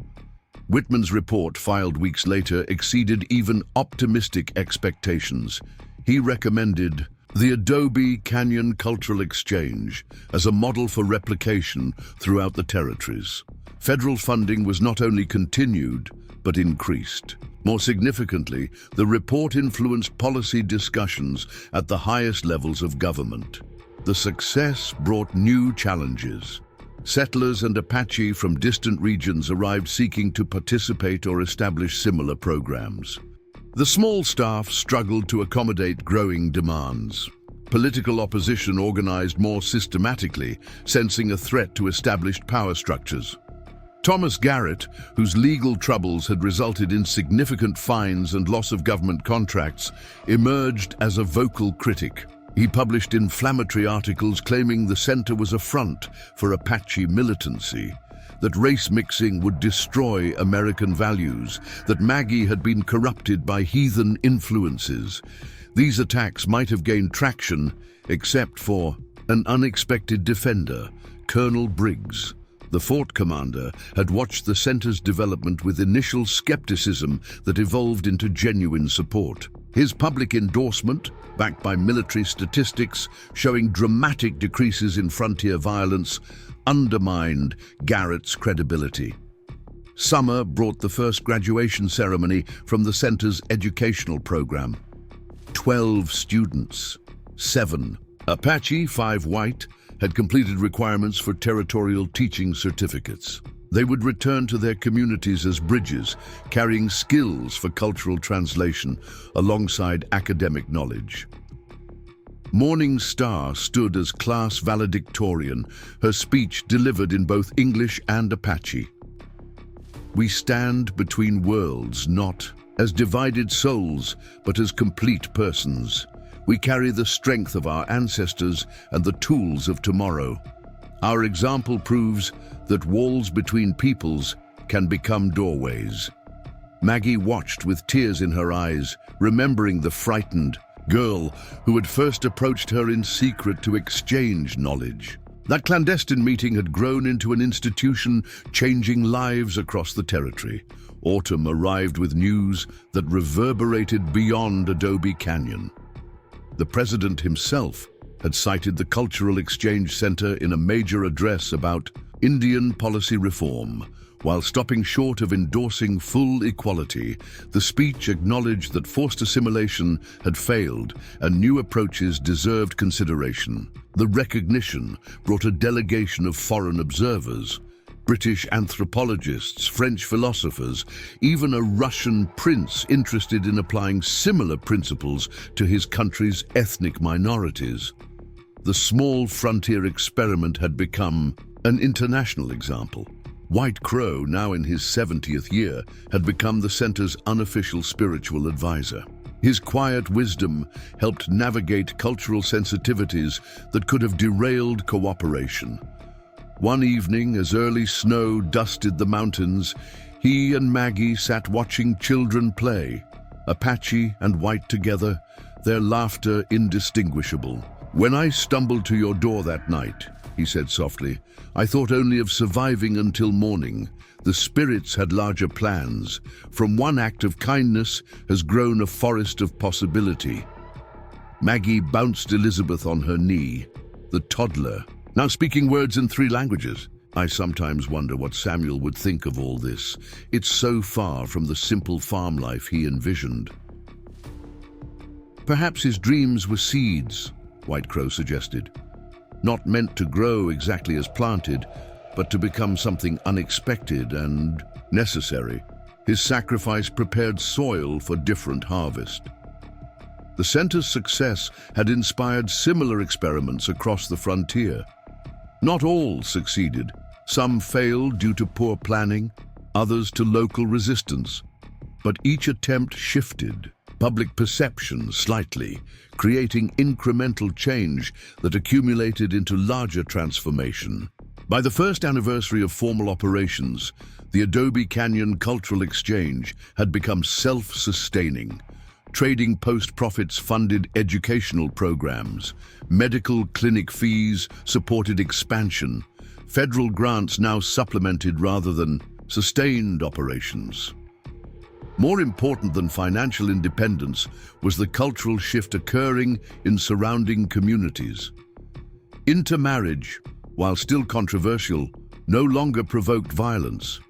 Whitman's report, filed weeks later, exceeded even optimistic expectations. He recommended the Adobe Canyon Cultural Exchange as a model for replication throughout the territories. Federal funding was not only continued, but increased. More significantly, the report influenced policy discussions at the highest levels of government. The success brought new challenges. Settlers and Apache from distant regions arrived seeking to participate or establish similar programs. The small staff struggled to accommodate growing demands. Political opposition organized more systematically, sensing a threat to established power structures. Thomas Garrett, whose legal troubles had resulted in significant fines and loss of government contracts, emerged as a vocal critic. He published inflammatory articles claiming the center was a front for Apache militancy, that race mixing would destroy American values, that Maggie had been corrupted by heathen influences. These attacks might have gained traction, except for an unexpected defender, Colonel Briggs. The fort commander had watched the center's development with initial skepticism that evolved into genuine support. His public endorsement, backed by military statistics showing dramatic decreases in frontier violence, undermined Garrett's credibility. Summer brought the first graduation ceremony from the center's educational program. 12 students, 7 Apache, 5 white, had completed requirements for territorial teaching certificates. They would return to their communities as bridges, carrying skills for cultural translation alongside academic knowledge. Morning Star stood as class valedictorian, her speech delivered in both English and Apache. "We stand between worlds, not as divided souls, but as complete persons. We carry the strength of our ancestors and the tools of tomorrow. Our example proves that walls between peoples can become doorways." Maggie watched with tears in her eyes, remembering the frightened girl who had first approached her in secret to exchange knowledge. That clandestine meeting had grown into an institution, changing lives across the territory. Autumn arrived with news that reverberated beyond Adobe Canyon. The president himself had cited the Cultural Exchange Center in a major address about Indian policy reform. While stopping short of endorsing full equality, the speech acknowledged that forced assimilation had failed and new approaches deserved consideration. The recognition brought a delegation of foreign observers, British anthropologists, French philosophers, even a Russian prince interested in applying similar principles to his country's ethnic minorities. The small frontier experiment had become an international example. White Crow, now in his 70th year, had become the center's unofficial spiritual advisor. His quiet wisdom helped navigate cultural sensitivities that could have derailed cooperation. One evening, as early snow dusted the mountains, he and Maggie sat watching children play, Apache and white together, their laughter indistinguishable. "When I stumbled to your door that night," he said softly, "I thought only of surviving until morning. The spirits had larger plans. From one act of kindness has grown a forest of possibility." Maggie bounced Elizabeth on her knee, the toddler, now speaking words in 3 languages. I sometimes wonder what Samuel would think of all this. It's so far from the simple farm life he envisioned. "Perhaps his dreams were seeds," White Crow suggested. "Not meant to grow exactly as planted, but to become something unexpected and necessary. His sacrifice prepared soil for different harvest." The center's success had inspired similar experiments across the frontier. Not all succeeded. Some failed due to poor planning, others to local resistance. But each attempt shifted public perception slightly, creating incremental change that accumulated into larger transformation. By the first anniversary of formal operations, the Adobe Canyon Cultural Exchange had become self-sustaining. Trading Post profits funded educational programs. Medical clinic fees supported expansion. Federal grants now supplemented rather than sustained operations. More important than financial independence was the cultural shift occurring in surrounding communities. Intermarriage, while still controversial, no longer provoked violence.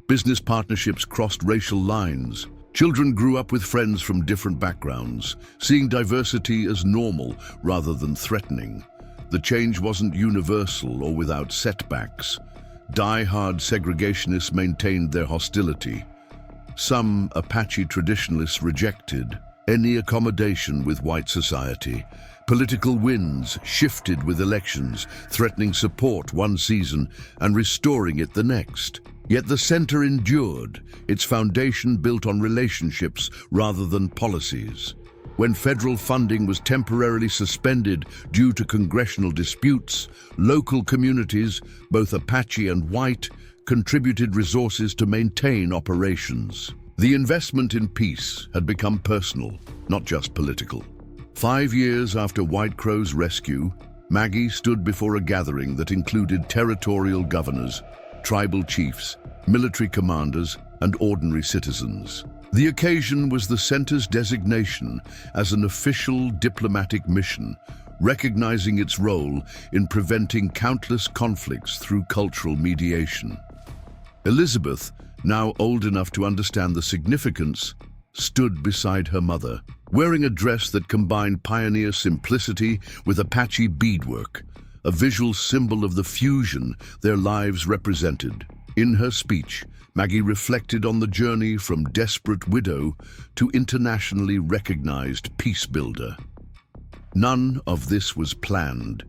Business partnerships crossed racial lines. Children grew up with friends from different backgrounds, seeing diversity as normal rather than threatening. The change wasn't universal or without setbacks. Die-hard segregationists maintained their hostility. Some Apache traditionalists rejected any accommodation with white society. Political winds shifted with elections, threatening support one season and restoring it the next. Yet the center endured, its foundation built on relationships rather than policies. When federal funding was temporarily suspended due to congressional disputes, local communities, both Apache and white, contributed resources to maintain operations. The investment in peace had become personal, not just political. 5 years after White Crow's rescue, Maggie stood before a gathering that included territorial governors, tribal chiefs, military commanders, and ordinary citizens. The occasion was the center's designation as an official diplomatic mission, recognizing its role in preventing countless conflicts through cultural mediation. Elizabeth, now old enough to understand the significance, stood beside her mother, wearing a dress that combined pioneer simplicity with Apache beadwork, a visual symbol of the fusion their lives represented. In her speech, Maggie reflected on the journey from desperate widow to internationally recognized peace builder. None of this was planned.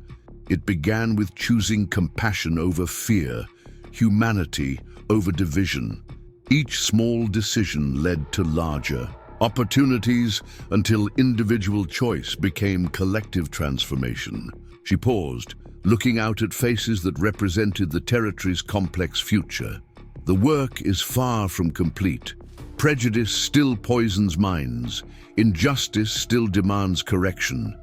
It began with choosing compassion over fear, humanity over division. Each small decision led to larger opportunities until individual choice became collective transformation. She paused, looking out at faces that represented the territory's complex future. The work is far from complete. Prejudice still poisons minds. Injustice still demands correction.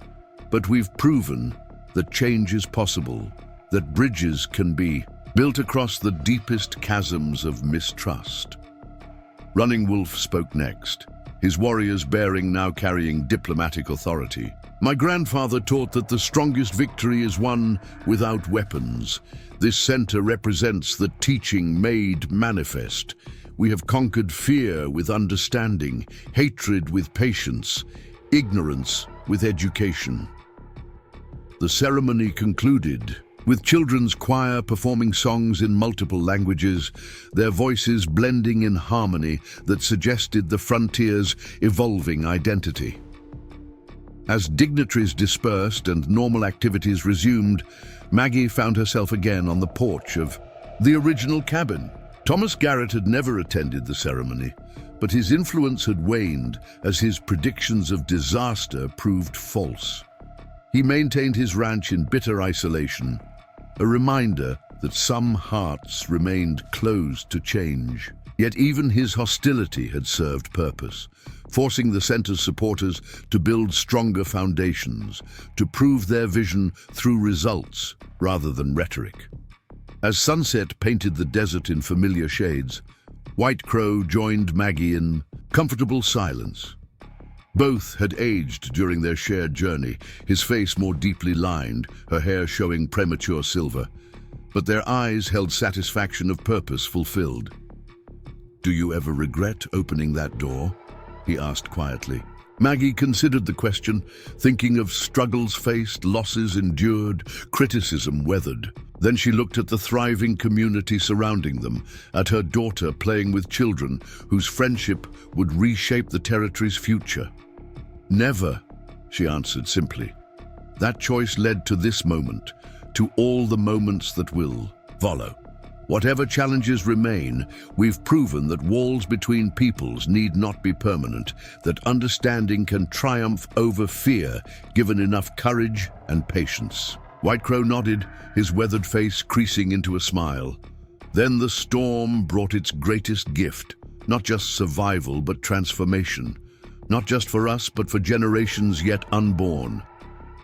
But we've proven that change is possible, that bridges can be built across the deepest chasms of mistrust. Running Wolf spoke next, his warriors bearing now carrying diplomatic authority. "My grandfather taught that the strongest victory is won without weapons. This center represents the teaching made manifest. We have conquered fear with understanding, hatred with patience, ignorance with education." The ceremony concluded with children's choir performing songs in multiple languages, their voices blending in harmony that suggested the frontier's evolving identity. As dignitaries dispersed and normal activities resumed, Maggie found herself again on the porch of the original cabin. Thomas Garrett had never attended the ceremony, But his influence had waned as his predictions of disaster proved false. He maintained his ranch in bitter isolation, a reminder that some hearts remained closed to change. Yet even his hostility had served purpose, forcing the center's supporters to build stronger foundations, to prove their vision through results rather than rhetoric. As sunset painted the desert in familiar shades, White Crow joined Maggie in comfortable silence. Both had aged during their shared journey, his face more deeply lined, her hair showing premature silver, but their eyes held satisfaction of purpose fulfilled. "Do you ever regret opening that door?" he asked quietly. Maggie considered the question, thinking of struggles faced, losses endured, criticism weathered. Then she looked at the thriving community surrounding them, at her daughter playing with children whose friendship would reshape the territory's future. "Never," she answered simply. That choice led to this moment, to all the moments that will follow. Whatever challenges remain, we've proven that walls between peoples need not be permanent, that understanding can triumph over fear, given enough courage and patience. White Crow nodded, his weathered face creasing into a smile. Then the storm brought its greatest gift, not just survival but transformation. Not just for us, but for generations yet unborn.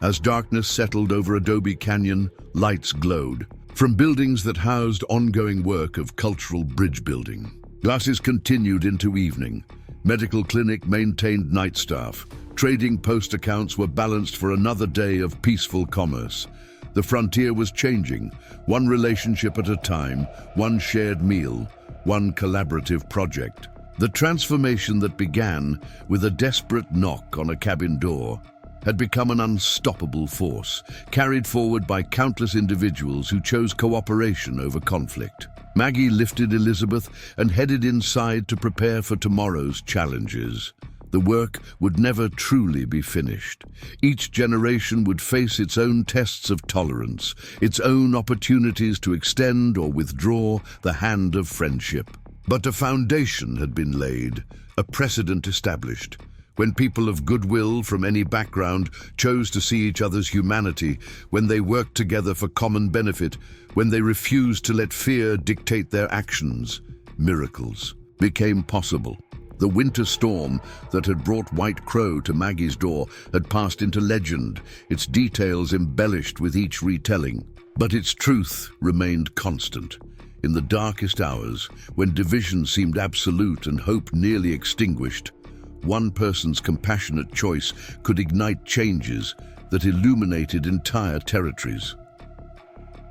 As darkness settled over Adobe Canyon, lights glowed. From buildings that housed ongoing work of cultural bridge building. Classes continued into evening. Medical clinic maintained night staff. Trading post accounts were balanced for another day of peaceful commerce. The frontier was changing, one relationship at a time, one shared meal, one collaborative project. The transformation that began with a desperate knock on a cabin door had become an unstoppable force, carried forward by countless individuals who chose cooperation over conflict. Maggie lifted Elizabeth and headed inside to prepare for tomorrow's challenges. The work would never truly be finished. Each generation would face its own tests of tolerance, its own opportunities to extend or withdraw the hand of friendship. But a foundation had been laid, a precedent established. When people of goodwill from any background chose to see each other's humanity, when they worked together for common benefit, when they refused to let fear dictate their actions, miracles became possible. The winter storm that had brought White Crow to Maggie's door had passed into legend, its details embellished with each retelling. But its truth remained constant. In the darkest hours, when division seemed absolute and hope nearly extinguished, one person's compassionate choice could ignite changes that illuminated entire territories.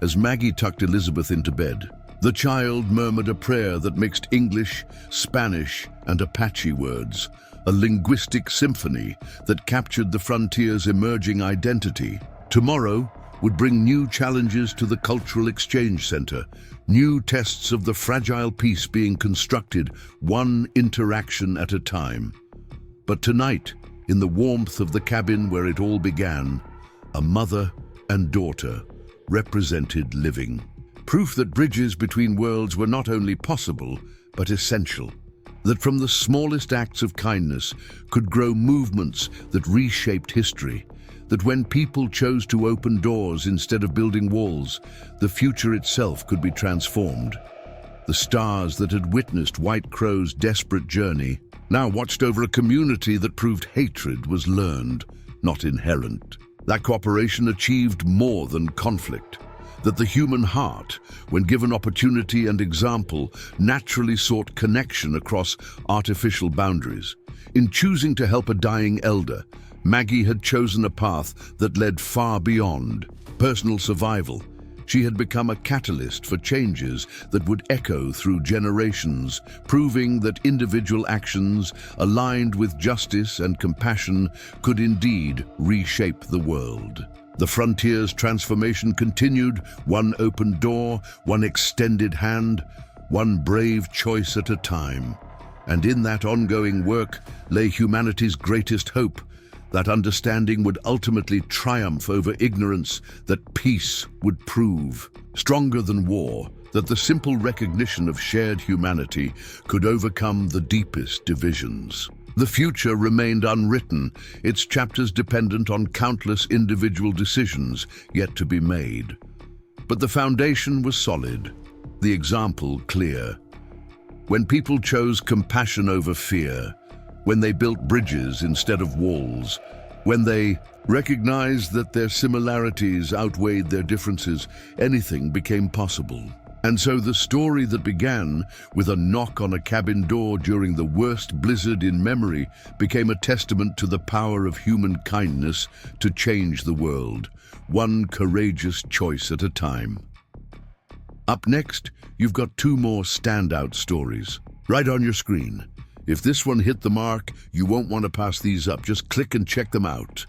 As Maggie tucked Elizabeth into bed, the child murmured a prayer that mixed English, Spanish, and Apache words, a linguistic symphony that captured the frontier's emerging identity. Tomorrow would bring new challenges to the Cultural Exchange Center, new tests of the fragile peace being constructed one interaction at a time. But tonight, in the warmth of the cabin where it all began, a mother and daughter represented living. Proof that bridges between worlds were not only possible, but essential. That from the smallest acts of kindness could grow movements that reshaped history. That when people chose to open doors instead of building walls, the future itself could be transformed. The stars that had witnessed White Crow's desperate journey now watched over a community that proved hatred was learned, not inherent. That cooperation achieved more than conflict. That the human heart, when given opportunity and example, naturally sought connection across artificial boundaries. In choosing to help a dying elder, Maggie had chosen a path that led far beyond personal survival. She had become a catalyst for changes that would echo through generations, proving that individual actions aligned with justice and compassion could indeed reshape the world. The frontier's transformation continued, one open door, one extended hand, one brave choice at a time. And in that ongoing work lay humanity's greatest hope, that understanding would ultimately triumph over ignorance, that peace would prove stronger than war, that the simple recognition of shared humanity could overcome the deepest divisions. The future remained unwritten, its chapters dependent on countless individual decisions yet to be made. But the foundation was solid, the example clear. When people chose compassion over fear, when they built bridges instead of walls, when they recognized that their similarities outweighed their differences, anything became possible. And so the story that began with a knock on a cabin door during the worst blizzard in memory became a testament to the power of human kindness to change the world, one courageous choice at a time. Up next, you've got two more standout stories, right on your screen. If this one hit the mark, you won't want to pass these up. Just click and check them out.